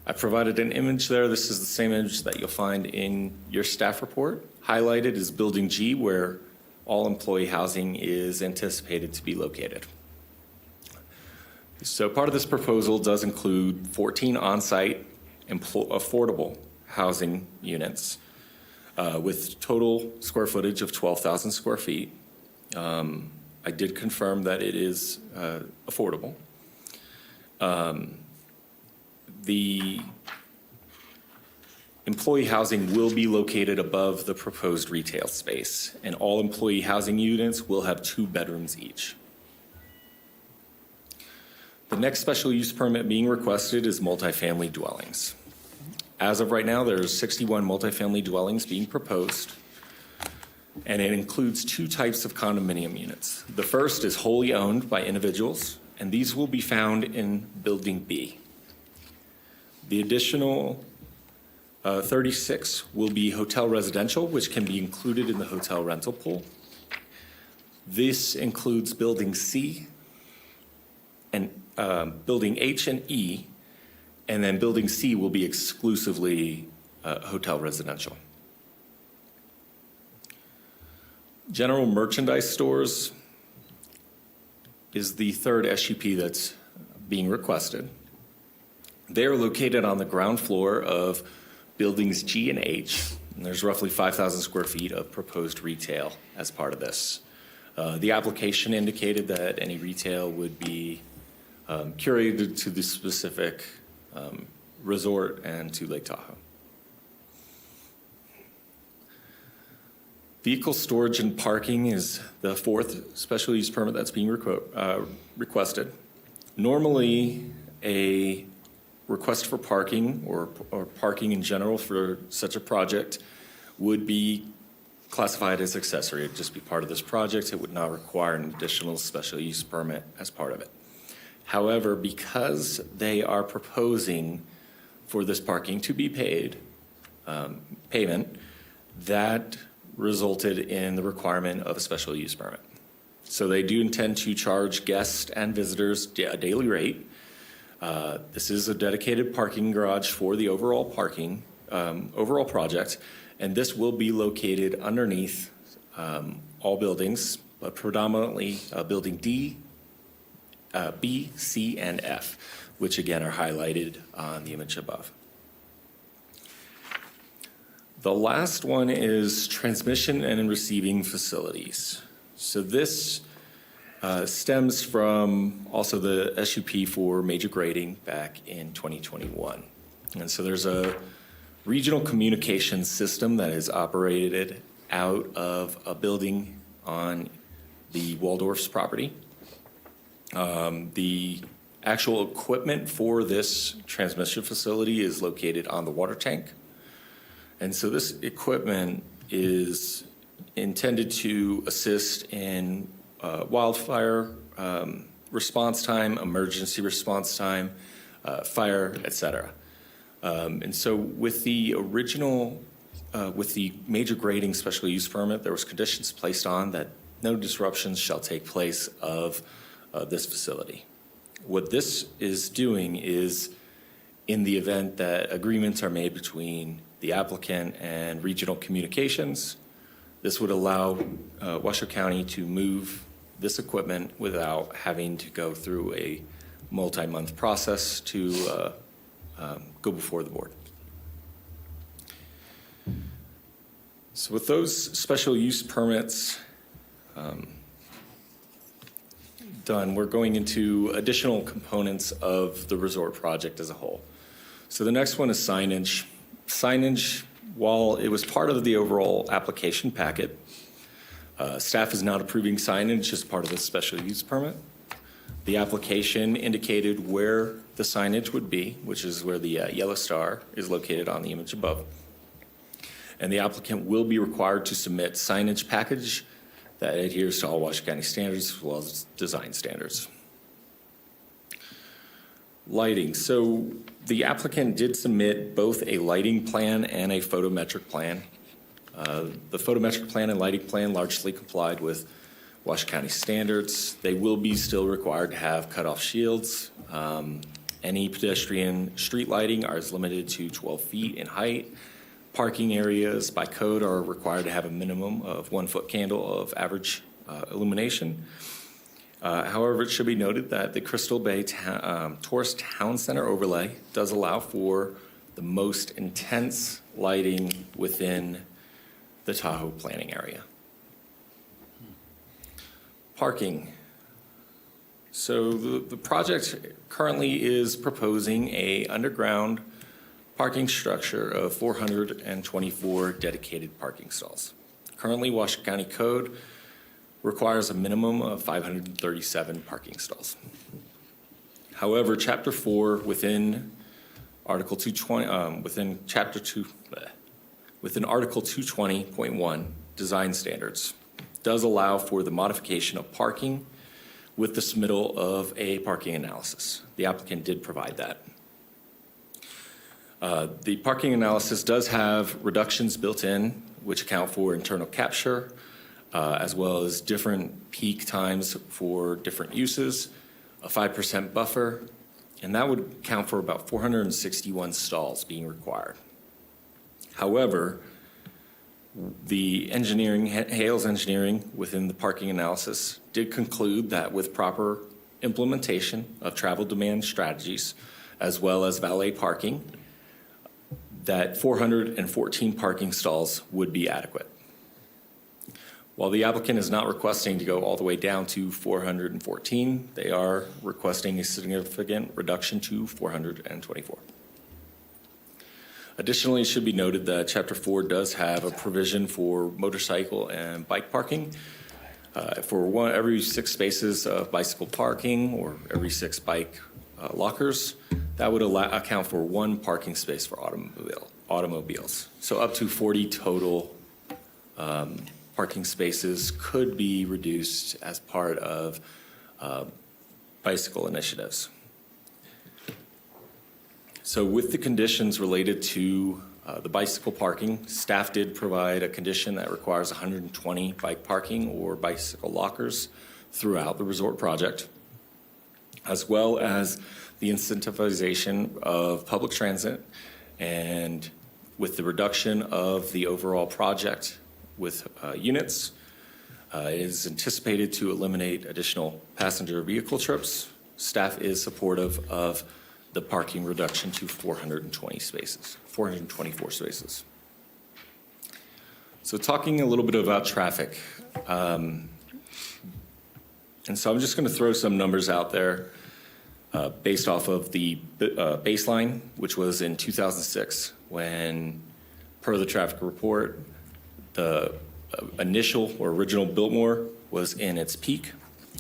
I provided an image there. This is the same image that you'll find in your staff report. Highlighted is Building G, where all employee housing is anticipated to be located. So part of this proposal does include 14 on-site affordable housing units with total square footage of 12,000 square feet. I did confirm that it is affordable. The employee housing will be located above the proposed retail space, and all employee housing units will have 2 bedrooms each. The next special use permit being requested is multifamily dwellings. As of right now, there are 61 multifamily dwellings being proposed, and it includes 2 types of condominium units. The first is wholly owned by individuals, and these will be found in Building B. The additional 36 will be hotel residential, which can be included in the hotel rental pool. This includes Building C and Building H and E, and then Building C will be exclusively hotel residential. General merchandise stores is the third SUP that's being requested. They are located on the ground floor of Buildings G and H, and there's roughly 5,000 square feet of proposed retail as part of this. The application indicated that any retail would be curated to the specific resort and to Lake Tahoe. Vehicle storage and parking is the fourth special use permit that's being requested. Normally, a request for parking or parking in general for such a project would be classified as accessory. It would just be part of this project. It would not require an additional special use permit as part of it. However, because they are proposing for this parking to be paid, payment, that resulted in the requirement of a special use permit. So they do intend to charge guests and visitors a daily rate. This is a dedicated parking garage for the overall parking, overall project, and this will be located underneath all buildings, but predominantly Building D, B, C, and F, which again are highlighted on the image above. The last one is transmission and receiving facilities. So this stems from also the SUP for major grading back in 2021. And so there's a regional communication system that is operated out of a building on the Waldorf's property. The actual equipment for this transmission facility is located on the water tank. And so this equipment is intended to assist in wildfire response time, emergency response time, fire, et cetera. And so with the original, with the major grading special use permit, there was conditions placed on that no disruptions shall take place of this facility. What this is doing is, in the event that agreements are made between the applicant and regional communications, this would allow Washoe County to move this equipment without having to go through a multi-month process to go before the board. So with those special use permits done, we're going into additional components of the resort project as a whole. So the next one is signage. Signage, while it was part of the overall application packet, staff is not approving signage as part of the special use permit. The application indicated where the signage would be, which is where the yellow star is located on the image above. And the applicant will be required to submit signage package that adheres to all Washoe County standards as well as design standards. Lighting. So the applicant did submit both a lighting plan and a photometric plan. The photometric plan and lighting plan largely complied with Washoe County standards. They will be still required to have cutoff shields. Any pedestrian street lighting is limited to 12 feet in height. Parking areas by code are required to have a minimum of 1 foot candle of average illumination. However, it should be noted that the Crystal Bay Tourist Town Center overlay does allow for the most intense lighting within the Tahoe planning area. Parking. So the project currently is proposing a underground parking structure of 424 dedicated parking stalls. Currently, Washoe County Code requires a minimum of 537 parking stalls. However, Chapter 4 within Article 220, within Article 220.1 design standards does allow for the modification of parking with the submittal of a parking analysis. The applicant did provide that. The parking analysis does have reductions built in, which account for internal capture, as well as different peak times for different uses, a 5% buffer, and that would account for about 461 stalls being required. However, the engineering, Hales Engineering within the parking analysis did conclude that with proper implementation of travel demand strategies, as well as valet parking, that 414 parking stalls would be adequate. While the applicant is not requesting to go all the way down to 414, they are requesting a significant reduction to 424. Additionally, it should be noted that Chapter 4 does have a provision for motorcycle and bike parking. For every 6 spaces of bicycle parking or every 6 bike lockers, that would account for 1 parking space for automobiles. So up to 40 total parking spaces could be reduced as part of bicycle initiatives. So with the conditions related to the bicycle parking, staff did provide a condition that requires 120 bike parking or bicycle lockers throughout the resort project, as well as the incentivization of public transit, and with the reduction of the overall project with units, it is anticipated to eliminate additional passenger vehicle trips. Staff is supportive of the parking reduction to 424 spaces. So talking a little bit about traffic. And so I'm just going to throw some numbers out there based off of the baseline, which was in 2006, when, per the traffic report, the initial or original Biltmore was in its peak,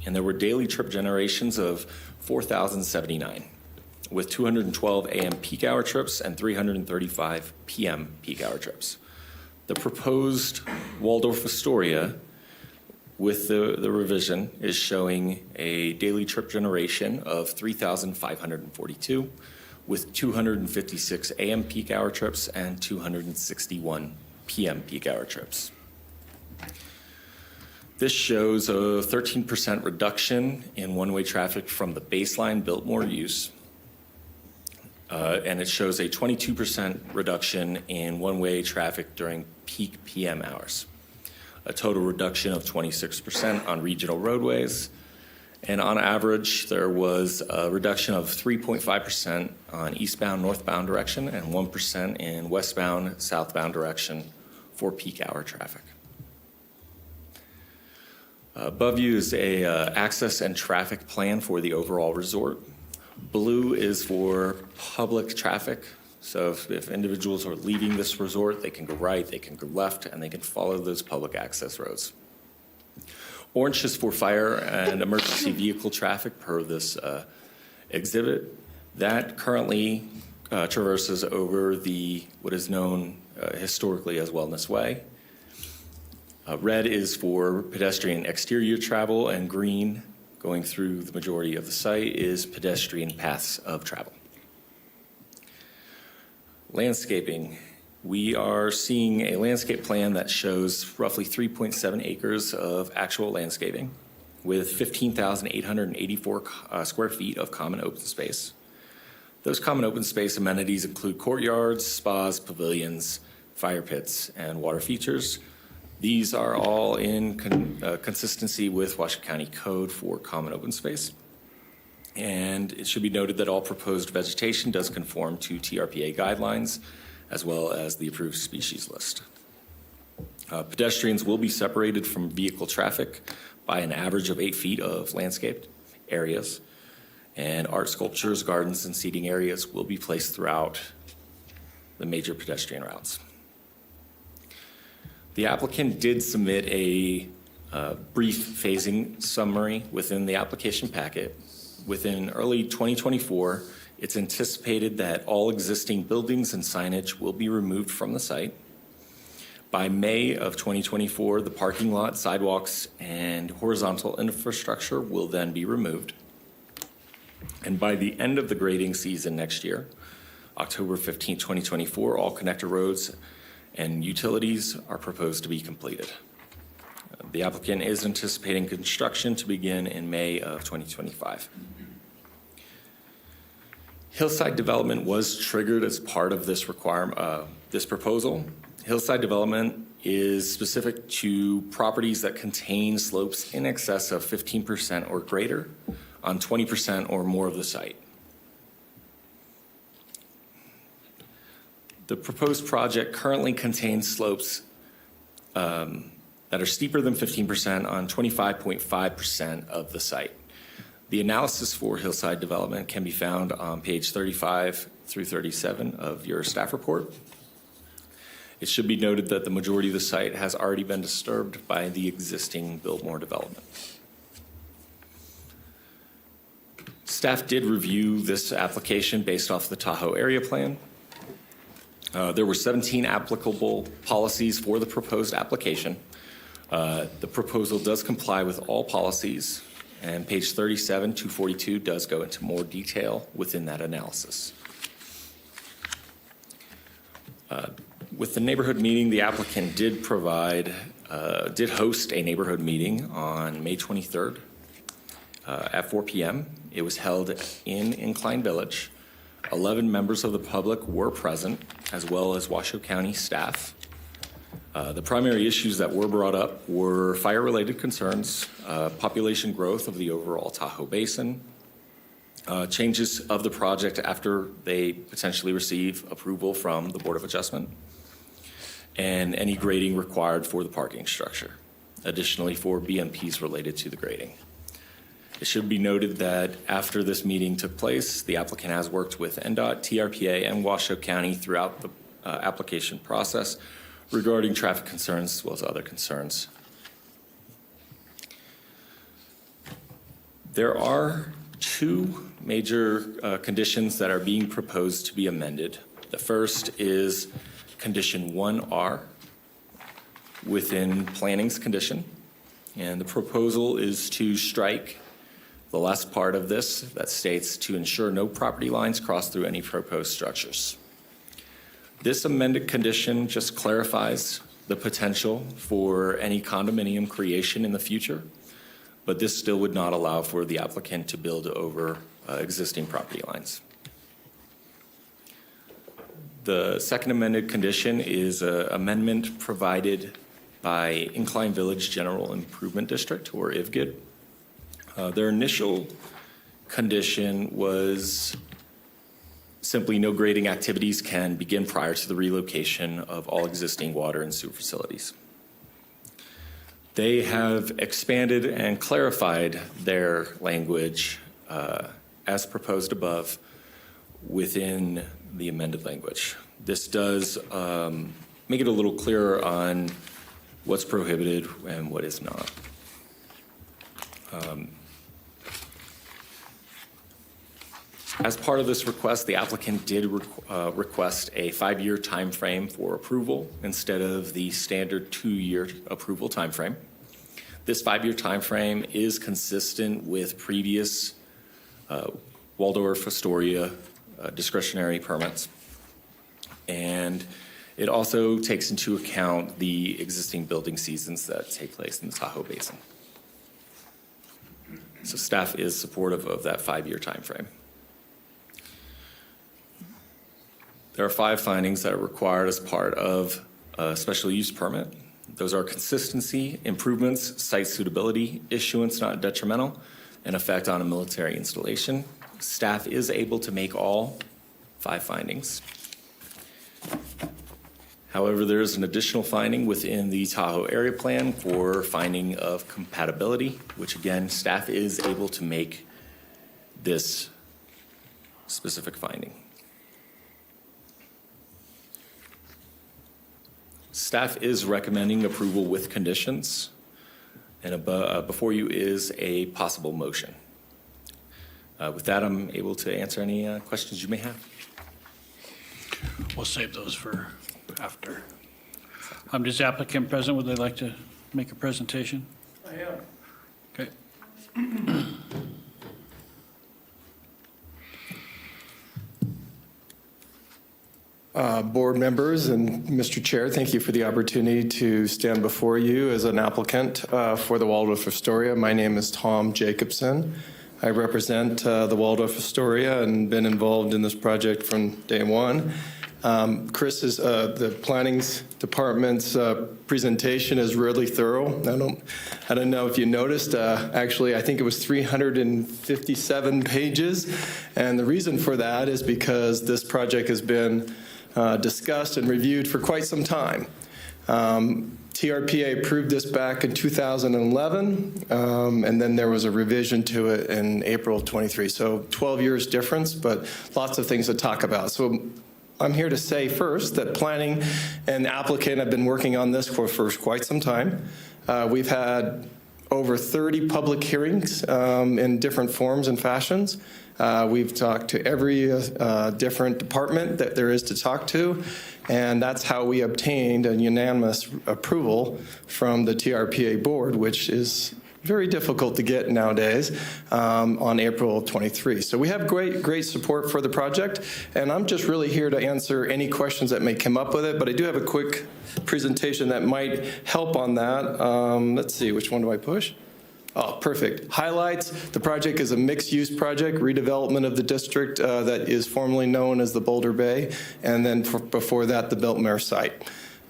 and there were daily trip generations of 4,079. with 212 a.m. peak hour trips and 335 p.m. peak hour trips. The proposed Waldorf Astoria, with the revision, is showing a daily trip generation of 3,542, with 256 a.m. peak hour trips and 261 p.m. peak hour trips. This shows a 13% reduction in one-way traffic from the baseline Biltmore use, and it shows a 22% reduction in one-way traffic during peak PM hours, a total reduction of 26% on regional roadways, and on average, there was a reduction of 3.5% on eastbound, northbound direction and 1% in westbound, southbound direction for peak hour traffic. Above you is a access and traffic plan for the overall resort. Blue is for public traffic. So if individuals are leaving this resort, they can go right, they can go left, and they can follow those public access roads. Orange is for fire and emergency vehicle traffic per this exhibit. That currently traverses over what is known historically as Wellness Way. Red is for pedestrian exterior travel, and green, going through the majority of the site, is pedestrian paths of travel. Landscaping. We are seeing a landscape plan that shows roughly 3.7 acres of actual landscaping with 15,884 square feet of common open space. Those common open space amenities include courtyards, spas, pavilions, fire pits, and water features. These are all in consistency with Washoe County Code for common open space. And it should be noted that all proposed vegetation does conform to TRPA guidelines, as well as the approved species list. Pedestrians will be separated from vehicle traffic by an average of 8 feet of landscaped areas, and art sculptures, gardens, and seating areas will be placed throughout the major pedestrian routes. The applicant did submit a brief phasing summary within the application packet. Within early 2024, it's anticipated that all existing buildings and signage will be removed from the site. By May of 2024, the parking lot, sidewalks, and horizontal infrastructure will then be removed. And by the end of the grading season next year, October 15, 2024, all connector roads and utilities are proposed to be completed. The applicant is anticipating construction to begin in May of 2025. Hillside development was triggered as part of this this proposal. Hillside development is specific to properties that contain slopes in excess of 15% or greater on 20% or more of the site. The proposed project currently contains slopes that are steeper than 15% on 25.5% of the site. The analysis for hillside development can be found on page 35 through 37 of your staff report. It should be noted that the majority of the site has already been disturbed by the existing Biltmore development. Staff did review this application based off the Tahoe area plan. There were 17 applicable policies for the proposed application. The proposal does comply with all policies, and page 37 to 42 does go into more detail within that analysis. With the neighborhood meeting, the applicant did host a neighborhood meeting on May 23rd at 4 p.m. It was held in Incline Village. 11 members of the public were present, as well as Washoe County staff. The primary issues that were brought up were fire-related concerns, population growth of the overall Tahoe Basin, changes of the project after they potentially receive approval from the Board of Adjustment, and any grading required for the parking structure. Additionally, for BMPs related to the grading. It should be noted that after this meeting took place, the applicant has worked with NDOT, TRPA, and Washoe County throughout the application process regarding traffic concerns as well as other concerns. There are two major conditions that are being proposed to be amended. The first is condition 1R within planning's condition, and the proposal is to strike the last part of this that states to ensure no property lines cross through any proposed structures. This amended condition just clarifies the potential for any condominium creation in the future, but this still would not allow for the applicant to build over existing property lines. The second amended condition is an amendment provided by Incline Village General Improvement District, or IVGID. Their initial condition was simply no grading activities can begin prior to the relocation of all existing water and sewer facilities. They have expanded and clarified their language as proposed above within the amended language. This does make it a little clearer on what's prohibited and what is not. As part of this request, the applicant did request a 5-year time frame for approval instead of the standard 2-year approval time frame. This 5-year time frame is consistent with previous Waldorf Astoria discretionary permits, and it also takes into account the existing building seasons that take place in the Tahoe Basin. So staff is supportive of that 5-year time frame. There are 5 findings that are required as part of a special use permit. Those are consistency, improvements, site suitability, issuance not detrimental, and effect on a military installation. Staff is able to make all 5 findings. However, there is an additional finding within the Tahoe area plan for finding of compatibility, which again, staff is able to make this specific finding. Staff is recommending approval with conditions, and before you is a possible motion. With that, I'm able to answer any questions you may have. We'll save those for after. Is the applicant present? Would they like to make a presentation? I am. Okay. board members and Mr. Chair, thank you for the opportunity to stand before you as an applicant for the Waldorf Astoria. My name is Tom Jacobson. I represent the Waldorf Astoria and been involved in this project from day one. Chris is the planning department's presentation is really thorough. I don't know if you noticed. Actually, I think it was 357 pages, and the reason for that is because this project has been discussed and reviewed for quite some time. TRPA approved this back in 2011, and then there was a revision to it in April of 23. So 12 years difference, but lots of things to talk about. So I'm here to say first that planning and applicant have been working on this for quite some time. We've had over 30 public hearings in different forms and fashions. We've talked to every different department that there is to talk to, and that's how we obtained a unanimous approval from the TRPA board, which is very difficult to get nowadays, on April 23. So we have great support for the project, and I'm just really here to answer any questions that may come up with it, but I do have a quick presentation that might help on that. Let's see, which one do I push? Oh, perfect. Highlights. The project is a mixed-use project, redevelopment of the district that is formerly known as the Boulder Bay, and then before that, the Biltmore site.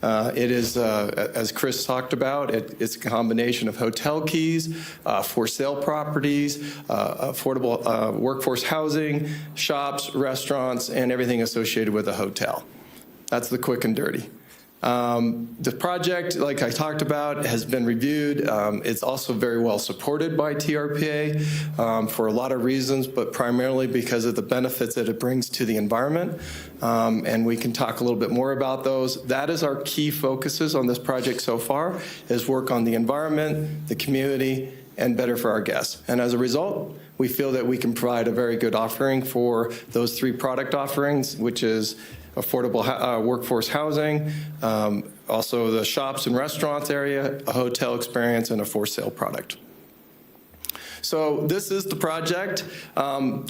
It is, as Chris talked about, it's a combination of hotel keys, for sale properties, affordable workforce housing, shops, restaurants, and everything associated with a hotel. That's the quick and dirty. The project, like I talked about, has been reviewed. It's also very well supported by TRPA for a lot of reasons, but primarily because of the benefits that it brings to the environment. And we can talk a little bit more about those. That is our key focuses on this project so far, is work on the environment, the community, and better for our guests. And as a result, we feel that we can provide a very good offering for those three product offerings, which is affordable workforce housing, also the shops and restaurants area, a hotel experience, and a for sale product. So this is the project.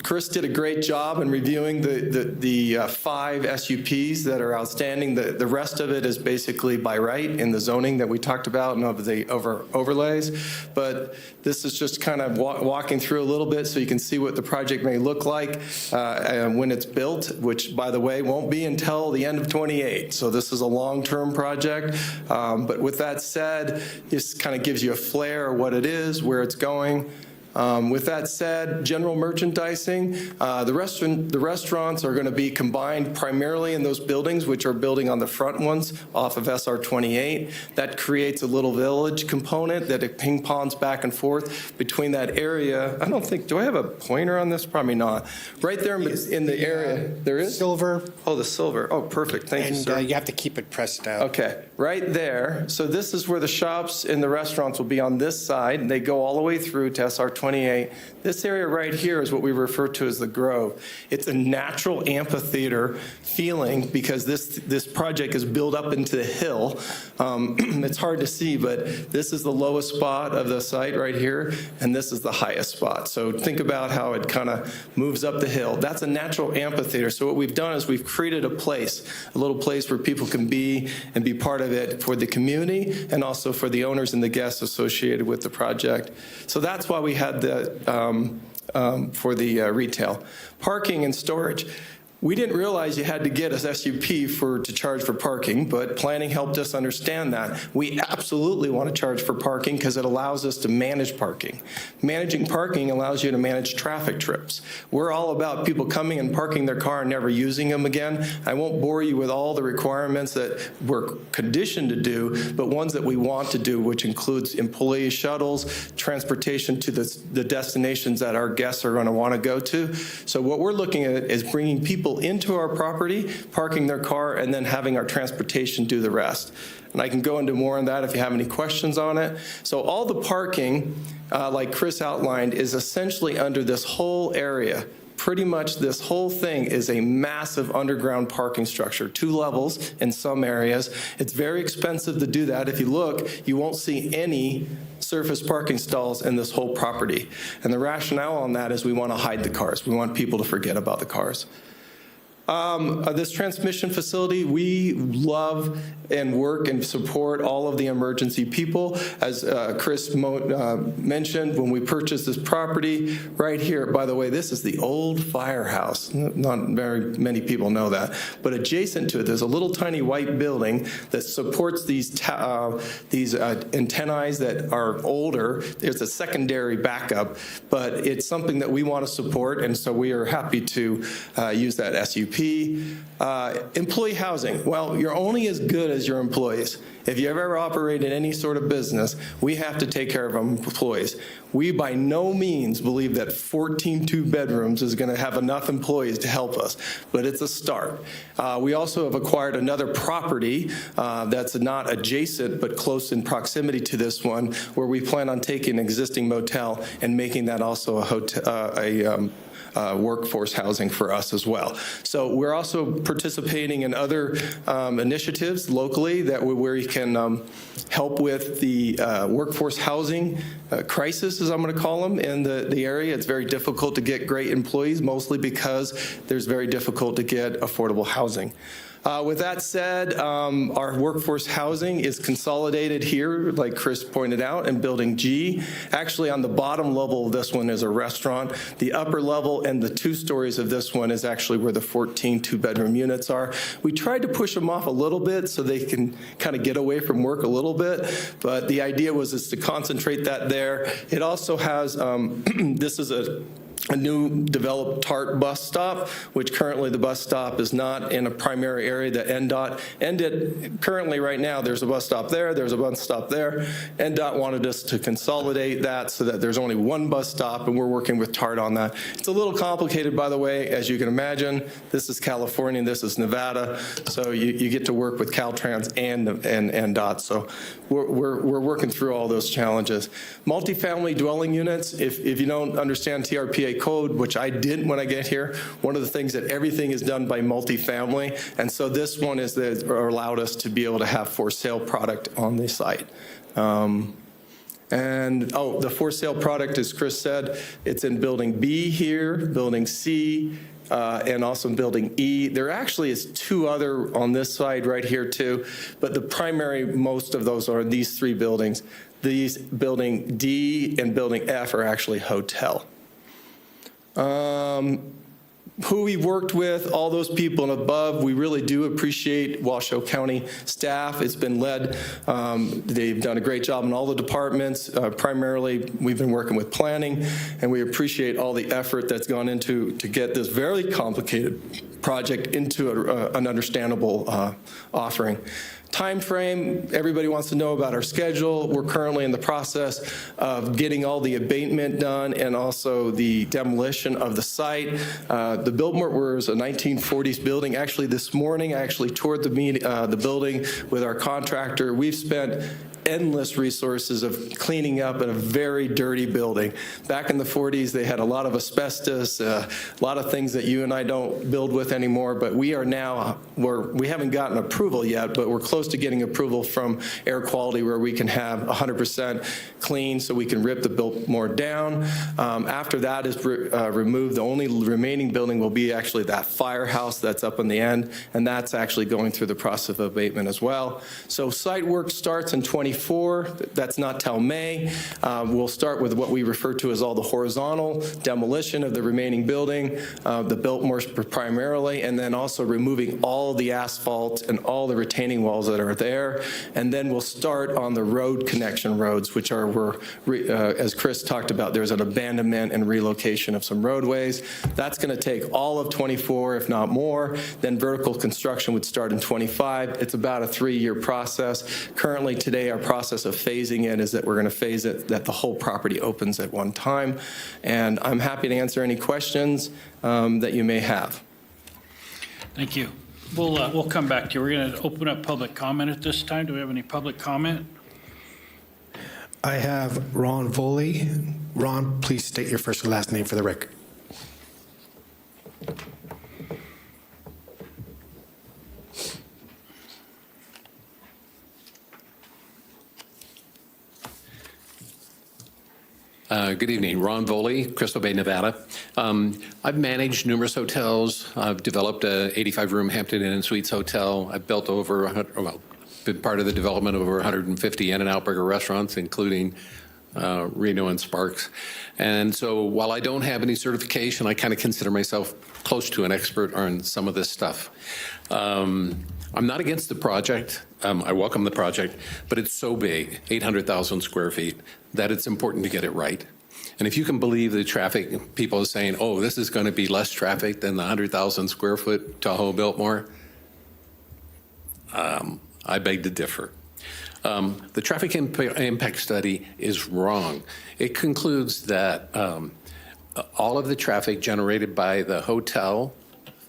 Chris did a great job in reviewing the 5 SUPs that are outstanding. The rest of it is basically by right in the zoning that we talked about and of the overlays. But this is just kind of walking through a little bit so you can see what the project may look like when it's built, which, by the way, won't be until the end of 28. So this is a long-term project. But with that said, this kind of gives you a flair of what it is, where it's going. With that said, general merchandising, the restaurants are going to be combined primarily in those buildings, which are building on the front ones off of SR 28. That creates a little village component that it ping pongs back and forth between that area. I don't think, do I have a pointer on this? Probably not. Right there in the area, there is? Silver. Oh, the silver. Oh, perfect. Thank you, sir. And you have to keep it pressed out. Okay, right there. So this is where the shops and the restaurants will be on this side, and they go all the way through to SR 28. This area right here is what we refer to as the Grove. It's a natural amphitheater feeling because this project is built up into the hill. It's hard to see, but this is the lowest spot of the site right here, and this is the highest spot. So think about how it kind of moves up the hill. That's a natural amphitheater. So what we've done is we've created a little place where people can be and be part of it for the community and also for the owners and the guests associated with the project. So that's why we had the for the retail. Parking and storage. We didn't realize you had to get a SUP to charge for parking, but planning helped us understand that. We absolutely want to charge for parking because it allows us to manage parking. Managing parking allows you to manage traffic trips. We're all about people coming and parking their car and never using them again. I won't bore you with all the requirements that we're conditioned to do, but ones that we want to do, which includes employee shuttles, transportation to the destinations that our guests are going to want to go to. So what we're looking at is bringing people into our property, parking their car, and then having our transportation do the rest. And I can go into more on that if you have any questions on it. So all the parking, like Chris outlined, is essentially under this whole area. Pretty much this whole thing is a massive underground parking structure, 2 levels in some areas. It's very expensive to do that. If you look, you won't see any surface parking stalls in this whole property. And the rationale on that is we want to hide the cars. We want people to forget about the cars. This transmission facility, we love and work and support all of the emergency people. As Chris mentioned, when we purchased this property right here, by the way, this is the old firehouse. Not very many people know that. But adjacent to it, there's a little tiny white building that supports these antennae that are older. There's a secondary backup, but it's something that we want to support, and so we are happy to use that SUP. Employee housing. Well, you're only as good as your employees. If you ever operate in any sort of business, we have to take care of our employees. We by no means believe that 14 two-bedrooms is going to have enough employees to help us, but it's a start. We also have acquired another property that's not adjacent but close in proximity to this one, where we plan on taking an existing motel and making that also a hotel, workforce housing for us as well. So we're also participating in other initiatives locally where we can help with the workforce housing crisis, as I'm going to call them, in the area. It's very difficult to get great employees, mostly because there's very difficult to get affordable housing. With that said, our workforce housing is consolidated here, like Chris pointed out, in Building G. Actually, on the bottom level of this one is a restaurant. The upper level and the 2 stories of this one is actually where the 14 two-bedroom units are. We tried to push them off a little bit so they can kind of get away from work a little bit, but the idea was to concentrate that there. It also has, this is a new developed TART bus stop, which currently the bus stop is not in a primary area that NDOT ended. Currently, right now, there's a bus stop there, there's a bus stop there. NDOT wanted us to consolidate that so that there's only one bus stop, and we're working with TART on that. It's a little complicated, by the way, as you can imagine. This is California, and this is Nevada, so you get to work with Caltrans and NDOT. So we're working through all those challenges. Multifamily dwelling units, if you don't understand TRPA code, which I didn't when I get here, one of the things that everything is done by multifamily, and so this one is that allowed us to be able to have for sale product on the site. The for sale product, as Chris said, it's in Building B here, Building C, and also in Building E. There actually is 2 other on this side right here too, but the primary, most of those are these 3 buildings. These Building D and Building F are actually hotel. Who we've worked with, all those people and above, we really do appreciate Washoe County staff. It's been led, they've done a great job in all the departments. Primarily, we've been working with planning, and we appreciate all the effort that's gone into to get this very complicated project into an understandable offering. Time frame, everybody wants to know about our schedule. We're currently in the process of getting all the abatement done and also the demolition of the site. The Biltmore was a 1940s building. Actually, this morning, I actually toured the building with our contractor. We've spent endless resources of cleaning up in a very dirty building. Back in the 40s, they had a lot of asbestos, a lot of things that you and I don't build with anymore, but we are now, we haven't gotten approval yet, but we're close to getting approval from air quality where we can have 100% clean so we can rip the Biltmore down. After that is removed, the only remaining building will be actually that firehouse that's up in the end, and that's actually going through the process of abatement as well. So site work starts in 24. That's not till May. We'll start with what we refer to as all the horizontal demolition of the remaining building, the Biltmore primarily, and then also removing all the asphalt and all the retaining walls that are there. And then we'll start on the road connection roads, which are where, as Chris talked about, there's an abandonment and relocation of some roadways. That's going to take all of 24, if not more. Then vertical construction would start in 25. It's about a 3-year process. Currently, today, our process of phasing it is that we're going to phase it that the whole property opens at one time. And I'm happy to answer any questions that you may have. Thank you. We'll come back to you. We're going to open up public comment at this time. Do we have any public comment? I have Ron Voley. Ron, please state your first and last name for the record. Good evening. Ron Voley, Crystal Bay, Nevada. I've managed numerous hotels. I've developed a 85-room Hampton Inn and Suites hotel. I've built been part of the development of over 150 In-N-Out Burger restaurants, including Reno and Sparks. And so while I don't have any certification, I kind of consider myself close to an expert on some of this stuff. I'm not against the project. I welcome the project, but it's so big, 800,000 square feet, that it's important to get it right. And if you can believe the traffic, people are saying, oh, this is going to be less traffic than the 100,000 square foot Tahoe Biltmore, I beg to differ. The traffic impact study is wrong. It concludes that all of the traffic generated by the hotel,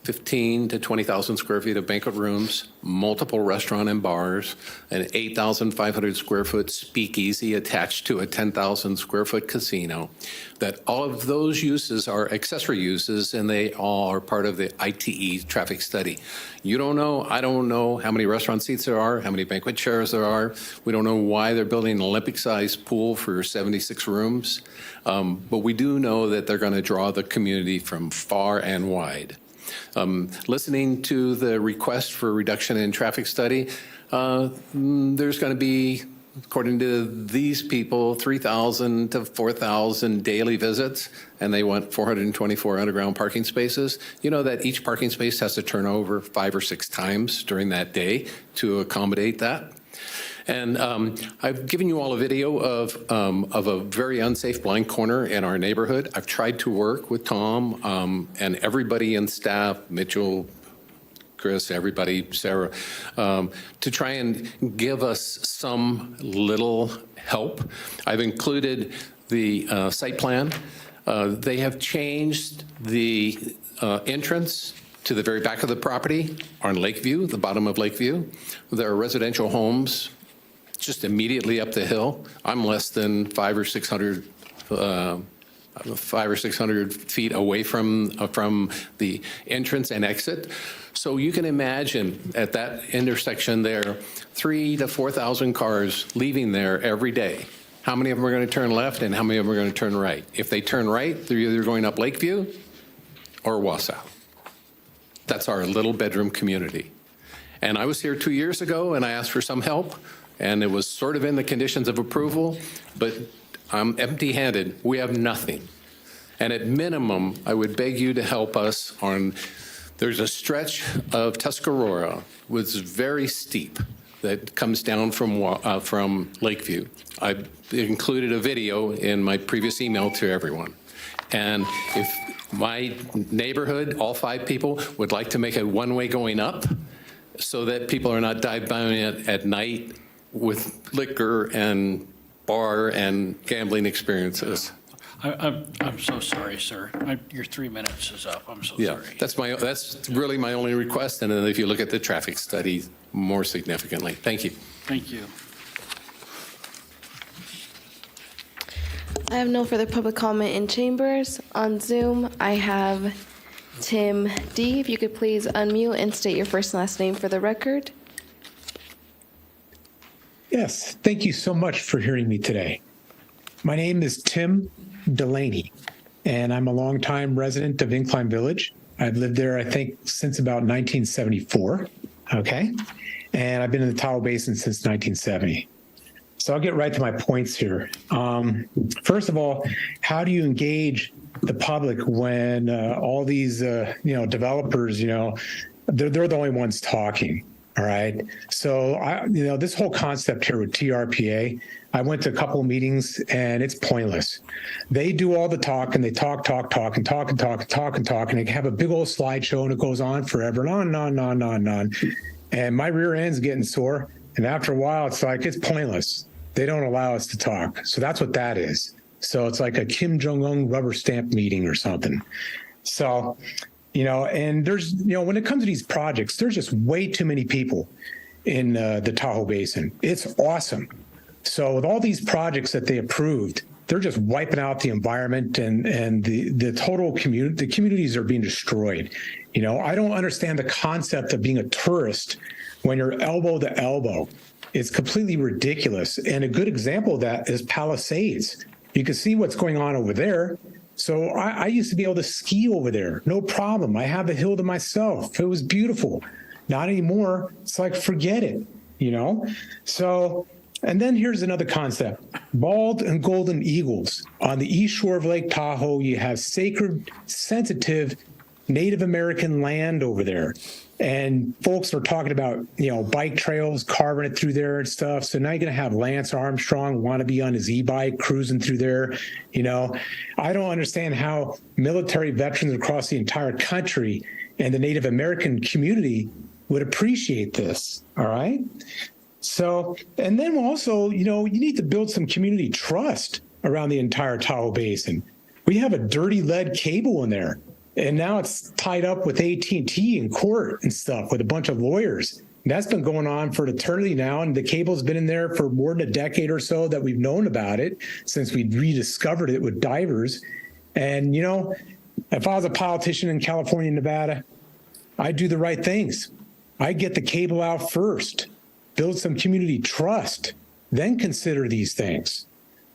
15 to 20,000 square feet of banquet rooms, multiple restaurant and bars, an 8,500 square foot speakeasy attached to a 10,000 square foot casino, that all of those uses are accessory uses and they all are part of the ITE traffic study. You don't know, I don't know how many restaurant seats there are, how many banquet chairs there are. We don't know why they're building an Olympic-sized pool for 76 rooms, but we do know that they're going to draw the community from far and wide. Listening to the request for reduction in traffic study, there's going to be, according to these people, 3,000 to 4,000 daily visits, and they want 424 underground parking spaces. You know that each parking space has to turn over 5 or 6 times during that day to accommodate that. And I've given you all a video of a very unsafe blind corner in our neighborhood. I've tried to work with Tom and everybody in staff, Mitchell, Chris, everybody, Sarah, to try and give us some little help. I've included the site plan. They have changed the entrance to the very back of the property on Lakeview, the bottom of Lakeview. There are residential homes just immediately up the hill. I'm less than 500 or 600 feet away from the entrance and exit. So you can imagine at that intersection there, 3,000 to 4,000 cars leaving there every day. How many of them are going to turn left and how many of them are going to turn right? If they turn right, they're either going up Lakeview or Washoe. That's our little bedroom community. And I was here 2 years ago and I asked for some help. And it was sort of in the conditions of approval, but I'm empty-handed. We have nothing. And at minimum, I would beg you to help us on, there's a stretch of Tuscarora, which is very steep, that comes down from Lakeview. I included a video in my previous email to everyone. And if my neighborhood, all 5 people, would like to make a one-way going up so that people are not dive-bombing it at night with liquor and bar and gambling experiences. I'm so sorry, sir. Your 3 minutes is up. I'm so sorry. That's really my only request. And then if you look at the traffic study more significantly. Thank you. Thank you. I have no further public comment in chambers. On Zoom, I have Tim D. If you could please unmute and state your first and last name for the record. Yes, thank you so much for hearing me today. My name is Tim Delaney, and I'm a longtime resident of Incline Village. I've lived there, I think, since about 1974, okay? And I've been in the Tahoe Basin since 1970. So I'll get right to my points here. First of all, how do you engage the public when all these, developers, they're the only ones talking? All right. So, this whole concept here with TRPA, I went to a couple of meetings and it's pointless. They do all the talk and they talk, and they have a big old slideshow and it goes on forever and on. And my rear end's getting sore. And after a while, it's like, it's pointless. They don't allow us to talk. So that's what that is. So it's like a Kim Jong-un rubber stamp meeting or something. So, and there's, when it comes to these projects, there's just way too many people in the Tahoe Basin. It's awesome. So with all these projects that they approved, they're just wiping out the environment and the total community. The communities are being destroyed. I don't understand the concept of being a tourist when you're elbow to elbow. It's completely ridiculous. And a good example of that is Palisades. You can see what's going on over there. So I used to be able to ski over there, no problem. I have the hill to myself. It was beautiful. Not anymore. It's like, forget it, you know? So, and then here's another concept. Bald and golden eagles. On the east shore of Lake Tahoe, you have sacred, sensitive Native American land over there. And folks are talking about, you know, bike trails, carving it through there and stuff. So now you're going to have Lance Armstrong want to be on his e-bike cruising through there. You know, I don't understand how military veterans across the entire country and the Native American community would appreciate this. All right. So, and then also, you know, you need to build some community trust around the entire Tahoe Basin. We have a dirty lead cable in there. And now it's tied up with AT&T in court and stuff with a bunch of lawyers. And that's been going on for an eternity now. And the cable's been in there for more than a decade or so that we've known about it since we rediscovered it with divers. And, you know, if I was a politician in California and Nevada, I'd do the right things. I'd get the cable out first, build some community trust, then consider these things.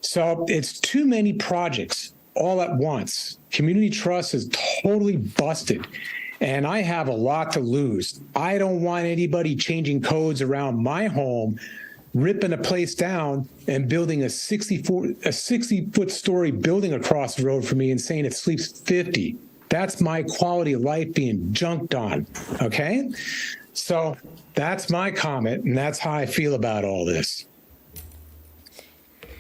So it's too many projects all at once. Community trust is totally busted, and I have a lot to lose. I don't want anybody changing codes around my home, ripping a place down and building a 60-foot story building across the road from me and saying it sleeps 50. That's my quality of life being junked on, okay? So that's my comment, and that's how I feel about all this.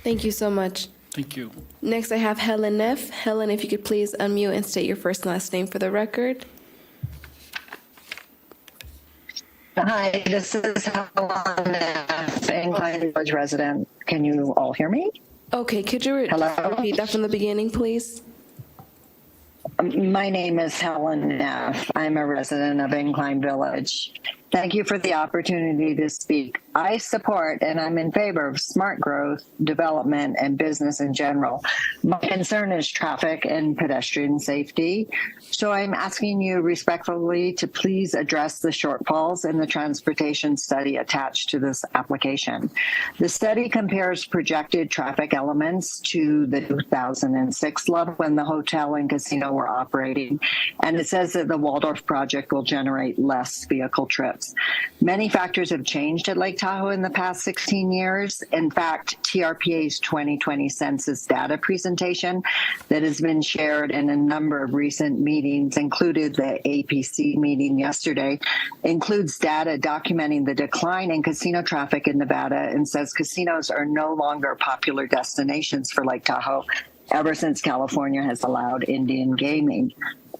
Thank you so much. Thank you. Next, I have Helen Neff. Helen, if you could please unmute and state your first and last name for the record. Hi, this is Helen Neff, Incline Village resident. Can you all hear me? Okay, could you repeat that from the beginning, please? My name is Helen Neff. I'm a resident of Incline Village. Thank you for the opportunity to speak. I support and I'm in favor of smart growth, development, and business in general. My concern is traffic and pedestrian safety. So I'm asking you respectfully to please address the shortfalls in the transportation study attached to this application. The study compares projected traffic elements to the 2006 level when the hotel and casino were operating. And it says that the Waldorf project will generate less vehicle trips. Many factors have changed at Lake Tahoe in the past 16 years. In fact, TRPA's 2020 census data presentation that has been shared in a number of recent meetings, included the APC meeting yesterday, includes data documenting the decline in casino traffic in Nevada and says casinos are no longer popular destinations for Lake Tahoe ever since California has allowed Indian gaming.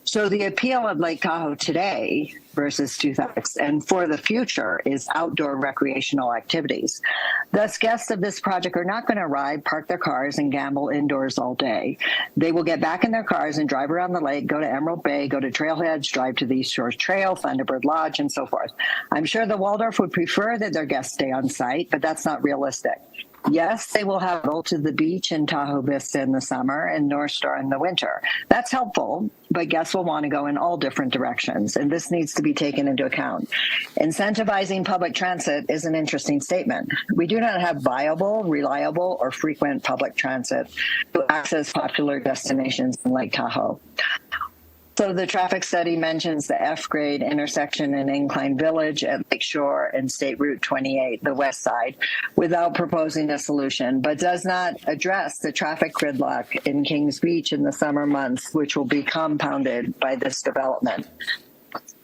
So the appeal of Lake Tahoe today versus 2006 and for the future is outdoor recreational activities. Thus, guests of this project are not going to arrive, park their cars, and gamble indoors all day. They will get back in their cars and drive around the lake, go to Emerald Bay, go to trailheads, drive to the East Shore Trail, Thunderbird Lodge, and so forth. I'm sure the Waldorf would prefer that their guests stay on site, but that's not realistic. Yes, they will have go to the beach in Tahoe Vista in the summer and North Star in the winter. That's helpful, but guests will want to go in all different directions, and this needs to be taken into account. Incentivizing public transit is an interesting statement. We do not have viable, reliable, or frequent public transit to access popular destinations in Lake Tahoe. So the traffic study mentions the F-grade intersection in Incline Village at Lakeshore and State Route 28, the west side, without proposing a solution, but does not address the traffic gridlock in Kings Beach in the summer months, which will be compounded by this development.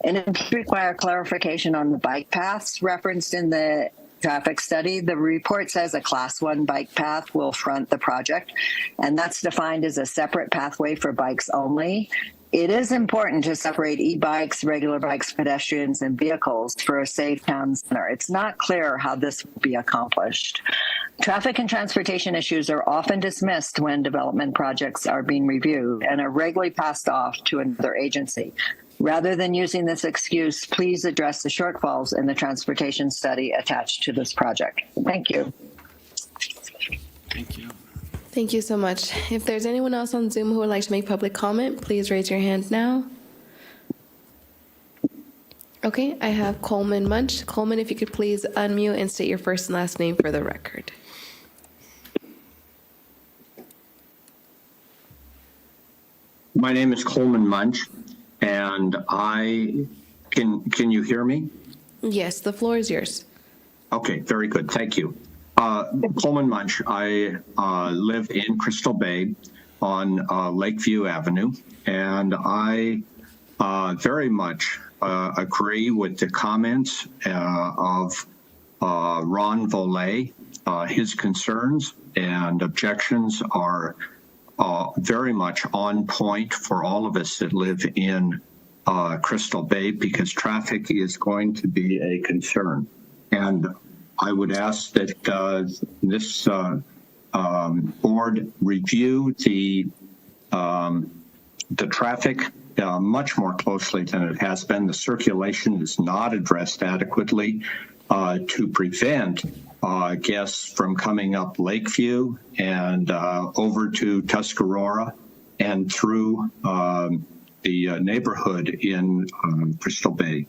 And it requires clarification on the bike paths referenced in the traffic study. The report says a Class 1 bike path will front the project, and that's defined as a separate pathway for bikes only. It is important to separate e-bikes, regular bikes, pedestrians, and vehicles for a safe town center. It's not clear how this will be accomplished. Traffic and transportation issues are often dismissed when development projects are being reviewed and are regularly passed off to another agency. Rather than using this excuse, please address the shortfalls in the transportation study attached to this project. Thank you. Thank you. Thank you so much. If there's anyone else on Zoom who would like to make public comment, please raise your hand now. Okay, I have Coleman Munch. Coleman, if you could please unmute and state your first and last name for the record. My name is Coleman Munch, and can you hear me? Yes, the floor is yours. Okay, very good. Thank you. Coleman Munch. I live in Crystal Bay on Lakeview Avenue, and I very much agree with the comments of Ron Volay. His concerns and objections are very much on point for all of us that live in Crystal Bay, because traffic is going to be a concern. And I would ask that this board review the traffic much more closely than it has been. The circulation is not addressed adequately to prevent guests from coming up Lakeview and over to Tuscarora and through the neighborhood in Crystal Bay.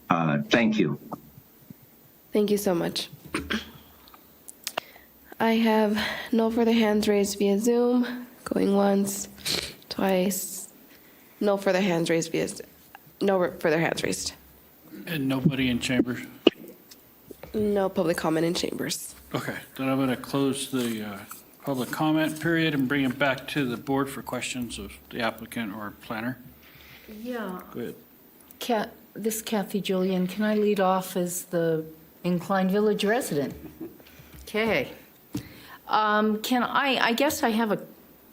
Thank you. Thank you so much. I have no further hands raised via Zoom. Going once, twice. No further hands raised no further hands raised. And nobody in chambers? No public comment in chambers. Okay, then I'm going to close the public comment period and bring it back to the board for questions of the applicant or planner. Yeah. Go ahead. This is Kathy Julian. Can I lead off as the Incline Village resident? Okay. I guess I have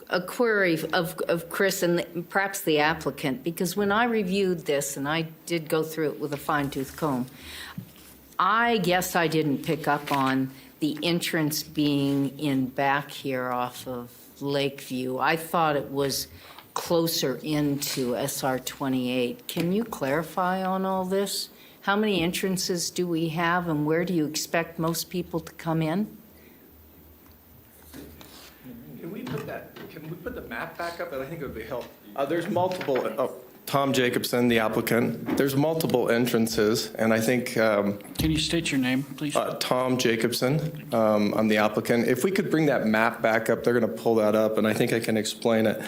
a query of Chris and perhaps the applicant, because when I reviewed this, and I did go through it with a fine-tooth comb, I guess I didn't pick up on the entrance being in back here off of Lakeview. I thought it was closer into SR 28. Can you clarify on all this? How many entrances do we have, and where do you expect most people to come in? Can we put the map back up? I think it would be helpful. There's multiple. Tom Jacobson, the applicant. There's multiple entrances, and I think. Can you state your name, please? Tom Jacobson. I'm the applicant. If we could bring that map back up, they're going to pull that up, and I think I can explain it.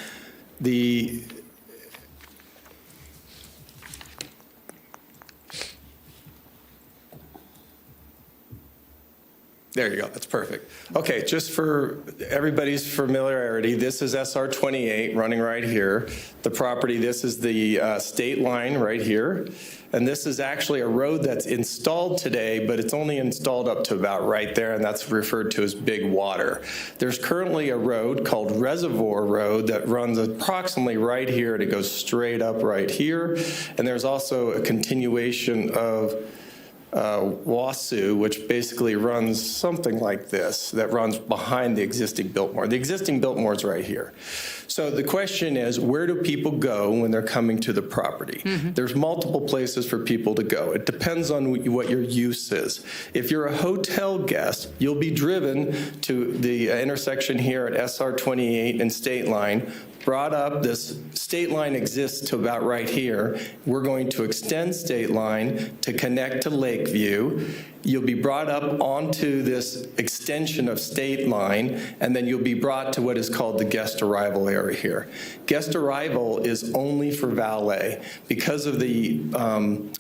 There you go. That's perfect. Okay, just for everybody's familiarity, this is SR 28 running right here. The property, this is the state line right here. And this is actually a road that's installed today, but it's only installed up to about right there, and that's referred to as Big Water. There's currently a road called Reservoir Road that runs approximately right here, and it goes straight up right here. And there's also a continuation of Washoe, which basically runs something like this, that runs behind the existing Biltmore. The existing Biltmore is right here. So the question is, where do people go when they're coming to the property? There's multiple places for people to go. It depends on what your use is. If you're a hotel guest, you'll be driven to the intersection here at SR 28 and State Line, brought up. This State Line exists to about right here. We're going to extend State Line to connect to Lakeview. You'll be brought up onto this extension of State Line, and then you'll be brought to what is called the guest arrival area here. Guest arrival is only for valet. Because of the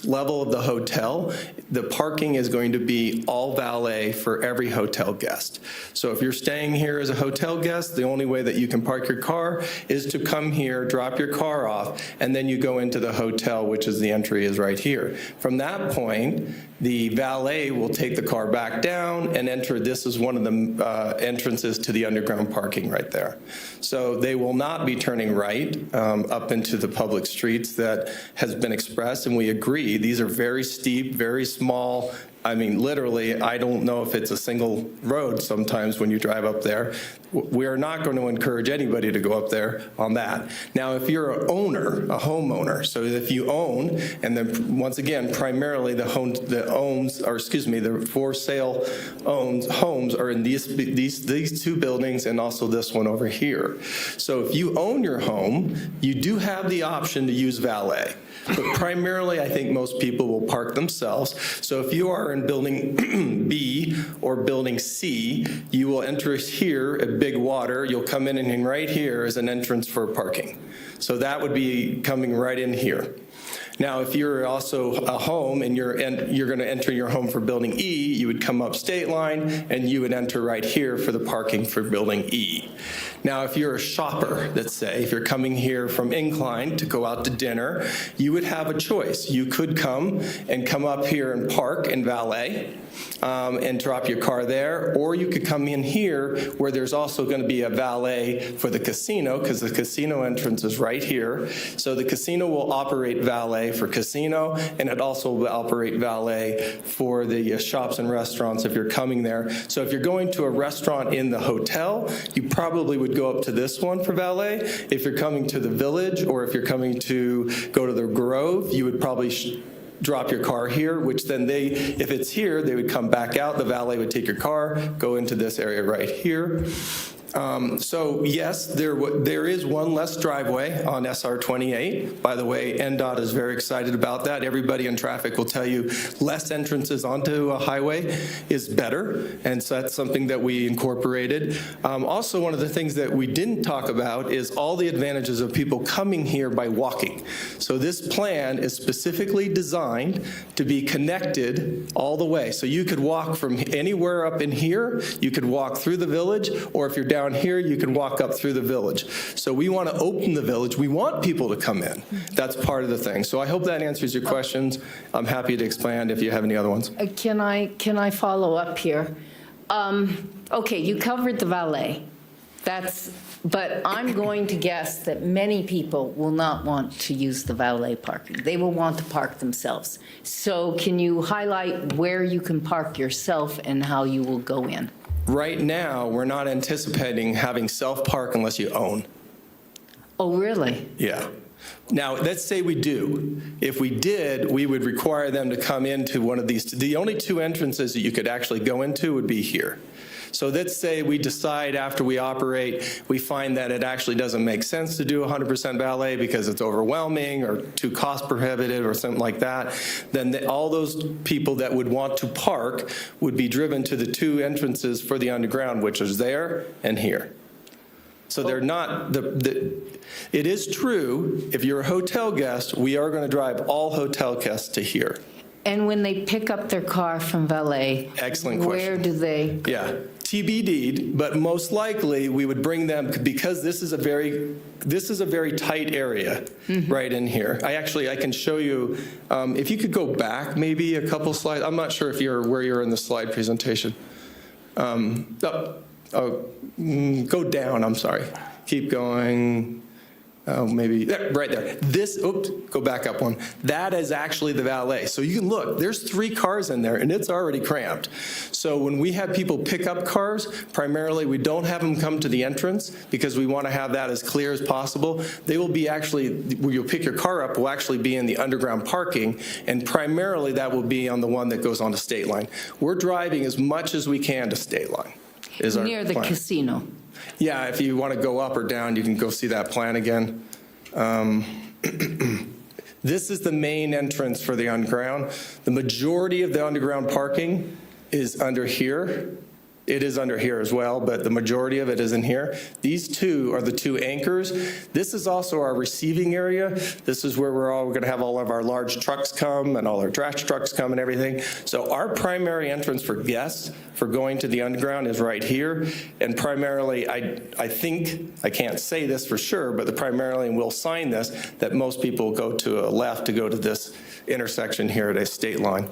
level of the hotel, the parking is going to be all valet for every hotel guest. So if you're staying here as a hotel guest, the only way that you can park your car is to come here, drop your car off, and then you go into the hotel, which is the entry is right here. From that point, the valet will take the car back down and enter. This is one of the entrances to the underground parking right there. So they will not be turning right up into the public streets that has been expressed, and we agree. These are very steep, very small. I mean, literally, I don't know if it's a single road sometimes when you drive up there. We are not going to encourage anybody to go up there on that. Now, if you're an owner, a homeowner, so if you own, and then once again, primarily the for sale homes are in these two buildings and also this one over here. So if you own your home, you do have the option to use valet. But primarily, I think most people will park themselves. So if you are in building B or building C, you will enter here at Big Water. You'll come in, and right here is an entrance for parking. So that would be coming right in here. Now, if you're also a home and you're going to enter your home for building E, you would come up State Line and you would enter right here for the parking for building E. Now, if you're a shopper, let's say, if you're coming here from Incline to go out to dinner, you would have a choice. You could come up here and park and valet and drop your car there, or you could come in here where there's also going to be a valet for the casino, because the casino entrance is right here. So the casino will operate valet for casino, and it also will operate valet for the shops and restaurants if you're coming there. So if you're going to a restaurant in the hotel, you probably would go up to this one for valet. If you're coming to the Village, or if you're coming to go to the Grove, you would probably drop your car here, which then if it's here, they would come back out. The valet would take your car, go into this area right here. So yes, there is one less driveway on SR 28. By the way, NDOT is very excited about that. Everybody in traffic will tell you less entrances onto a highway is better, and so that's something that we incorporated. Also, one of the things that we didn't talk about is all the advantages of people coming here by walking. So this plan is specifically designed to be connected all the way. So you could walk from anywhere up in here, you could walk through the Village, or if you're down here, you can walk up through the Village. So we want to open the Village. We want people to come in. That's part of the thing. So I hope that answers your questions. I'm happy to expand if you have any other ones. Can I follow up here? Okay, you covered the valet. But I'm going to guess that many people will not want to use the valet parking. They will want to park themselves. So can you highlight where you can park yourself and how you will go in? Right now, we're not anticipating having self-park unless you own. Oh, really? Yeah. Now, let's say we do. If we did, we would require them to come into one of these. The only two entrances that you could actually go into would be here. So let's say we decide after we operate, we find that it actually doesn't make sense to do 100% valet because it's overwhelming or too cost prohibitive or something like that, then all those people that would want to park would be driven to the two entrances for the underground, which is there and here. So they're not, it is true, if you're a hotel guest, we are going to drive all hotel guests to here. And when they pick up their car from valet, excellent question. Where do they? Yeah, TBD'd, but most likely we would bring them because this is a very tight area right in here. I can show you, if you could go back maybe a couple slides. I'm not sure if where you're in the slide presentation. Go down, I'm sorry. Keep going. Maybe right there. Go back up one. That is actually the valet. So you can look, there's 3 cars in there and it's already cramped. So when we have people pick up cars, primarily we don't have them come to the entrance because we want to have that as clear as possible. They will be where you'll pick your car up will actually be in the underground parking, and primarily that will be on the one that goes on to State Line. We're driving as much as we can to State Line. Near the casino. Yeah, if you want to go up or down, you can go see that plan again. This is the main entrance for the underground. The majority of the underground parking is under here. It is under here as well, but the majority of it is in here. These two are the 2 anchors. This is also our receiving area. This is where we're going to have all of our large trucks come and all our trash trucks come and everything. So our primary entrance for guests for going to the underground is right here. And primarily, I think, I can't say this for sure, but primarily, and we'll sign this, that most people go to a left to go to this intersection here at a State Line.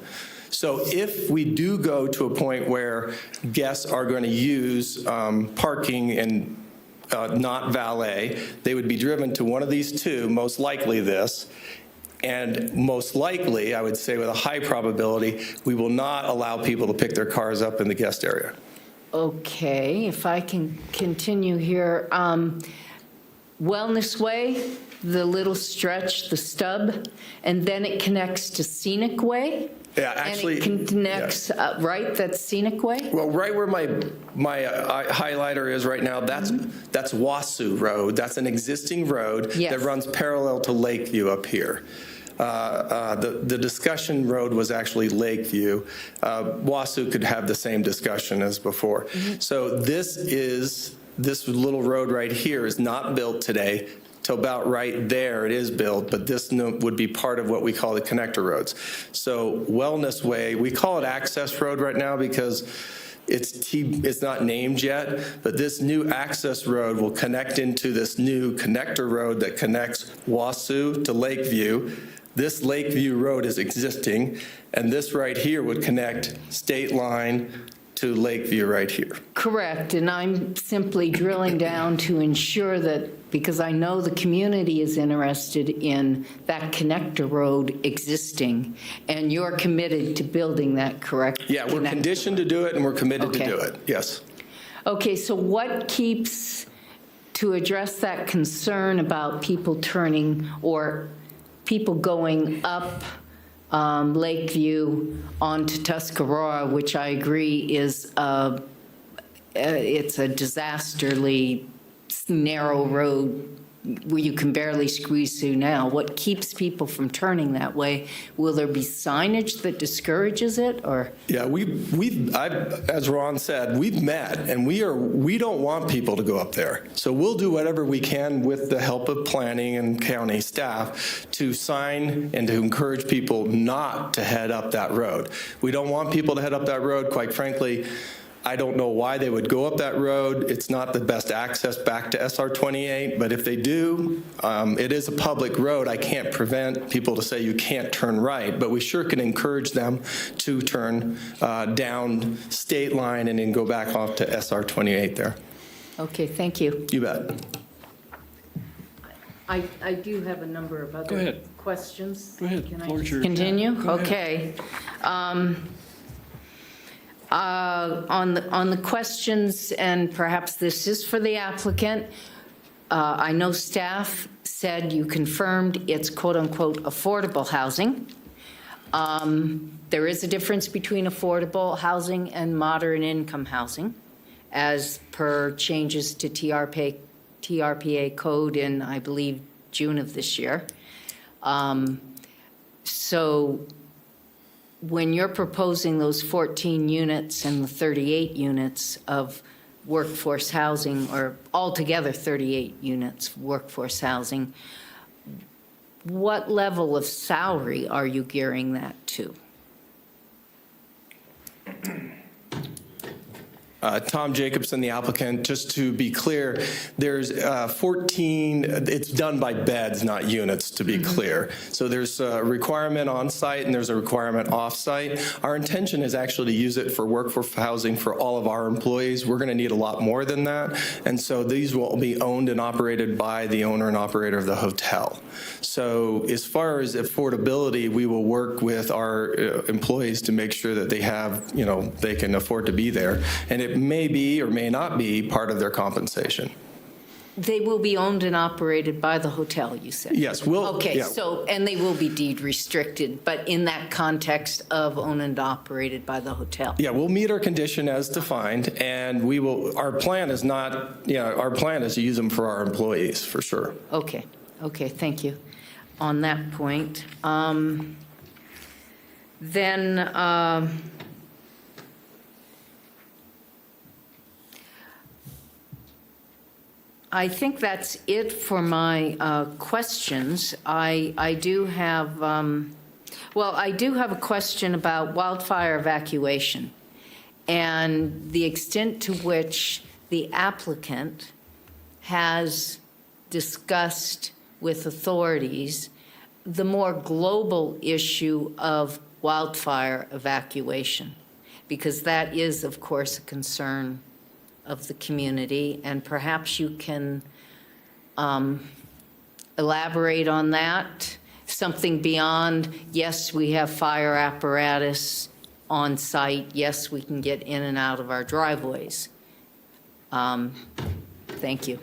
So if we do go to a point where guests are going to use parking and not valet, they would be driven to one of these 2, most likely this, and most likely, I would say with a high probability, we will not allow people to pick their cars up in the guest area. Okay, if I can continue here. Wellness Way, the little stretch, the stub, and then it connects to Scenic Way? Yeah, actually, and it connects, right? That's Scenic Way? Well, right where my highlighter is right now, that's Washoe Road. That's an existing road that runs parallel to Lakeview up here. The discussion road was actually Lakeview. Washoe could have the same discussion as before. So this little road right here is not built today to about right there, it is built, but this would be part of what we call the connector roads. So Wellness Way, we call it access road right now because it's not named yet, but this new access road will connect into this new connector road that connects Washoe to Lakeview. This Lakeview Road is existing, and this right here would connect State Line to Lakeview right here. Correct, and I'm simply drilling down to ensure that, because I know the community is interested in that connector road existing, and you're committed to building that, correct? Yeah, we're conditioned to do it, and we're committed to do it, yes. Okay, so what keeps, to address that concern about people turning or people going up Lakeview onto Tuscarora, which I agree is it's a disasterly narrow road where you can barely squeeze through now. What keeps people from turning that way? Will there be signage that discourages it, or? Yeah, as Ron said, we've met, and we don't want people to go up there. So we'll do whatever we can with the help of planning and county staff to sign and to encourage people not to head up that road. We don't want people to head up that road, quite frankly. I don't know why they would go up that road. It's not the best access back to SR 28, but if they do, it is a public road. I can't prevent people to say you can't turn right, but we sure can encourage them to turn down State Line and then go back off to SR 28 there. Okay, thank you. You bet. I do have a number of other questions. Go ahead. Can I Floor's just yours. continue? Go ahead. Okay. On the questions, and perhaps this is for the applicant, I know staff said you confirmed it's quote-unquote affordable housing. There is a difference between affordable housing and moderate income housing as per changes to TRPA code in, I believe, June of this year. So when you're proposing those 14 units and the 38 units of workforce housing, or altogether 38 units of workforce housing, what level of salary are you gearing that to? Tom Jacobson, the applicant. Just to be clear, there's 14, it's done by beds, not units, to be clear. So there's a requirement on site and there's a requirement off site. Our intention is actually to use it for workforce housing for all of our employees. We're going to need a lot more than that. And so these will be owned and operated by the owner and operator of the hotel. So as far as affordability, we will work with our employees to make sure that they have, they can afford to be there. And it may be or may not be part of their compensation. They will be owned and operated by the hotel, you said? Yes, Okay, yeah. so, and they will be deed restricted, but in that context of owned and operated by the hotel? Yeah, we'll meet our condition as defined, and our plan is to use them for our employees, for sure. Okay, thank you. On that point, then, I think that's it for my questions. I do have, I do have a question about wildfire evacuation and the extent to which the applicant has discussed with authorities the more global issue of wildfire evacuation, because that is, of course, a concern of the community, and perhaps you can elaborate on that, something beyond, yes, we have fire apparatus on site, yes, we can get in and out of our driveways. Thank you.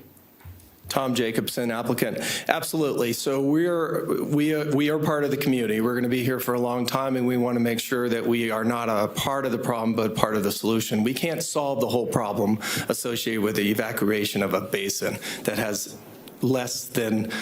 Tom Jacobson, applicant. Absolutely. So we are part of the community. We're going to be here for a long time, and we want to make sure that we are not a part of the problem, but part of the solution. We can't solve the whole problem associated with the evacuation of a basin that has less than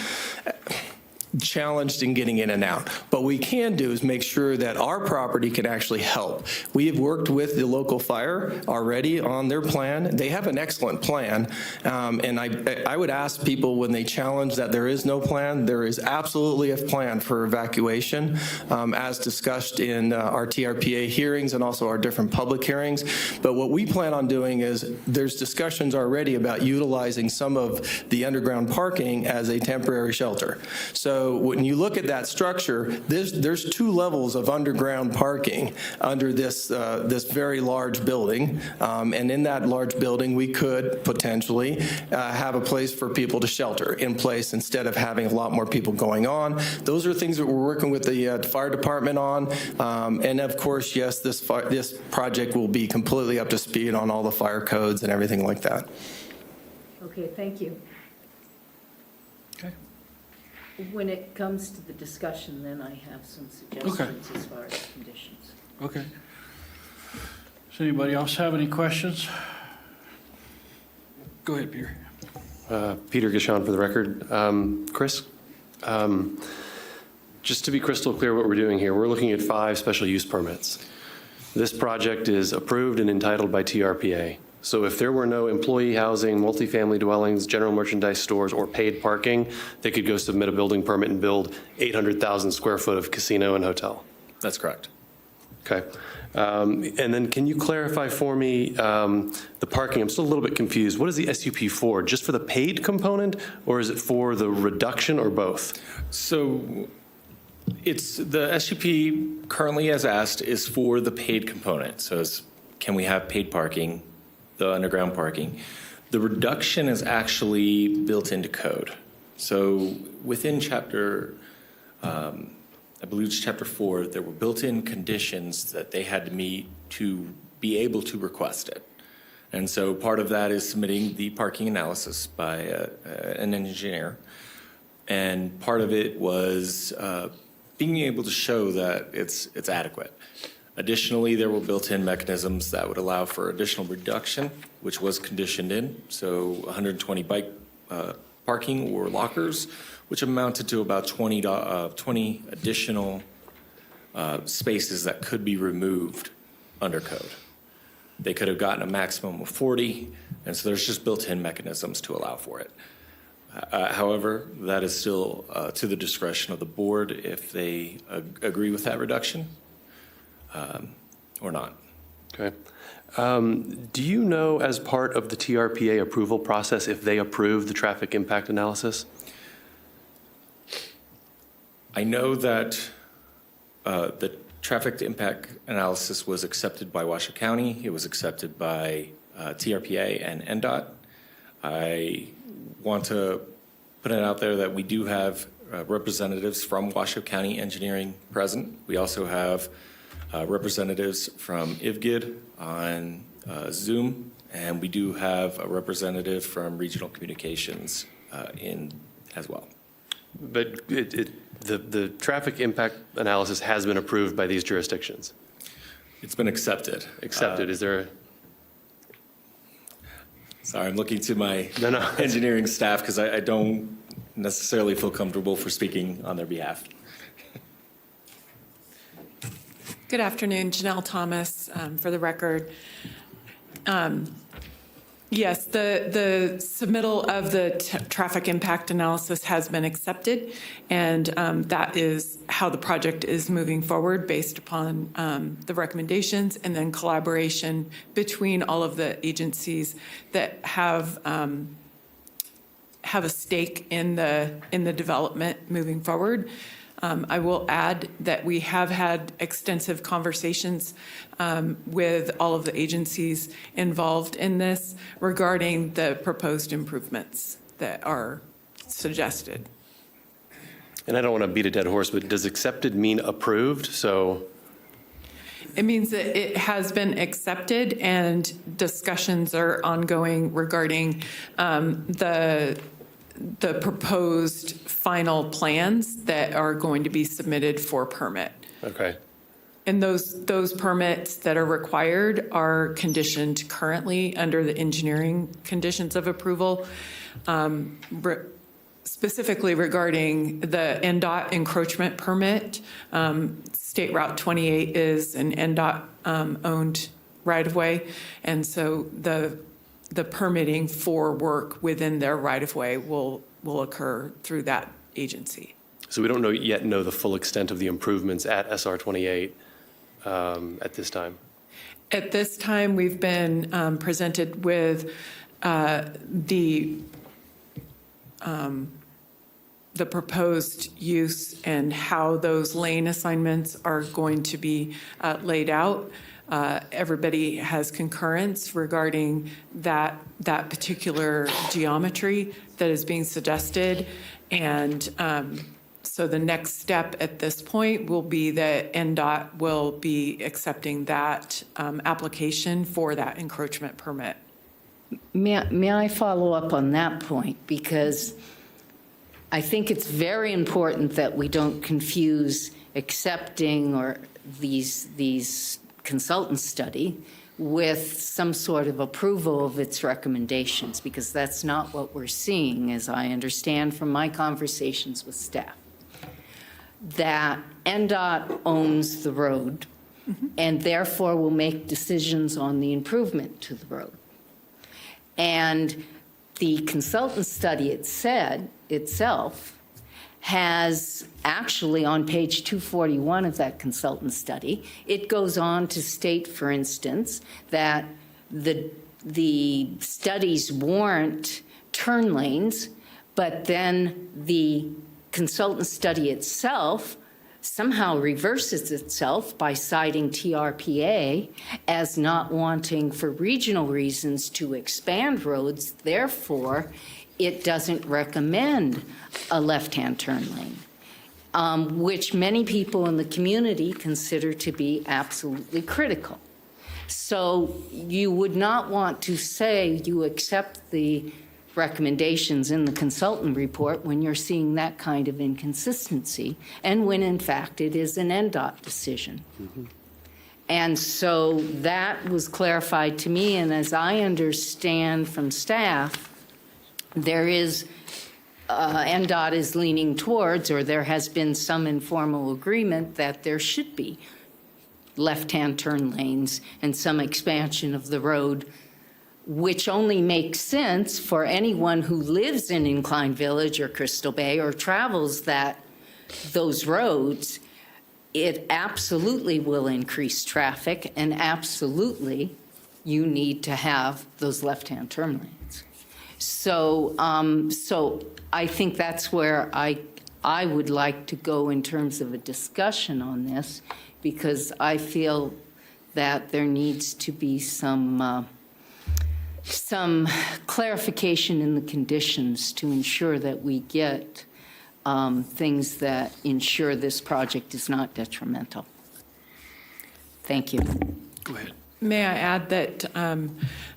challenged in getting in and out. But what we can do is make sure that our property can actually help. We have worked with the local fire already on their plan. They have an excellent plan. And I would ask people when they challenge that there is no plan, there is absolutely a plan for evacuation, as discussed in our TRPA hearings and also our different public hearings. But what we plan on doing is there's discussions already about utilizing some of the underground parking as a temporary shelter. So when you look at that structure, there's 2 levels of underground parking under this very large building. And in that large building, we could potentially have a place for people to shelter in place instead of having a lot more people going on. Those are things that we're working with the fire department on. And of course, yes, this project will be completely up to speed on all the fire codes and everything like that. Okay, thank you. Okay. When it comes to the discussion, then I have some suggestions as far as conditions. Okay. Does anybody else have any questions? Go ahead, Peter. Peter Gishon for the record. Chris, just to be crystal clear what we're doing here, we're looking at 5 special use permits. This project is approved and entitled by TRPA. So if there were no employee housing, multifamily dwellings, general merchandise stores, or paid parking, they could go submit a building permit and build 800,000 square foot of casino and hotel. That's correct. Okay. And then can you clarify for me the parking? I'm still a little bit confused. What is the SUP for? Just for the paid component, or is it for the reduction, or both? So it's the SUP currently, as asked, is for the paid component. So it's, can we have paid parking, the underground parking? The reduction is actually built into code. So within chapter, I believe it's chapter 4, there were built-in conditions that they had to meet to be able to request it. And so part of that is submitting the parking analysis by an engineer. And part of it was being able to show that it's adequate. Additionally, there were built-in mechanisms that would allow for additional reduction, which was conditioned in. So 120 bike parking or lockers, which amounted to about 20 additional spaces that could be removed under code. They could have gotten a maximum of 40, and so there's just built-in mechanisms to allow for it. However, that is still to the discretion of the board if they agree with that reduction or not. Okay. Do you know, as part of the TRPA approval process, if they approved the traffic impact analysis? I know that the traffic impact analysis was accepted by Washoe County. It was accepted by TRPA and NDOT. I want to put it out there that we do have representatives from Washoe County Engineering present. We also have representatives from IVGID on Zoom, and we do have a representative from Regional Communications in as well. But the traffic impact analysis has been approved by these jurisdictions? It's been accepted. Accepted. Is there a... Sorry, I'm looking to my engineering staff because I don't necessarily feel comfortable for speaking on their behalf. Good afternoon, Janelle Thomas, for the record. Yes, the submittal of the traffic impact analysis has been accepted, and that is how the project is moving forward based upon the recommendations and then collaboration between all of the agencies that have a stake in the development moving forward. I will add that we have had extensive conversations with all of the agencies involved in this regarding the proposed improvements that are suggested. And I don't want to beat a dead horse, but does accepted mean approved? So it means that it has been accepted and discussions are ongoing regarding the proposed final plans that are going to be submitted for permit. Okay. And those permits that are required are conditioned currently under the engineering conditions of approval specifically regarding the NDOT encroachment permit. State Route 28 is an NDOT owned right-of-way, and so the permitting for work within their right-of-way will occur through that agency. So we don't yet know the full extent of the improvements at SR 28 at this time. At this time, we've been presented with the proposed use and how those lane assignments are going to be laid out. Everybody has concurrence regarding that particular geometry that is being suggested. And so the next step at this point will be that NDOT will be accepting that application for that encroachment permit. May I follow up on that point? Because I think it's very important that we don't confuse accepting or these consultant study with some sort of approval of its recommendations, because that's not what we're seeing, as I understand from my conversations with staff. That NDOT owns the road and therefore will make decisions on the improvement to the road. And the consultant study itself has actually on page 241 of that consultant study, it goes on to state, for instance, that the studies warrant turn lanes, but then the consultant study itself somehow reverses itself by citing TRPA as not wanting, for regional reasons, to expand roads. Therefore, it doesn't recommend a left-hand turn lane, which many people in the community consider to be absolutely critical. So you would not want to say you accept the recommendations in the consultant report when you're seeing that kind of inconsistency, and when in fact it is an NDOT decision. And so that was clarified to me, and as I understand from staff, there is, NDOT is leaning towards, or there has been some informal agreement that there should be left-hand turn lanes and some expansion of the road, which only makes sense for anyone who lives in Incline Village or Crystal Bay or travels those roads. It absolutely will increase traffic, and absolutely you need to have those left-hand turn lanes. So, so I think that's where I would like to go in terms of a discussion on this, because I feel that there needs to be some clarification in the conditions to ensure that we get things that ensure this project is not detrimental. Thank you. Go ahead. May I add that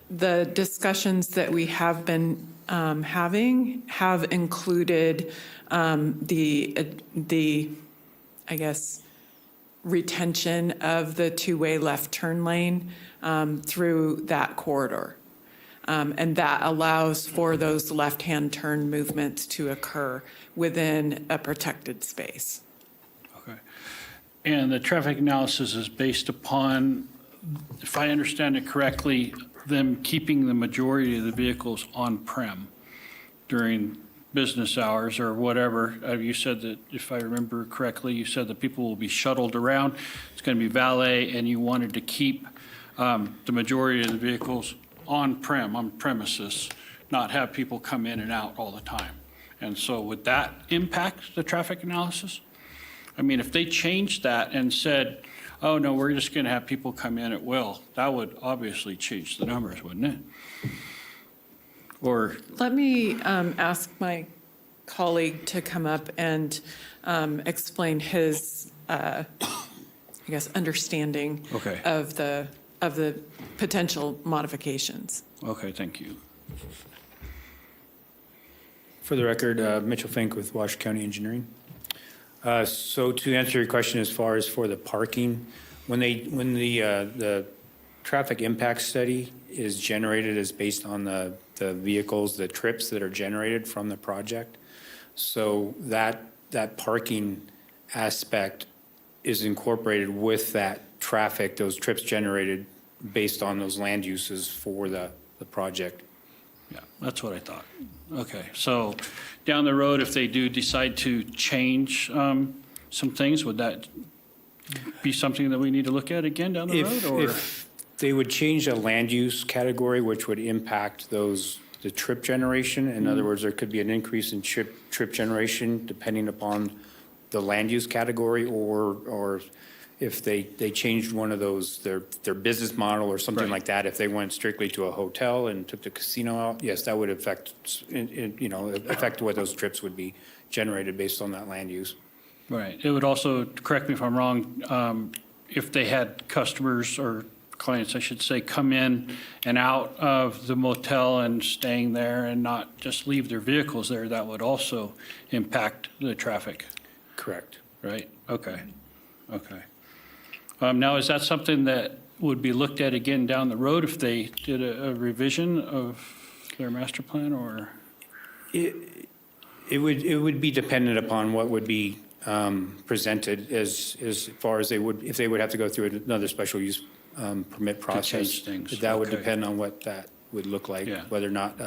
the discussions that we have been having have included the I guess, retention of the two-way left turn lane through that corridor. And that allows for those left-hand turn movements to occur within a protected space. Okay. And the traffic analysis is based upon, if I understand it correctly, them keeping the majority of the vehicles on-prem during business hours or whatever. You said that, if I remember correctly, you said that people will be shuttled around. It's going to be valet, and you wanted to keep the majority of the vehicles on premises, not have people come in and out all the time. And so would that impact the traffic analysis? I mean, if they changed that and said, oh, no, we're just going to have people come in at will, that would obviously change the numbers, wouldn't it? Or let me ask my colleague to come up and explain his, I guess, understanding okay. of the potential modifications. Okay, thank you. For the record, Mitchell Fink with Washoe County Engineering. So to answer your question as far as for the parking, when the traffic impact study is generated is based on the vehicles, the trips that are generated from the project. So that parking aspect is incorporated with that traffic, those trips generated based on those land uses for the project. Yeah, that's what I thought. Okay, so down the road, if they do decide to change some things, would that be something that we need to look at again down the road? Or If they would change a land use category, which would impact the trip generation, in other words, there could be an increase in trip generation depending upon the land use category, or if they changed one of those, their business model or something like that, if they went strictly to a hotel and took the casino out, yes, that would affect what those trips would be generated based on that land use. Right. It would also, correct me if I'm wrong, if they had customers or clients, I should say, come in and out of the motel and staying there and not just leave their vehicles there, that would also impact the traffic. Correct. Right? Okay. Okay. Now, is that something that would be looked at again down the road if they did a revision of their master plan, or? It would be dependent upon what would be presented as far as if they would have to go through another special use permit process. Things. That would Okay. depend on what that would look like, whether or not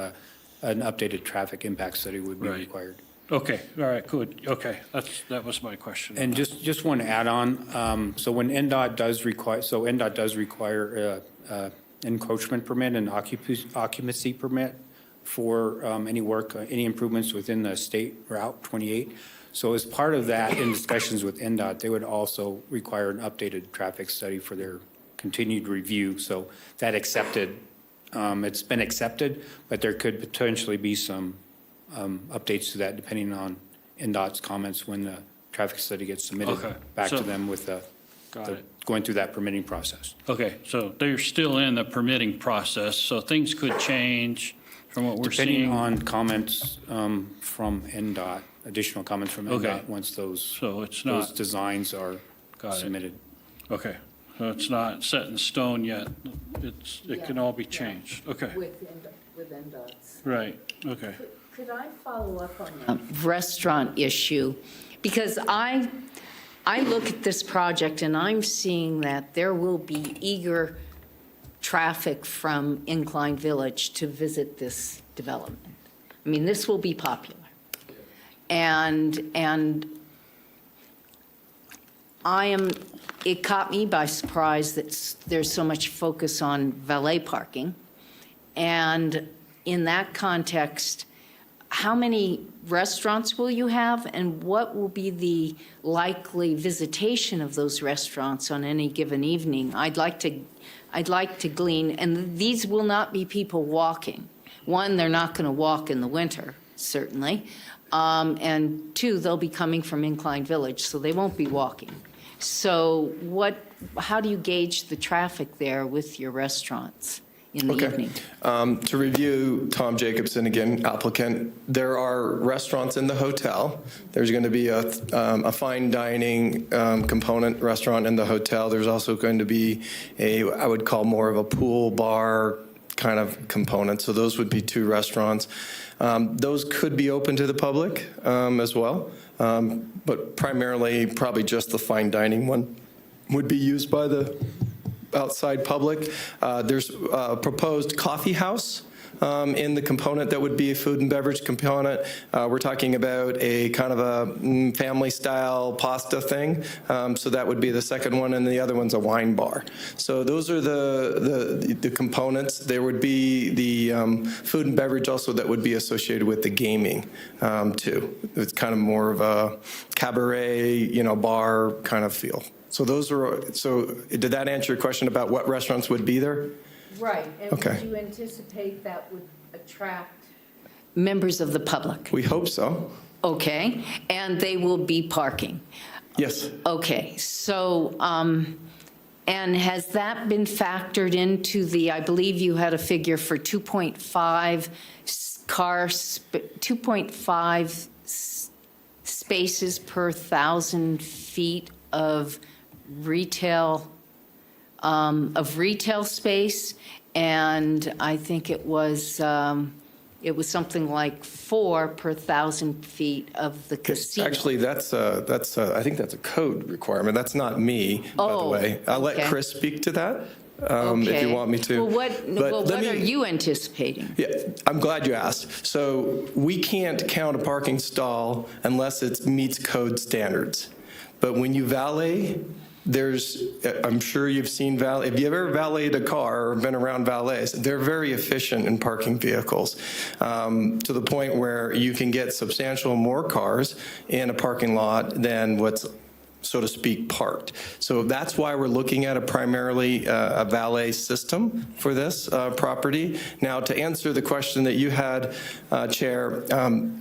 an updated traffic impact study would be required. Okay, all right, good. Okay, that was my question. And just one add-on, so when NDOT does require encroachment permit and occupancy permit for any work, any improvements within the state Route 28. So as part of that, in discussions with NDOT, they would also require an updated traffic study for their continued review. So that it's been accepted, but there could potentially be some updates to that depending on NDOT's comments when the traffic study gets submitted back to them with going through that permitting process. Okay, so they're still in the permitting process, so things could change from what we're seeing. Depending on comments from NDOT, additional comments from NDOT once those designs are submitted. Okay, so it's not set in stone yet. It can all be changed. Okay, With NDOT's. right, okay. Could I follow up on the restaurant issue? Because I look at this project and I'm seeing that there will be eager traffic from Incline Village to visit this development. I mean, this will be popular. And it caught me by surprise that there's so much focus on valet parking. And in that context, how many restaurants will you have, and what will be the likely visitation of those restaurants on any given evening? I'd like to glean, and these will not be people walking. One, they're not going to walk in the winter, certainly. And two, they'll be coming from Incline Village, so they won't be walking. So how do you gauge the traffic there with your restaurants in the evening? To review Tom Jacobson again, applicant, there are restaurants in the hotel. There's going to be a fine dining component restaurant in the hotel. There's also going to be I would call more of a pool bar kind of component. So those would be two restaurants. Those could be open to the public as well, but primarily probably just the fine dining one would be used by the outside public. There's a proposed coffee house in the component that would be a food and beverage component. We're talking about a kind of a family-style pasta thing. So that would be the second one, and the other one's a wine bar. So those are the components. There would be the food and beverage also that would be associated with the gaming too. It's kind of more of a cabaret, bar kind of feel. So did that answer your question about what restaurants would be there? Right, and Okay. would you anticipate that would attract members of the public? We hope so. Okay, and they will be parking? Yes. Okay, so, and has that been factored into I believe you had a figure for 2.5 spaces per 1,000 feet of retail space, and I think it was It was something like 4 per 1,000 feet of the casino. Actually, I think that's a code requirement. That's not me, by the Oh, way. I'll let okay. Chris speak to that if Okay. you want me to. Well, what are you anticipating? Yeah, I'm glad you asked. So we can't count a parking stall unless it meets code standards. But when you valet, I'm sure you've seen valet. If you've ever valeted a car or been around valets, they're very efficient in parking vehicles to the point where you can get substantial more cars in a parking lot than what's, so to speak, parked. So that's why we're looking at primarily a valet system for this property. Now, to answer the question that you had, Chair,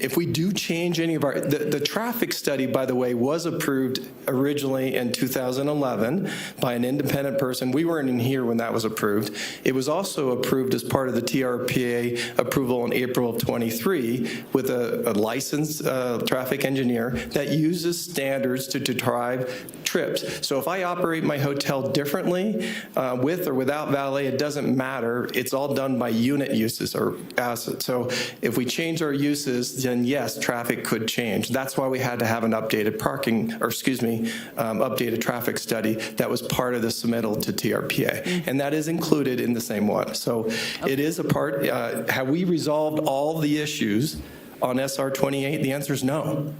if we do change any of the traffic study, by the way, was approved originally in 2011 by an independent person. We weren't in here when that was approved. It was also approved as part of the TRPA approval in April of 23 with a licensed traffic engineer that uses standards to drive trips. So if I operate my hotel differently, with or without valet, it doesn't matter. It's all done by unit uses or assets. So if we change our uses, then yes, traffic could change. That's why we had to have an updated updated traffic study that was part of the submittal to TRPA. And that is included in the same one. So it is a part. Have we resolved all the issues on SR 28? The answer is no.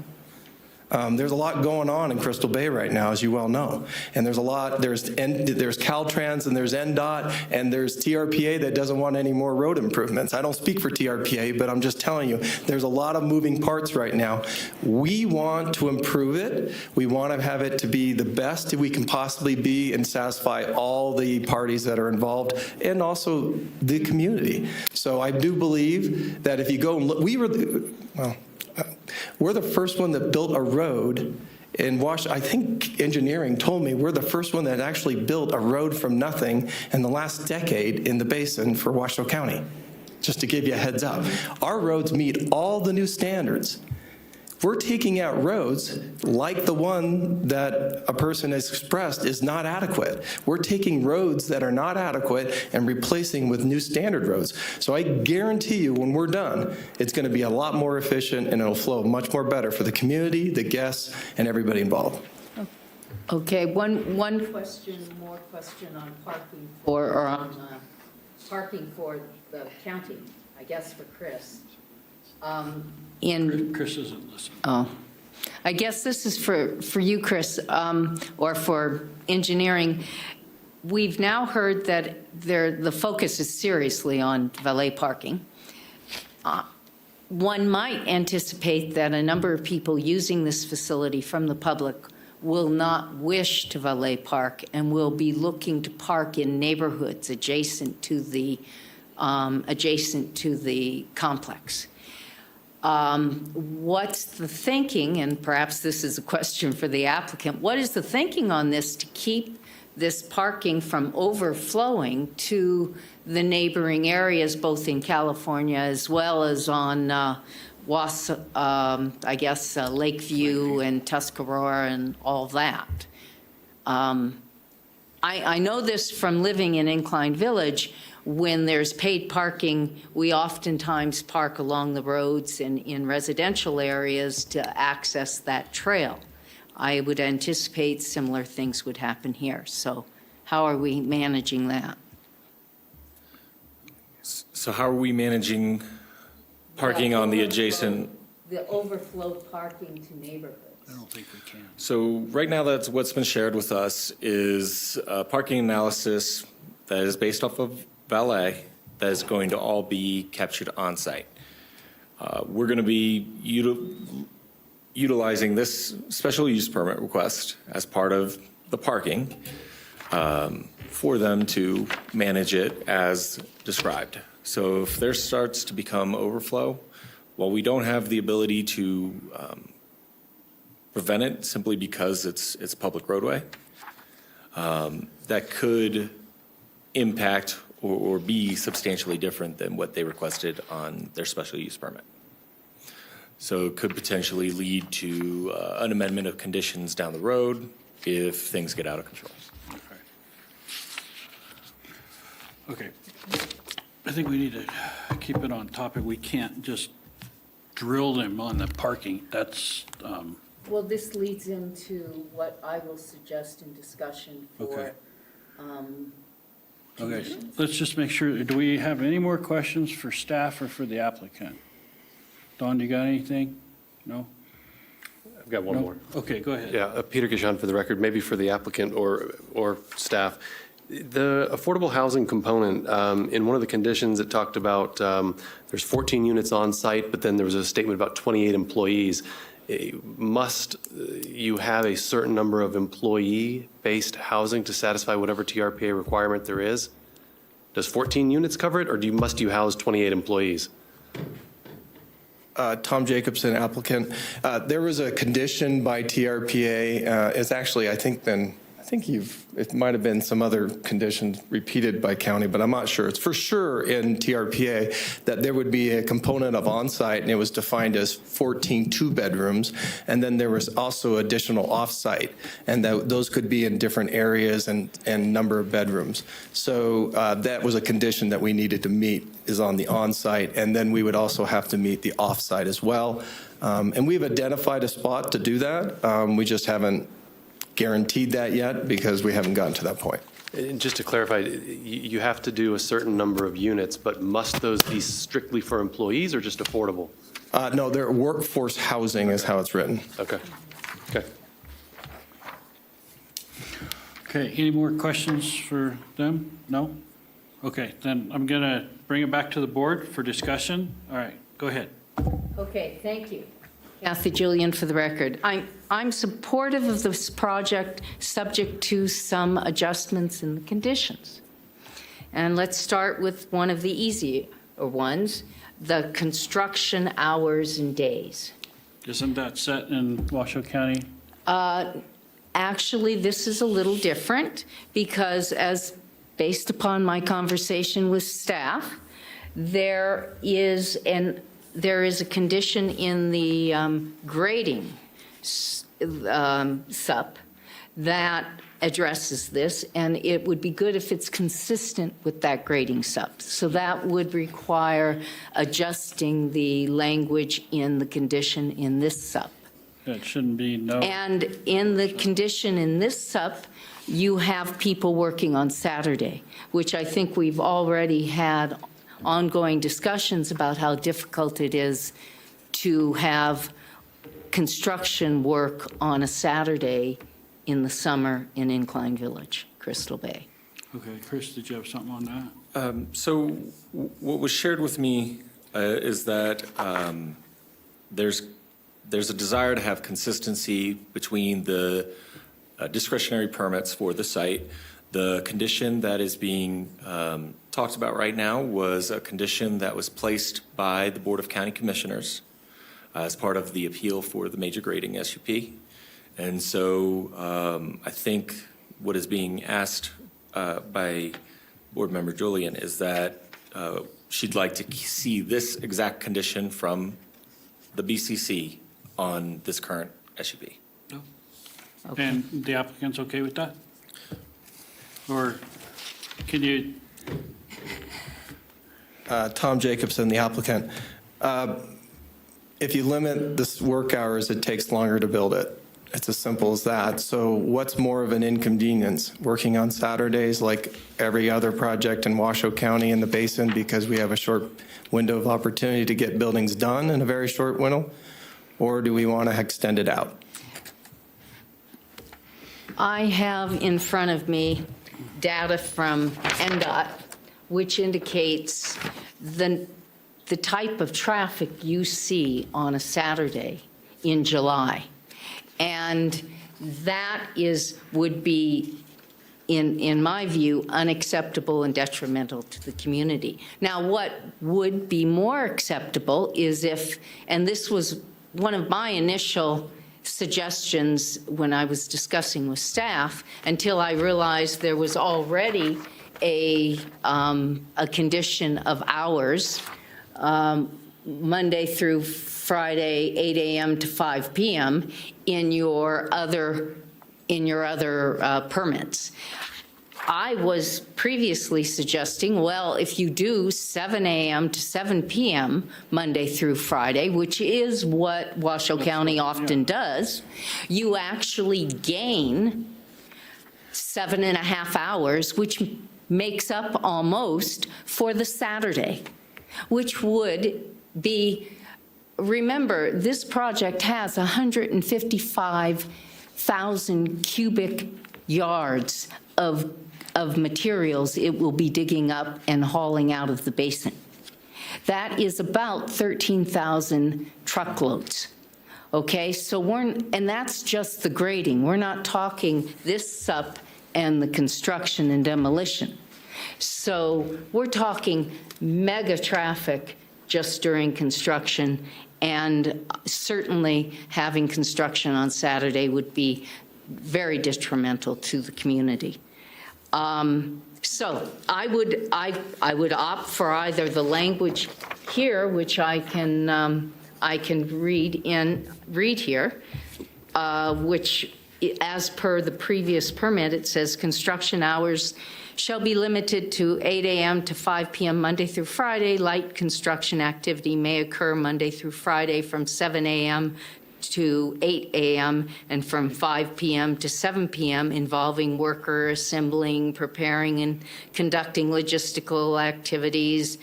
There's a lot going on in Crystal Bay right now, as you well know. And there's Caltrans and there's NDOT and there's TRPA that doesn't want any more road improvements. I don't speak for TRPA, but I'm just telling you, there's a lot of moving parts right now. We want to improve it. We want to have it to be the best we can possibly be and satisfy all the parties that are involved and also the community. So I do believe that if you go and look, we're the first one that built a road in Washoe. I think engineering told me we're the first one that actually built a road from nothing in the last decade in the basin for Washoe County, just to give you a heads up. Our roads meet all the new standards. We're taking out roads like the one that a person has expressed is not adequate. We're taking roads that are not adequate and replacing with new standard roads. So I guarantee you when we're done, it's going to be a lot more efficient and it'll flow much more better for the community, the guests, and everybody involved. Okay, one more question on parking for the county, I guess for Chris. Chris isn't listening. Oh, I guess this is for you, Chris, or for engineering. We've now heard that the focus is seriously on valet parking. One might anticipate that a number of people using this facility from the public will not wish to valet park and will be looking to park in neighborhoods adjacent to the complex. What's the thinking, and perhaps this is a question for the applicant, what is the thinking on this to keep this parking from overflowing to the neighboring areas, both in California as well as on Lakeview and Tuscarora and all that? I know this from living in Incline Village. When there's paid parking, we oftentimes park along the roads and in residential areas to access that trail. I would anticipate similar things would happen here. So how are we managing that? So how are we managing parking on the adjacent? The overflow parking to neighborhoods. I don't think we can. So right now, that's what's been shared with us is a parking analysis that is based off of valet that is going to all be captured on site. We're going to be utilizing this special use permit request as part of the parking for them to manage it as described. So if there starts to become overflow, while we don't have the ability to prevent it simply because it's public roadway, that could impact or be substantially different than what they requested on their special use permit. So it could potentially lead to an amendment of conditions down the road if things get out of control. Okay. I think we need to keep it on topic. We can't just drill them on the parking. That's, Well, this leads into what I will suggest in discussion Okay. for okay. conditions. Let's just make sure, do we have any more questions for staff or for the applicant? Don, do you got anything? No? I've got one No? more. Okay, go ahead. Yeah, Peter Gishan for the record, maybe for the applicant or staff. The affordable housing component, in one of the conditions, it talked about there's 14 units on site, but then there was a statement about 28 employees. Must you have a certain number of employee-based housing to satisfy whatever TRPA requirement there is? Does 14 units cover it, or must you house 28 employees? Tom Jacobson, applicant. There was a condition by TRPA. It's actually, I think it might have been some other conditions repeated by county, but I'm not sure. It's for sure in TRPA that there would be a component of on-site, and it was defined as 14 two-bedrooms, and then there was also additional off-site, and those could be in different areas and number of bedrooms. So that was a condition that we needed to meet, is on the on-site, and then we would also have to meet the off-site as well. And we've identified a spot to do that. We just haven't guaranteed that yet because we haven't gotten to that point. And just to clarify, you have to do a certain number of units, but must those be strictly for employees or just affordable? No, they're workforce housing is how it's written. Okay. Okay. Okay, any more questions for them? No? Okay, then I'm going to bring it back to the board for discussion. All right, go ahead. Okay, thank you. Kathy Julian for the record. I'm supportive of this project, subject to some adjustments in the conditions. And let's start with one of the easier ones, the construction hours and days. Isn't that set in Washoe County? Actually, this is a little different because based upon my conversation with staff, there is a condition in the grading SUP that addresses this, and it would be good if it's consistent with that grading SUP. So that would require adjusting the language in the condition in this SUP. It shouldn't be no. And in the condition in this SUP, you have people working on Saturday, which I think we've already had ongoing discussions about how difficult it is to have construction work on a Saturday in the summer in Incline Village, Crystal Bay. Okay, Chris, did you have something on that? So what was shared with me is that there's a desire to have consistency between the discretionary permits for the site. The condition that is being talked about right now was a condition that was placed by the Board of County Commissioners as part of the appeal for the major grading SUP. And so I think what is being asked by Board Member Julian is that she'd like to see this exact condition from the BCC on this current SUP. No. Okay. And the applicant's okay with that? Or can you? Tom Jacobson, the applicant. If you limit the work hours, it takes longer to build it. It's as simple as that. So what's more of an inconvenience? Working on Saturdays like every other project in Washoe County in the basin because we have a short window of opportunity to get buildings done in a very short window? Or do we want to extend it out? I have in front of me data from NDOT, which indicates the type of traffic you see on a Saturday in July. And that would be, in my view, unacceptable and detrimental to the community. Now, what would be more acceptable is if, and this was one of my initial suggestions when I was discussing with staff, until I realized there was already a condition of hours, Monday through Friday, 8 a.m. to 5 p.m. in your other permits. I was previously suggesting, well, if you do 7 a.m. to 7 p.m. Monday through Friday, which is what Washoe County often does, you actually gain 7.5 hours, which makes up almost for the Saturday, which would be, remember, this project has 155,000 cubic yards of materials it will be digging up and hauling out of the basin. That is about 13,000 truckloads. Okay, so and that's just the grading. We're not talking this SUP and the construction and demolition. So we're talking mega traffic just during construction, and certainly having construction on Saturday would be very detrimental to the community. So I would opt for either the language here, which I can read here, which, as per the previous permit, it says construction hours shall be limited to 8 a.m. to 5 p.m. Monday through Friday. Light construction activity may occur Monday through Friday from 7 a.m. to 8 a.m. and from 5 p.m. to 7 p.m. involving worker assembling, preparing, and conducting logistical activities,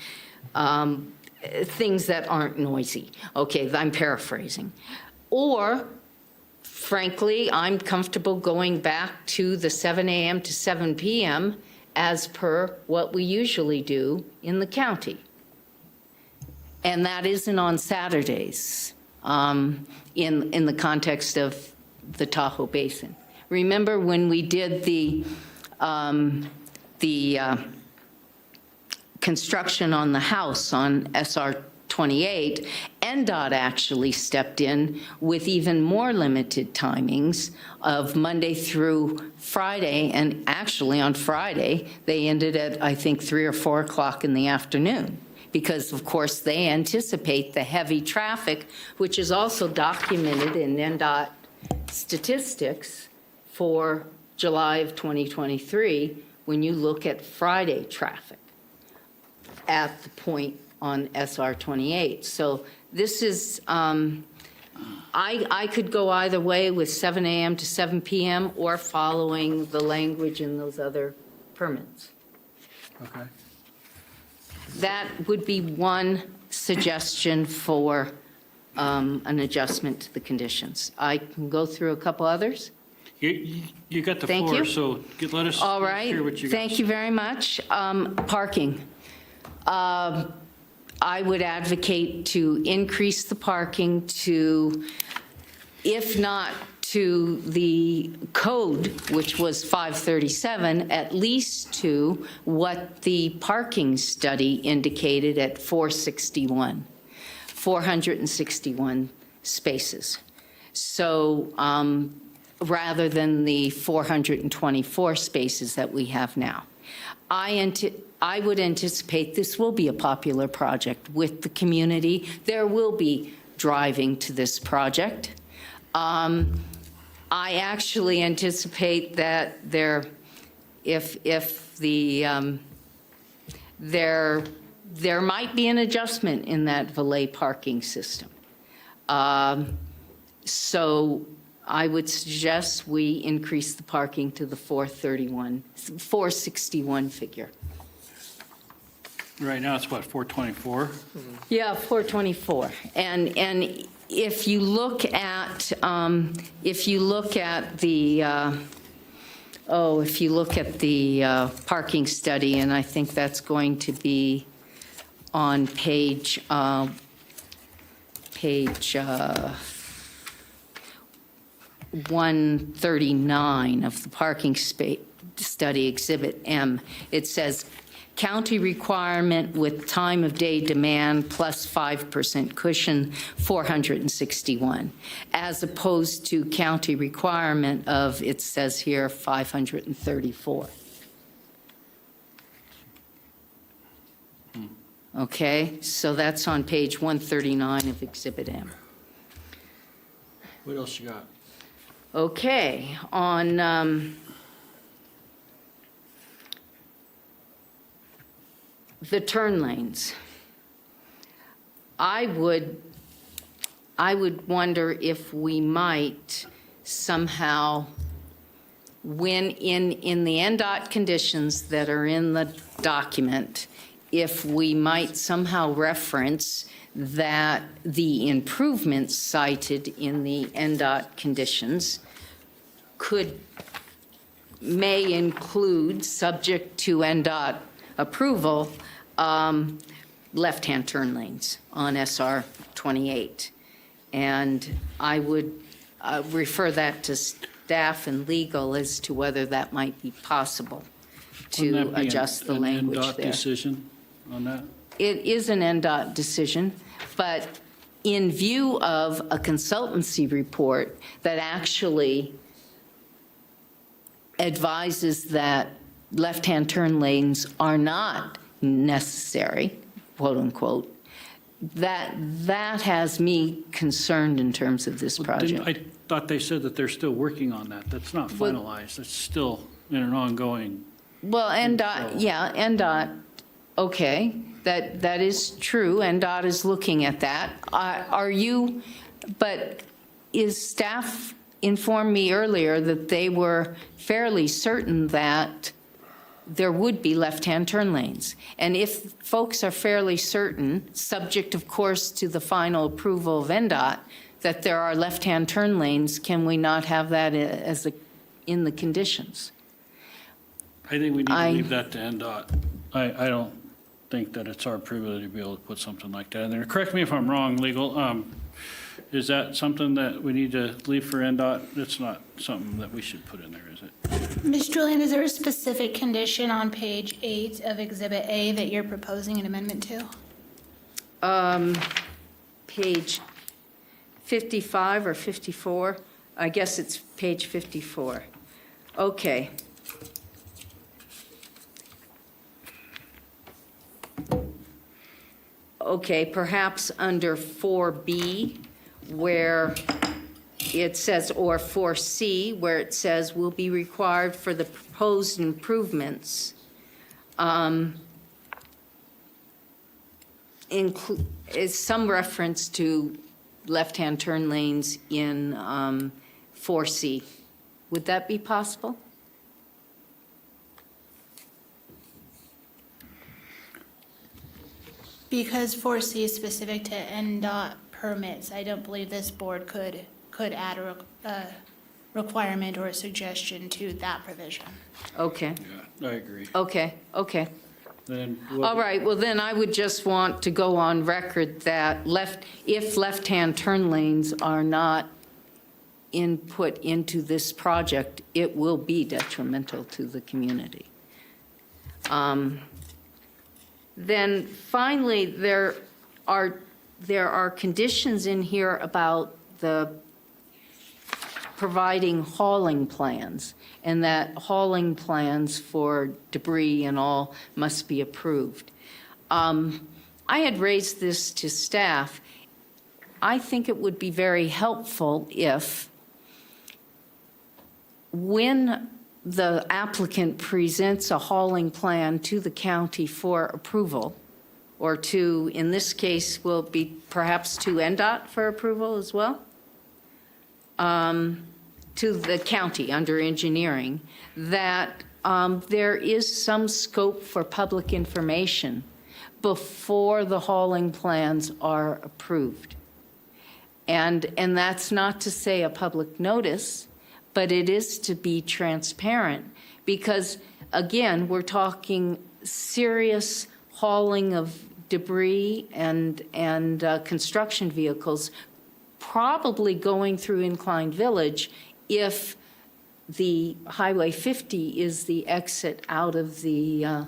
things that aren't noisy. Okay, I'm paraphrasing. Or, frankly, I'm comfortable going back to the 7 a.m. to 7 p.m. as per what we usually do in the county. And that isn't on Saturdays. In the context of the Tahoe Basin. Remember when we did the construction on the house on SR 28, NDOT actually stepped in with even more limited timings of Monday through Friday, and actually on Friday, they ended at, I think, 3 or 4 o'clock in the afternoon. Because, of course, they anticipate the heavy traffic, which is also documented in NDOT statistics for July of 2023, when you look at Friday traffic at the point on SR 28. So this is, I could go either way with 7 a.m. to 7 p.m. or following the language in those other permits. Okay. That would be one suggestion for an adjustment to the conditions. I can go through a couple others. You got the Thank floor, you. so let us All right. hear what you got. Thank you very much. Parking. I would advocate to increase the parking to, if not to the code, which was 537, at least to what the parking study indicated at 461 spaces. So rather than the 424 spaces that we have now. I would anticipate this will be a popular project with the community. There will be driving to this project. I actually anticipate that there might be an adjustment in that valet parking system. So I would suggest we increase the parking to the 461 figure. Right now, it's what, 424? Yeah, 424. And if you look at the parking study, and I think that's going to be on page 139 of the parking study, Exhibit M. It says, county requirement with time of day demand plus 5% cushion, 461, as opposed to county requirement of, it says here, 534. Okay, so that's on page 139 of Exhibit M. What else you got? the turn lanes. I would wonder if we might somehow, when in the NDOT conditions that are in the document, if we might somehow reference that the improvements cited in the NDOT conditions may include, subject to NDOT approval, left-hand turn lanes on SR 28. And I would refer that to staff and legal as to whether that might be possible to Wouldn't that be adjust the an language NDOT there. decision on that? It is an NDOT decision, but in view of a consultancy report that actually advises that left-hand turn lanes are not necessary, quote unquote, that has me concerned in terms of this project. I thought they said that they're still working on that. That's not finalized. It's still in an ongoing. Well, NDOT, okay, that is true. NDOT is looking at that. But is staff informed me earlier that they were fairly certain that there would be left-hand turn lanes. And if folks are fairly certain, subject of course to the final approval of NDOT, that there are left-hand turn lanes, can we not have that in the conditions? I think we need to leave that to NDOT. I don't think that it's our privilege to be able to put something like that in there. Correct me if I'm wrong, legal. Is that something that we need to leave for NDOT? It's not something that we should put in there, is it? Ms. Julian, is there a specific condition on page 8 of Exhibit A that you're proposing an amendment to? Page 55 or 54? I guess it's page 54. Okay. Okay, perhaps under 4B, where it says, or 4C, where it says will be required for the proposed improvements, is some reference to left-hand turn lanes in 4C. Would that be possible? Because 4C is specific to NDOT permits, I don't believe this board could add a requirement or a suggestion to that provision. Okay. Yeah, I agree. Okay. Then All right, well, then I would just want to go on record that if left-hand turn lanes are not input into this project, it will be detrimental to the community. Then finally, there are conditions in here about the providing hauling plans, and that hauling plans for debris and all must be approved. I had raised this to staff. I think it would be very helpful if, when the applicant presents a hauling plan to the county for approval, or to, in this case, will be perhaps to NDOT for approval as well, to the county under engineering, that there is some scope for public information before the hauling plans are approved. And that's not to say a public notice, but it is to be transparent, because again, we're talking serious hauling of debris and construction vehicles, probably going through Incline Village if the Highway 50 is the exit out of the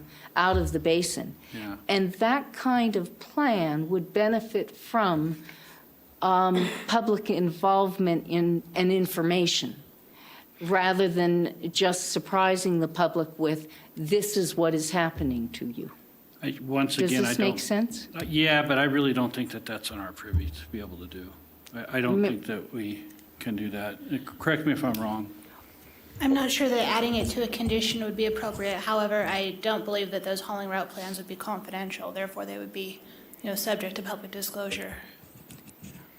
basin. Yeah. And that kind of plan would benefit from public involvement in and information, rather than just surprising the public with, this is what is happening to you. Once Does again, I this don't. make sense? Yeah, but I really don't think that that's on our privy to be able to do. I don't think that we can do that. Correct me if I'm wrong. I'm not sure that adding it to a condition would be appropriate. However, I don't believe that those hauling route plans would be confidential. Therefore, they would be, subject to public disclosure.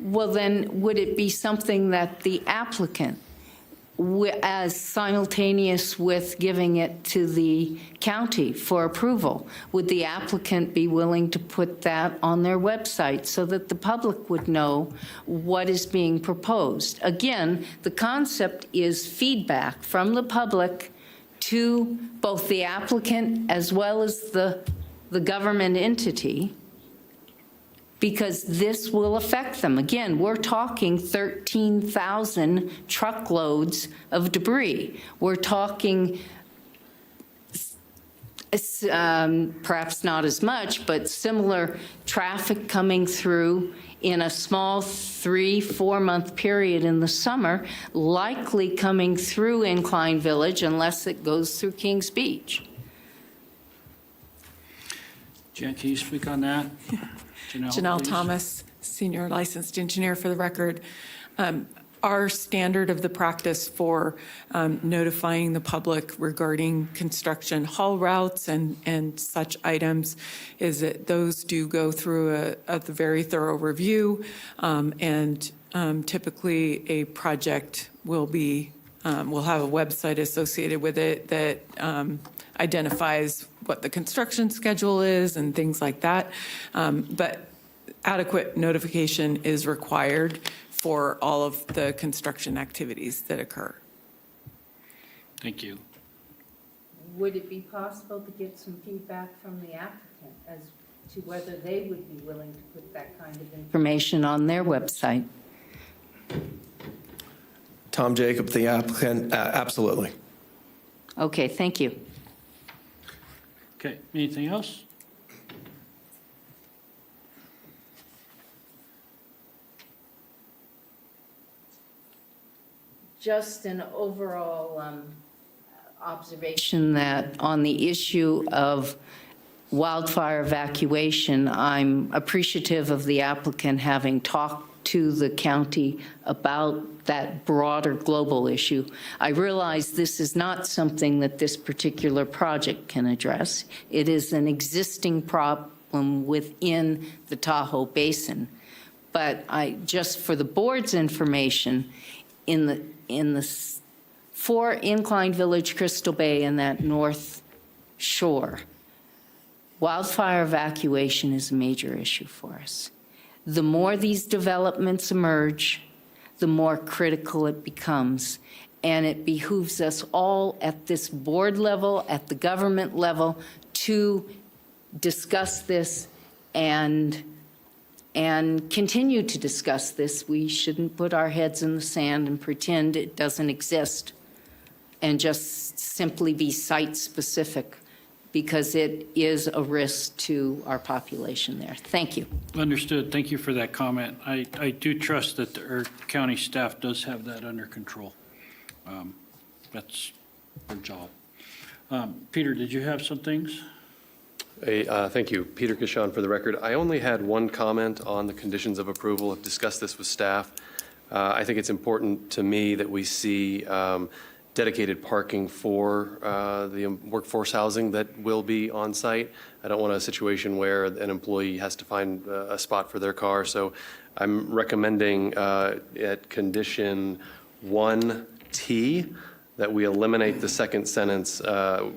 Well, then, would it be something that the applicant, as simultaneous with giving it to the county for approval, would the applicant be willing to put that on their website so that the public would know what is being proposed? Again, the concept is feedback from the public to both the applicant as well as the government entity, because this will affect them. Again, we're talking 13,000 truckloads of debris. We're talking perhaps not as much, but similar traffic coming through in a small 3-4 month period in the summer, likely coming through Incline Village unless it goes through Kings Beach. Jen, can you speak on that? Janelle please. Thomas, Senior Licensed Engineer for the record. Our standard of the practice for notifying the public regarding construction haul routes and such items is that those do go through a very thorough review, and typically a project will have a website associated with it that identifies what the construction schedule is and things like that. But adequate notification is required for all of the construction activities that occur. Thank you. Would it be possible to get some feedback from the applicant as to whether they would be willing to put that kind of information on their website? Tom Jacob, the applicant, absolutely. Okay, thank you. Okay, anything else? Just an overall observation that on the issue of wildfire evacuation, I'm appreciative of the applicant having talked to the county about that broader global issue. I realize this is not something that this particular project can address. It is an existing problem within the Tahoe Basin. But just for the board's information, for Incline Village, Crystal Bay, and that North Shore, wildfire evacuation is a major issue for us. The more these developments emerge, the more critical it becomes. And it behooves us all at this board level, at the government level, to discuss this and continue to discuss this. We shouldn't put our heads in the sand and pretend it doesn't exist and just simply be site-specific, because it is a risk to our population there. Thank you. Understood. Thank you for that comment. I do trust that our county staff does have that under control. That's their job. Peter, did you have some things? Thank you. Peter Kishon for the record. I only had one comment on the conditions of approval. I've discussed this with staff. I think it's important to me that we see dedicated parking for the workforce housing that will be on site. I don't want a situation where an employee has to find a spot for their car. So I'm recommending at condition 1T that we eliminate the second sentence by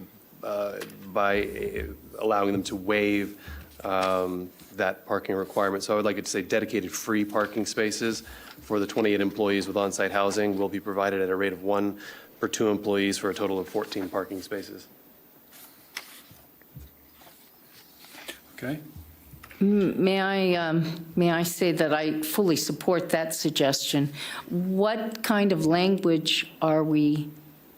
allowing them to waive that parking requirement. So I would like it to say dedicated free parking spaces for the 28 employees with on-site housing will be provided at a rate of 1 per 2 employees for a total of 14 parking spaces. Okay. May I say that I fully support that suggestion. What kind of language are we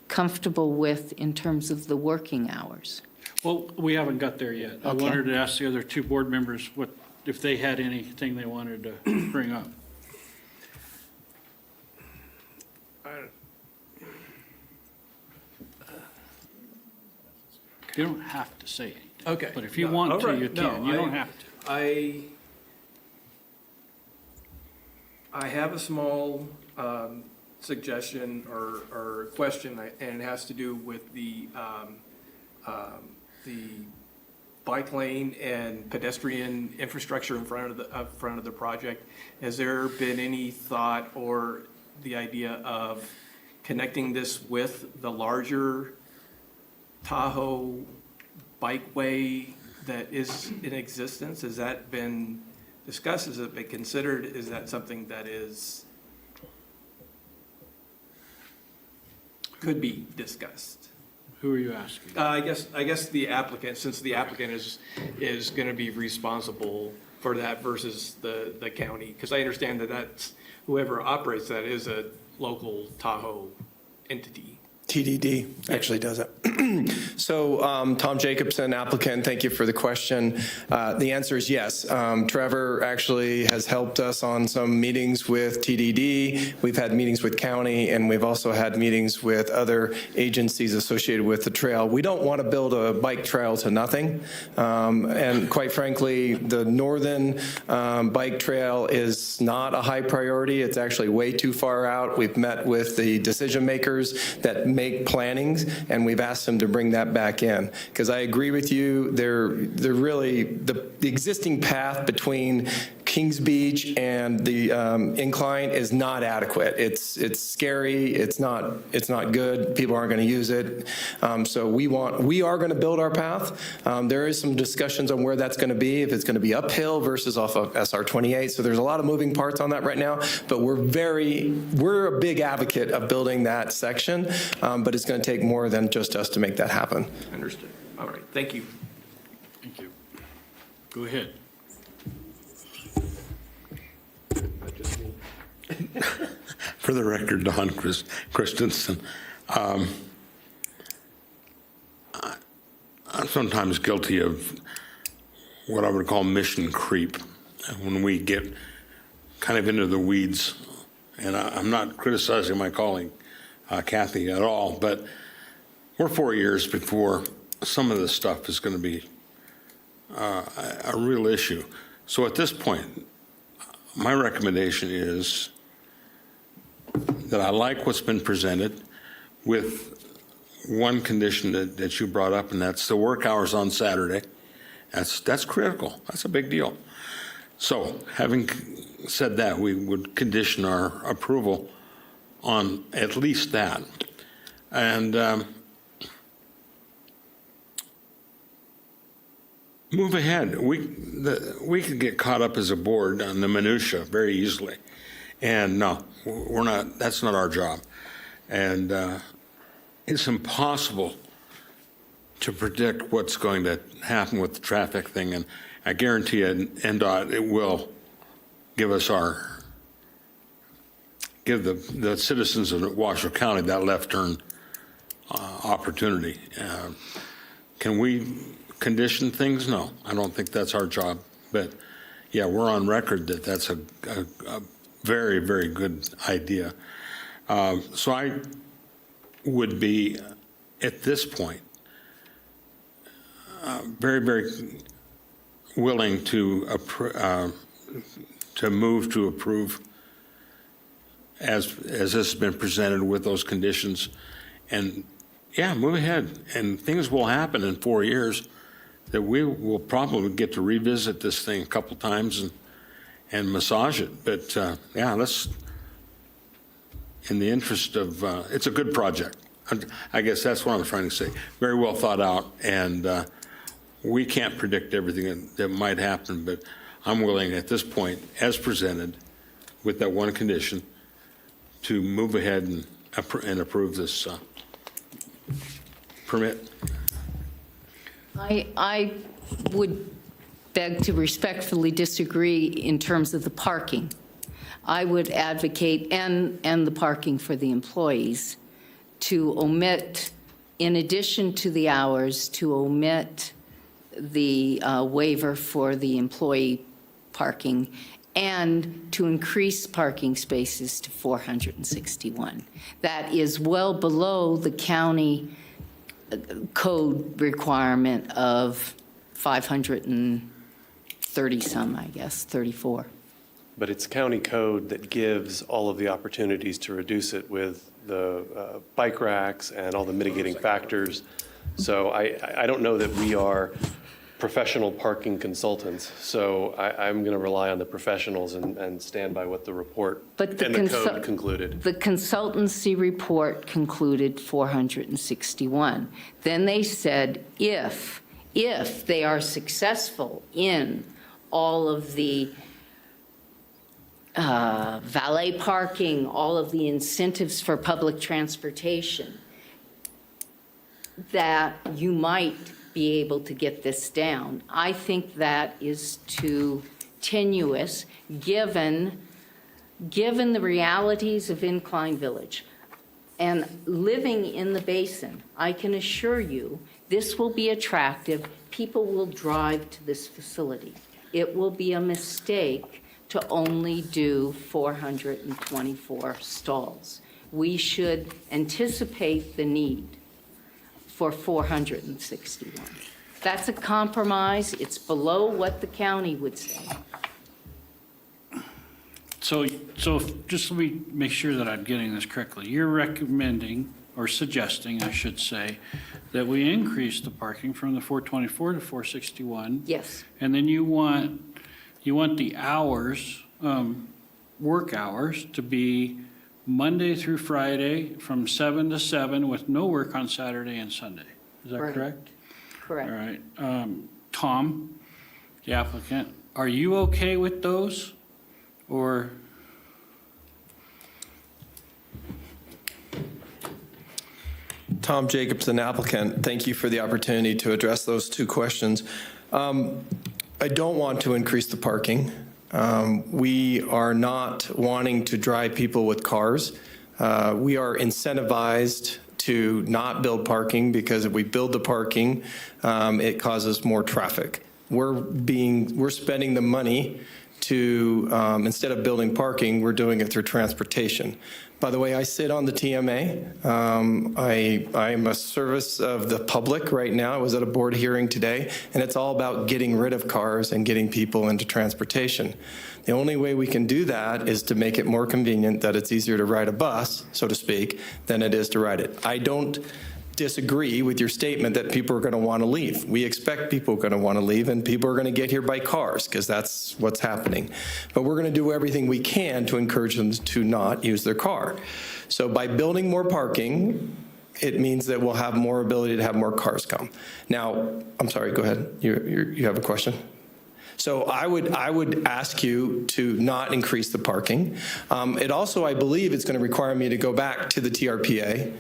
comfortable with in terms of the working hours? Well, we haven't got there yet. I Okay. wanted to ask the other two board members if they had anything they wanted to bring up. You don't have to say anything. Okay. But if you want to, you can. You don't have to. I have a small suggestion or question, and it has to do with the bike lane and pedestrian infrastructure in front of the project. Has there been any thought or the idea of connecting this with the larger Tahoe bikeway that is in existence? Has that been discussed? Has it been considered? Is that something that could be discussed? Who are you asking? I guess the applicant, since the applicant is going to be responsible for that versus the county, because I understand that that's whoever operates that is a local Tahoe entity. TDD actually does it. So Tom Jacobson, applicant, thank you for the question. The answer is yes. Trevor actually has helped us on some meetings with TDD. We've had meetings with county, and we've also had meetings with other agencies associated with the trail. We don't want to build a bike trail to nothing. And quite frankly, the northern bike trail is not a high priority. It's actually way too far out. We've met with the decision makers that make plannings, and we've asked them to bring that back in. Because I agree with you, they're really, the existing path between Kings Beach and the incline is not adequate. It's scary. It's not good. People aren't going to use it. So we are going to build our path. There is some discussions on where that's going to be, if it's going to be uphill versus off of SR 28. So there's a lot of moving parts on that right now. But we're a big advocate of building that section. But it's going to take more than just us to make that happen. Understood. All right. Thank you. Thank you. Go ahead. For the record, Don Christensen, I'm sometimes guilty of what I would call mission creep when we get kind of into the weeds. And I'm not criticizing my colleague, Kathy, at all, but we're 4 years before some of this stuff is going to be a real issue. So at this point, my recommendation is that I like what's been presented with one condition that you brought up, and that's the work hours on Saturday. That's critical. That's a big deal. So having said that, we would condition our approval on at least that. And move ahead. We could get caught up as a board on the minutia very easily. And no, we're not. That's not our job. And it's impossible to predict what's going to happen with the traffic thing. And I guarantee you, NDOT, it will give us give the citizens of Washoe County that left turn opportunity. Can we condition things? No, I don't think that's our job. But yeah, we're on record that that's a very, very good idea. So I would be, at this point, very, very willing to move to approve as this has been presented with those conditions. And yeah, move ahead. And things will happen in 4 years that we will probably get to revisit this thing a couple times and massage it. But yeah, let's, in the interest of, it's a good project. I guess that's what I'm trying to say. Very well thought out, and we can't predict everything that might happen, but I'm willing at this point, as presented, with that one condition, to move ahead and approve this permit. I would beg to respectfully disagree in terms of the parking. I would advocate, and the parking for the employees, to omit, in addition to the hours, to omit the waiver for the employee parking and to increase parking spaces to 461. That is well below the county code requirement of 530 some, I guess, 34. but it's county code that gives all of the opportunities to reduce it with the bike racks and all the mitigating factors. So I don't know that we are professional parking consultants, so I'm going to rely on the professionals and stand by what the report But the and the code concluded. The consultancy report concluded 461. Then they said if they are successful in all of the valet parking, all of the incentives for public transportation, that you might be able to get this down. I think that is too tenuous, given the realities of Incline Village. And living in the basin, I can assure you, this will be attractive. People will drive to this facility. It will be a mistake to only do 424 stalls. We should anticipate the need for 461. That's a compromise. It's below what the county would say. So just let me make sure that I'm getting this correctly. You're recommending, or suggesting, I should say, that we increase the parking from the 424 to 461. Yes. And then you want the hours, work hours, to be Monday through Friday from 7 to 7 with no work on Saturday and Sunday. Is that Right. correct? Correct. All right. Tom, the applicant, are you okay with those? Or? Tom Jacobson, applicant, thank you for the opportunity to address those two questions. I don't want to increase the parking. We are not wanting to drive people with cars. We are incentivized to not build parking because if we build the parking, it causes more traffic. We're spending the money to, instead of building parking, we're doing it through transportation. By the way, I sit on the TMA. I am a service of the public right now. I was at a board hearing today, and it's all about getting rid of cars and getting people into transportation. The only way we can do that is to make it more convenient, that it's easier to ride a bus, so to speak, than it is to ride it. I don't disagree with your statement that people are going to want to leave. We expect people are going to want to leave, and people are going to get here by cars because that's what's happening. But we're going to do everything we can to encourage them to not use their car. So by building more parking, it means that we'll have more ability to have more cars come. Now, I'm sorry, go ahead. You have a question? So I would ask you to not increase the parking. It also, I believe, it's going to require me to go back to the TRPA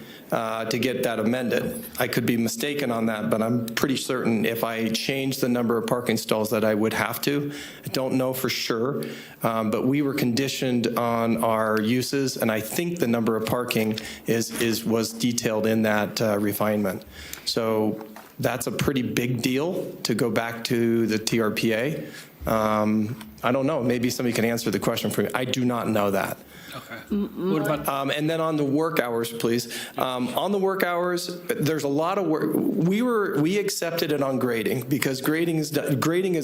to get that amended. I could be mistaken on that, but I'm pretty certain if I change the number of parking stalls that I would have to. I don't know for sure, but we were conditioned on our uses, and I think the number of parking was detailed in that refinement. So that's a pretty big deal to go back to the TRPA. I don't know. Maybe somebody can answer the question for me. I do not know that. Okay. What about? And then on the work hours, please. On the work hours, there's a lot of work. We accepted it on grading because grading is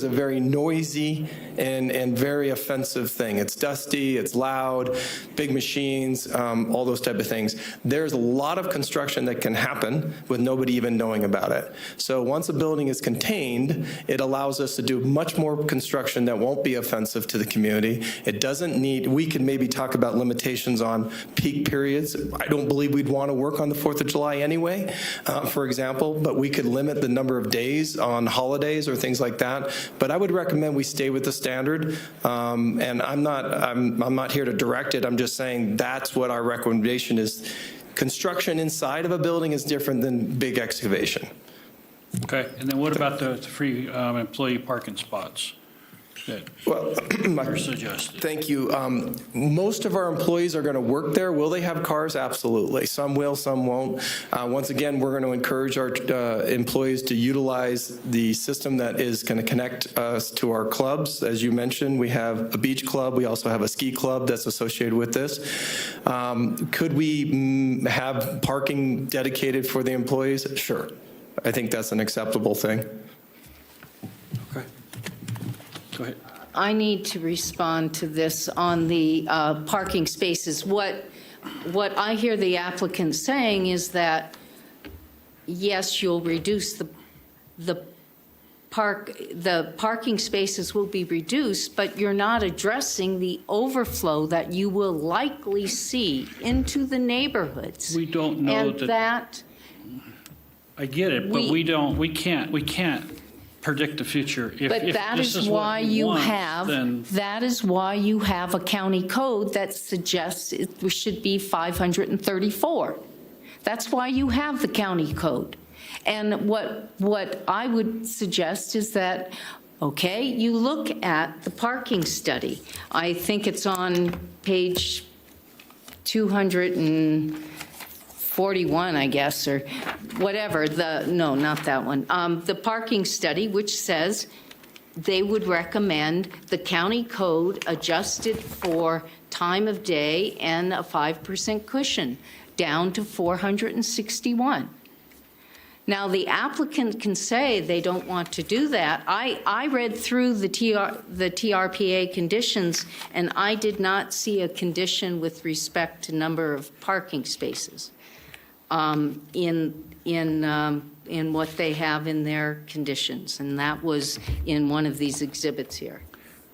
a very noisy and very offensive thing. It's dusty, it's loud, big machines, all those type of things. There's a lot of construction that can happen with nobody even knowing about it. So once a building is contained, it allows us to do much more construction that won't be offensive to the community. It doesn't need. We can maybe talk about limitations on peak periods. I don't believe we'd want to work on the 4th of July anyway, for example, but we could limit the number of days on holidays or things like that. But I would recommend we stay with the standard. And I'm not here to direct it. I'm just saying that's what our recommendation is. Construction inside of a building is different than big excavation. Okay, and then what about the free employee parking spots that you're suggesting? Thank you. Most of our employees are going to work there. Will they have cars? Absolutely. Some will, some won't. Once again, we're going to encourage our employees to utilize the system that is going to connect us to our clubs. As you mentioned, we have a beach club. We also have a ski club that's associated with this. Could we have parking dedicated for the employees? Sure. I think that's an acceptable thing. Okay. Go ahead. I need to respond to this on the parking spaces. What I hear the applicant saying is that, yes, you'll reduce the parking spaces will be reduced, but you're not addressing the overflow that you will likely see into the neighborhoods. We don't know And that. that, I get it, but we can't predict the future. but that is why you have, that is why you have a county code that suggests it should be 534. That's why you have the county code. And what I would suggest is that, okay, you look at the parking study. I think it's on page 241, I guess, or whatever. No, not that one. The parking study, which says they would recommend the county code adjusted for time of day and a 5% cushion down to 461. Now, the applicant can say they don't want to do that. I read through the TRPA conditions, and I did not see a condition with respect to number of parking spaces in what they have in their conditions, and that was in one of these exhibits here.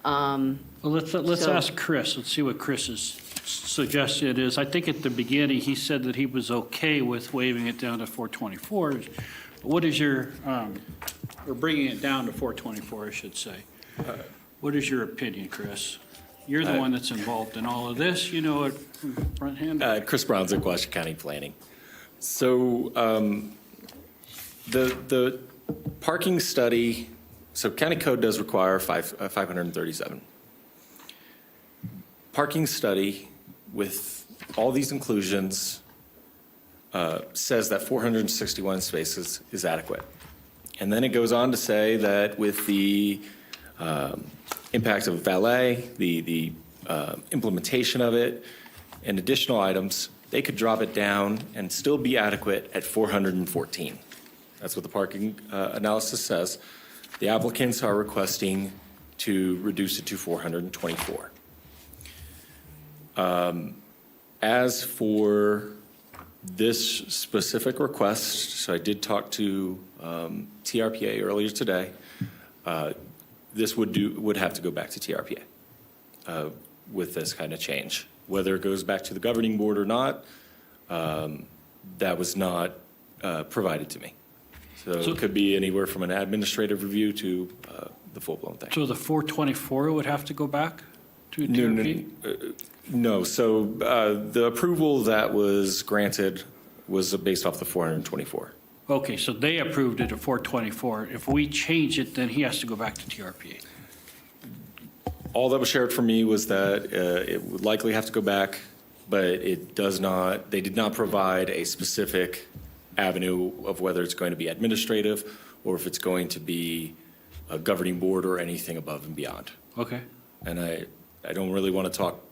Well, let's ask Chris. Let's see what Chris's suggestion is. I think at the beginning, he said that he was okay with waiving it down to 424. What is your, or bringing it down to 424, I should say. What is your opinion, Chris? You're the one that's involved in all of this. You know it front hand. Chris Brown's at Washoe County Planning. So the parking study, so county code does require 537. Parking study with all these inclusions says that 461 spaces is adequate. And then it goes on to say that with the impact of valet, the implementation of it, and additional items, they could drop it down and still be adequate at 414. That's what the parking analysis says. The applicants are requesting to reduce it to 424. As for this specific request, so I did talk to TRPA earlier today. This would have to go back to TRPA with this kind of change. Whether it goes back to the governing board or not, that was not provided to me. So it could be anywhere from an administrative review to the full-blown thing. So the 424 would have to go back to TRP? No. So the approval that was granted was based off the 424. Okay, so they approved it at 424. If we change it, then he has to go back to TRPA. All that was shared for me was that it would likely have to go back, but it does not, they did not provide a specific avenue of whether it's going to be administrative or if it's going to be a governing board or anything above and beyond. Okay. And I don't really want to talk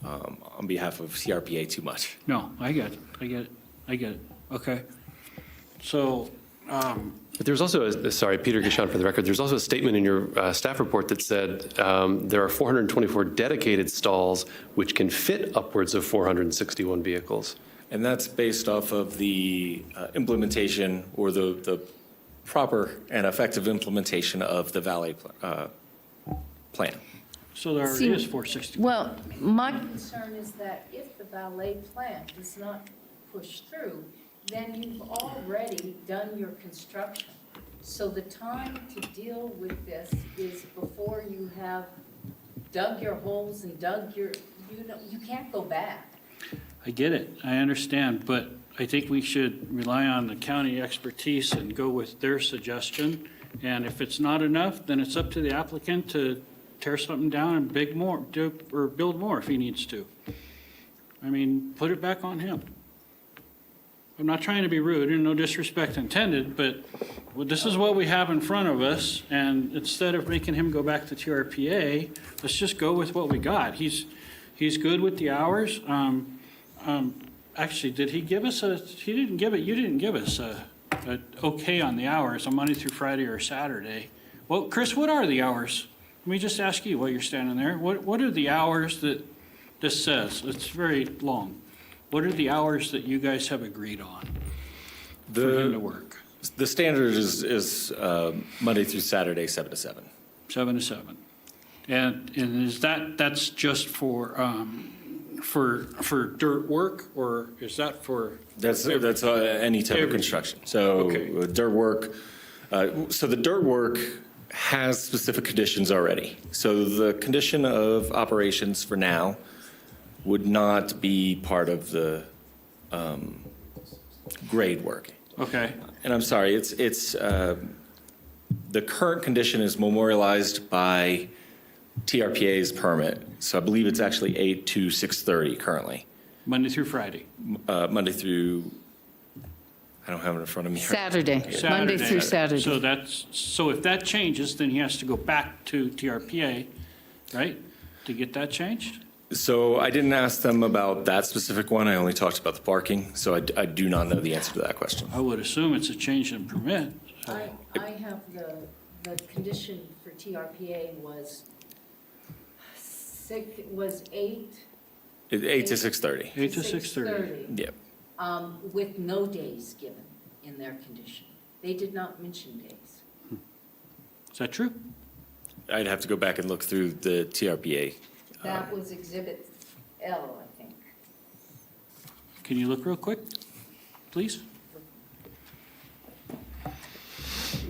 on behalf of CRPA too much. No, I get it. Okay. So, But there's also, sorry, Peter Gishon for the record, there's also a statement in your staff report that said there are 424 dedicated stalls which can fit upwards of 461 vehicles. And that's based off of the implementation or the proper and effective implementation of the valet plan. so there already is 460. Well, my concern is that if the valet plan does not push through, then you've already done your construction. So the time to deal with this is before you have dug your holes and you can't go back. I get it. I understand, but I think we should rely on the county expertise and go with their suggestion. And if it's not enough, then it's up to the applicant to tear something down and build more if he needs to. I mean, put it back on him. I'm not trying to be rude, and no disrespect intended, but this is what we have in front of us, and instead of making him go back to TRPA, let's just go with what we got. He's good with the hours. Actually, did he give us you didn't give us a okay on the hours, on Monday through Friday or Saturday. Well, Chris, what are the hours? me just ask you while you're standing there, what are the hours that this says? It's very long. What are the hours that you guys have agreed on for him to work? The standard is Monday through Saturday, 7 to 7. 7 to 7. And is that's just for dirt work, or is that for? That's any type of construction. So dirt work, so the dirt work has specific conditions already. So the condition of operations for now would not be part of the grade work. Okay. And I'm sorry, it's the current condition is memorialized by TRPA's permit. So I believe it's actually 8 to 6:30 currently. Monday through Friday? Monday through, I don't have it in front of me. Saturday, Monday through Saturday. So if that changes, then he has to go back to TRPA, right, to get that changed? So I didn't ask them about that specific one. I only talked about the parking. So I do not know the answer to that question. I would assume it's a change in permit. So. I have the condition for TRPA was 8. 8 to 6:30. 8 to 6:30. Yep. With no days given in their condition. They did not mention days. Is that true? I'd have to go back and look through the TRPA. That was Exhibit L, I think. Can you look real quick, please?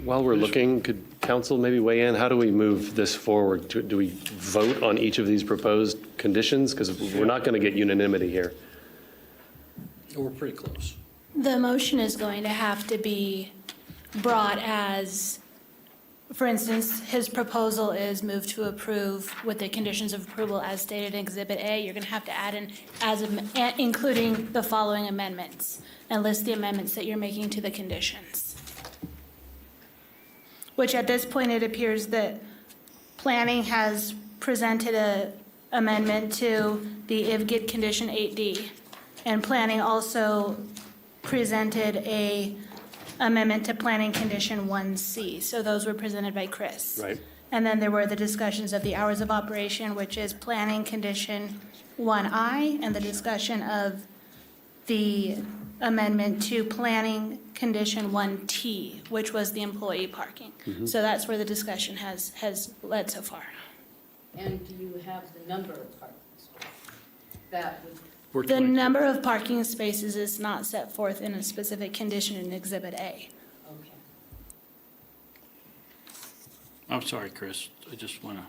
While we're looking, could council maybe weigh in? How do we move this forward? Do we vote on each of these proposed conditions? Because we're not going to get unanimity here. We're pretty close. The motion is going to have to be brought as, for instance, his proposal is move to approve with the conditions of approval as stated in Exhibit A. You're going to have to add in, including the following amendments, and list the amendments that you're making to the conditions. Which at this point, it appears that planning has presented a amendment to the IVGID condition 8D. And planning also presented a amendment to planning condition 1C. So those were presented by Chris. Right. And then there were the discussions of the hours of operation, which is planning condition 1I, and the discussion of the amendment to planning condition 1T, which was the employee parking. So that's where the discussion has led so far. And do you have the number of parking spaces? That would. The number of parking spaces is not set forth in a specific condition in Exhibit A. Okay. I'm sorry, Chris. I just want to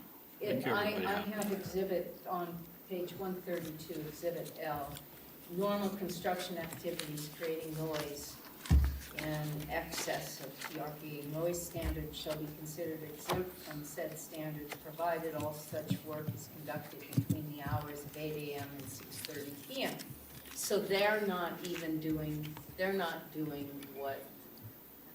make everybody I happy. have exhibit on page 132, Exhibit L. Normal construction activities creating noise in excess of TRPA noise standards shall be considered exempt from said standards, provided all such work is conducted between the hours of 8 a.m. and 6:30 p.m. So they're not doing what,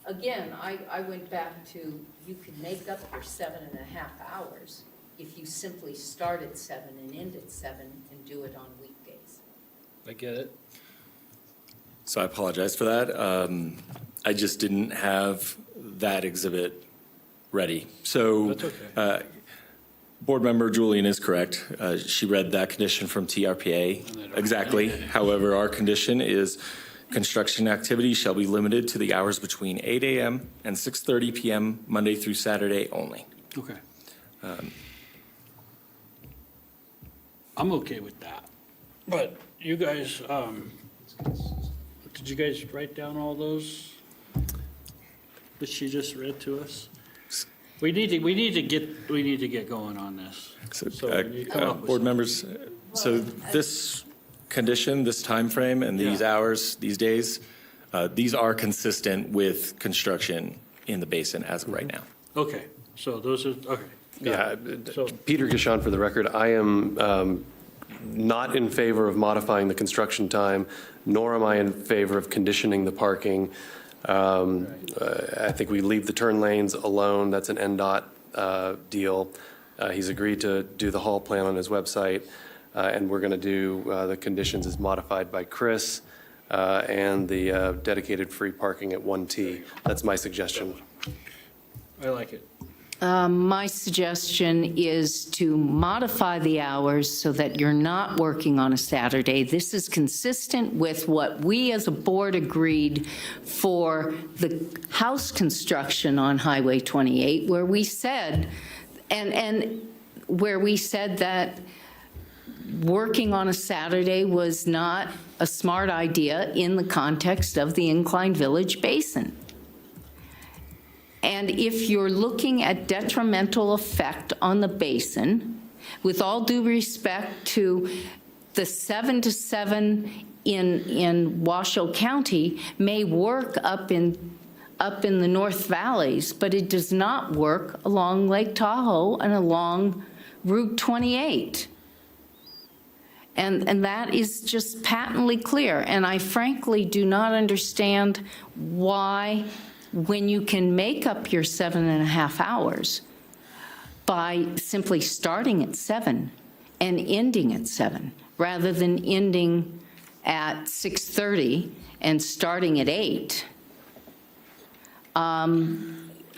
again, I went back to, you can make up your 7.5 hours if you simply start at 7 and end at 7 and do it on weekdays. I get it. So I apologize for that. I just didn't have that exhibit ready. So That's okay. Board member Julian is correct. She read that condition from TRPA exactly. However, our condition is construction activity shall be limited to the hours between 8 a.m. and 6:30 p.m. Monday through Saturday only. Okay. I'm okay with that. But you guys, did you guys write down all those that she just read to us? We need to get going on this. So we need to come up with Board something. members, so this condition, this time frame, and these hours, these days, these are consistent with construction in the basin as of right now. Okay, so those are, okay. got it. So- Peter Gishan, for the record, I am not in favor of modifying the construction time, nor am I in favor of conditioning the parking. I think we leave the turn lanes alone. That's an NDOT deal. He's agreed to do the hall plan on his website, and we're going to do the conditions as modified by Chris and the dedicated free parking at 1T. That's my suggestion. I like it. My suggestion is to modify the hours so that you're not working on a Saturday. This is consistent with what we as a board agreed for the house construction on Highway 28, where we said, and where we said that working on a Saturday was not a smart idea in the context of the Incline Village Basin. And if you're looking at detrimental effect on the basin, with all due respect to the 7 to 7 in Washoe County may work up in the North Valleys, but it does not work along Lake Tahoe and along Route 28. And that is just patently clear. And I frankly do not understand why, when you can make up your 7.5 hours by simply starting at 7 and ending at 7, rather than ending at 6:30 and starting at 8,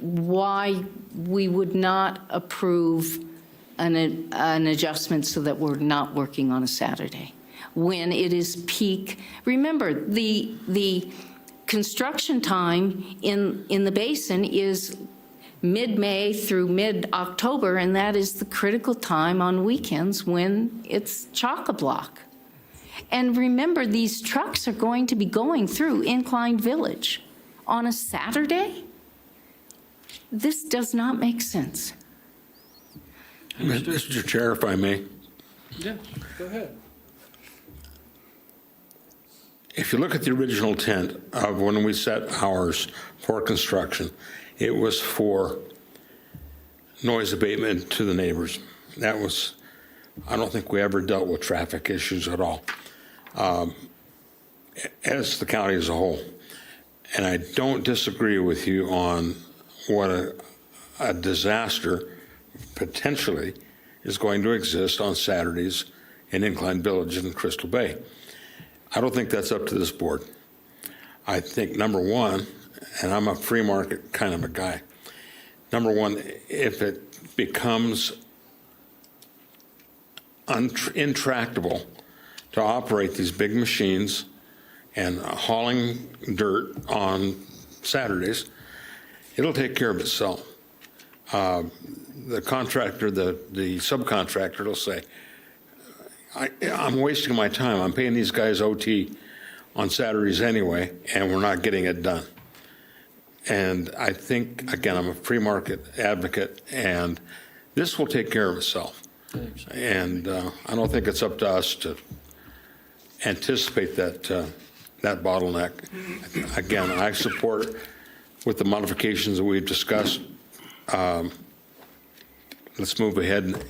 why we would not approve an adjustment so that we're not working on a Saturday when it is peak. Remember, the construction time in the basin is mid-May through mid-October, and that is the critical time on weekends when it's chock-a-block. And remember, these trucks are going to be going through Incline Village on a Saturday? This does not make sense. Mr. Chair, if I may. Yeah, go ahead. If you look at the original intent of when we set hours for construction, it was for noise abatement to the neighbors. That was, I don't think we ever dealt with traffic issues at all, as the county as a whole. And I don't disagree with you on what a disaster potentially is going to exist on Saturdays in Incline Village and Crystal Bay. I don't think that's up to this board. I think, number one, and I'm a free market kind of a guy, number one, if it becomes intractable to operate these big machines and hauling dirt on Saturdays, it'll take care of itself. The contractor, the subcontractor will say, I'm wasting my time. I'm paying these guys OT on Saturdays anyway, and we're not getting it done. And I think, again, I'm a free market advocate, and this will take care of itself. And I don't think it's up to us to anticipate that bottleneck. Again, I support with the modifications that we've discussed. Let's move ahead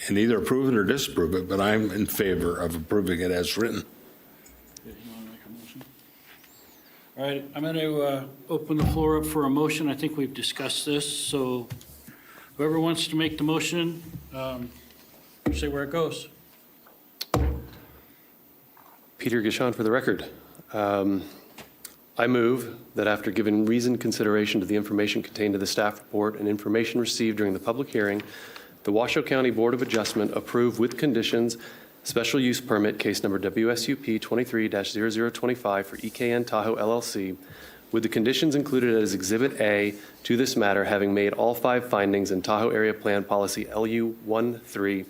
and either approve it or disapprove it, but I'm in favor of approving it as written. All right, I'm going to open the floor up for a motion. I think we've discussed this, so whoever wants to make the motion, say where it goes. Peter Gishon for the record. I move that after giving reasoned consideration to the information contained in the staff report and information received during the public hearing, the Washoe County Board of Adjustment approve with conditions special use permit case number WSUP 23-0025 for EKN Tahoe LLC, with the conditions included as Exhibit A to this matter, having made all 5 findings in Tahoe Area Plan Policy LU13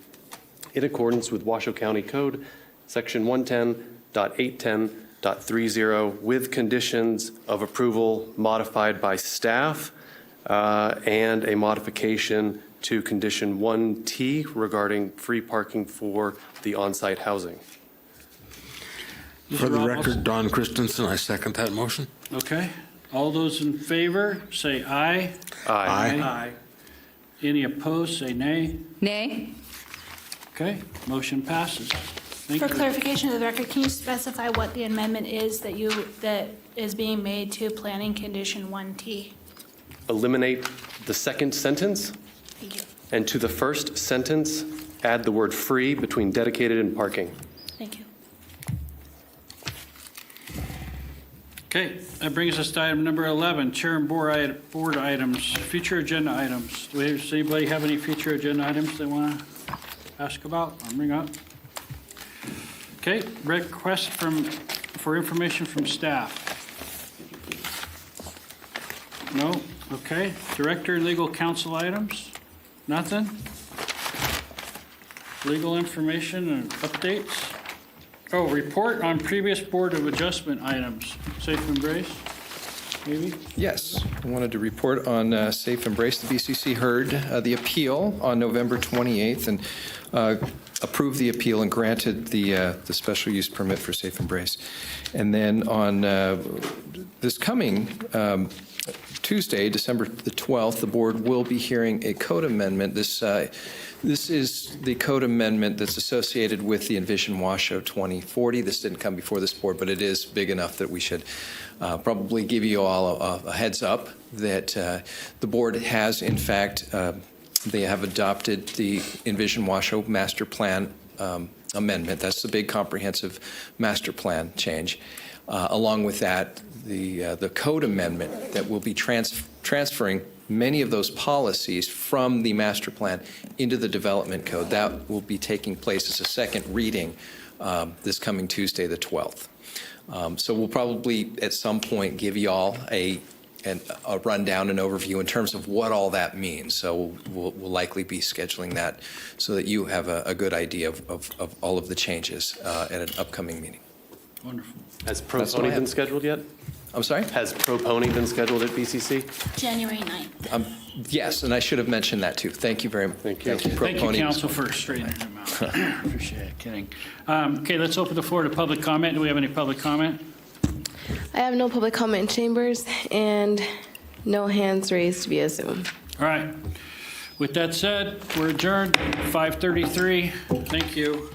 in accordance with Washoe County Code Section 110.810.30, with conditions of approval modified by staff and a modification to condition 1T regarding free parking for the on-site housing. For the record, Don Christensen, I second that motion. Okay. All those in favor, say aye. Aye. Aye. Any opposed, say nay. Nay? Okay, motion passes. Thank For you. clarification of the record, can you specify what the amendment is that is being made to planning condition 1T? Eliminate the second sentence. Thank you. And to the first sentence, add the word free between dedicated and parking. Thank you. Okay, that brings us to item number 11, chair and board items, future agenda items. Does anybody have any future agenda items they want to ask about or bring up? Okay, request for information from staff. No? Okay. Director and legal counsel items? Nothing? Legal information and updates? Oh, report on previous Board of Adjustment items. Safe Embrace, maybe? Yes, I wanted to report on Safe Embrace. The BCC heard the appeal on November 28th and approved the appeal and granted the special use permit for Safe Embrace. And then on this coming Tuesday, December the 12th, the board will be hearing a code amendment. This is the code amendment that's associated with the Envision Washoe 2040. This didn't come before this board, but it is big enough that we should probably give you all a heads up that the board has, in fact, they have adopted the Envision Washoe Master Plan amendment. That's the big comprehensive master plan change. Along with that, the code amendment that will be transferring many of those policies from the master plan into the development code. That will be taking place as a second reading this coming Tuesday, the 12th. So we'll probably at some point give you all a rundown and overview in terms of what all that means. So we'll likely be scheduling that so that you have a good idea of all of the changes at an upcoming meeting. Wonderful. Has Pro Pony been scheduled yet? I'm sorry? Has Pro Pony been scheduled at BCC? January 9th. Yes, and I should have mentioned that too. Thank you very much. Thank you. Pro Thank Pony you, was- council, for straightening them out. Appreciate it. Kidding. Okay, let's open the floor to public comment. Do we have any public comment? I have no public comment in chambers and no hands raised via Zoom. All right. With that said, we're adjourned, 5:33. Thank you.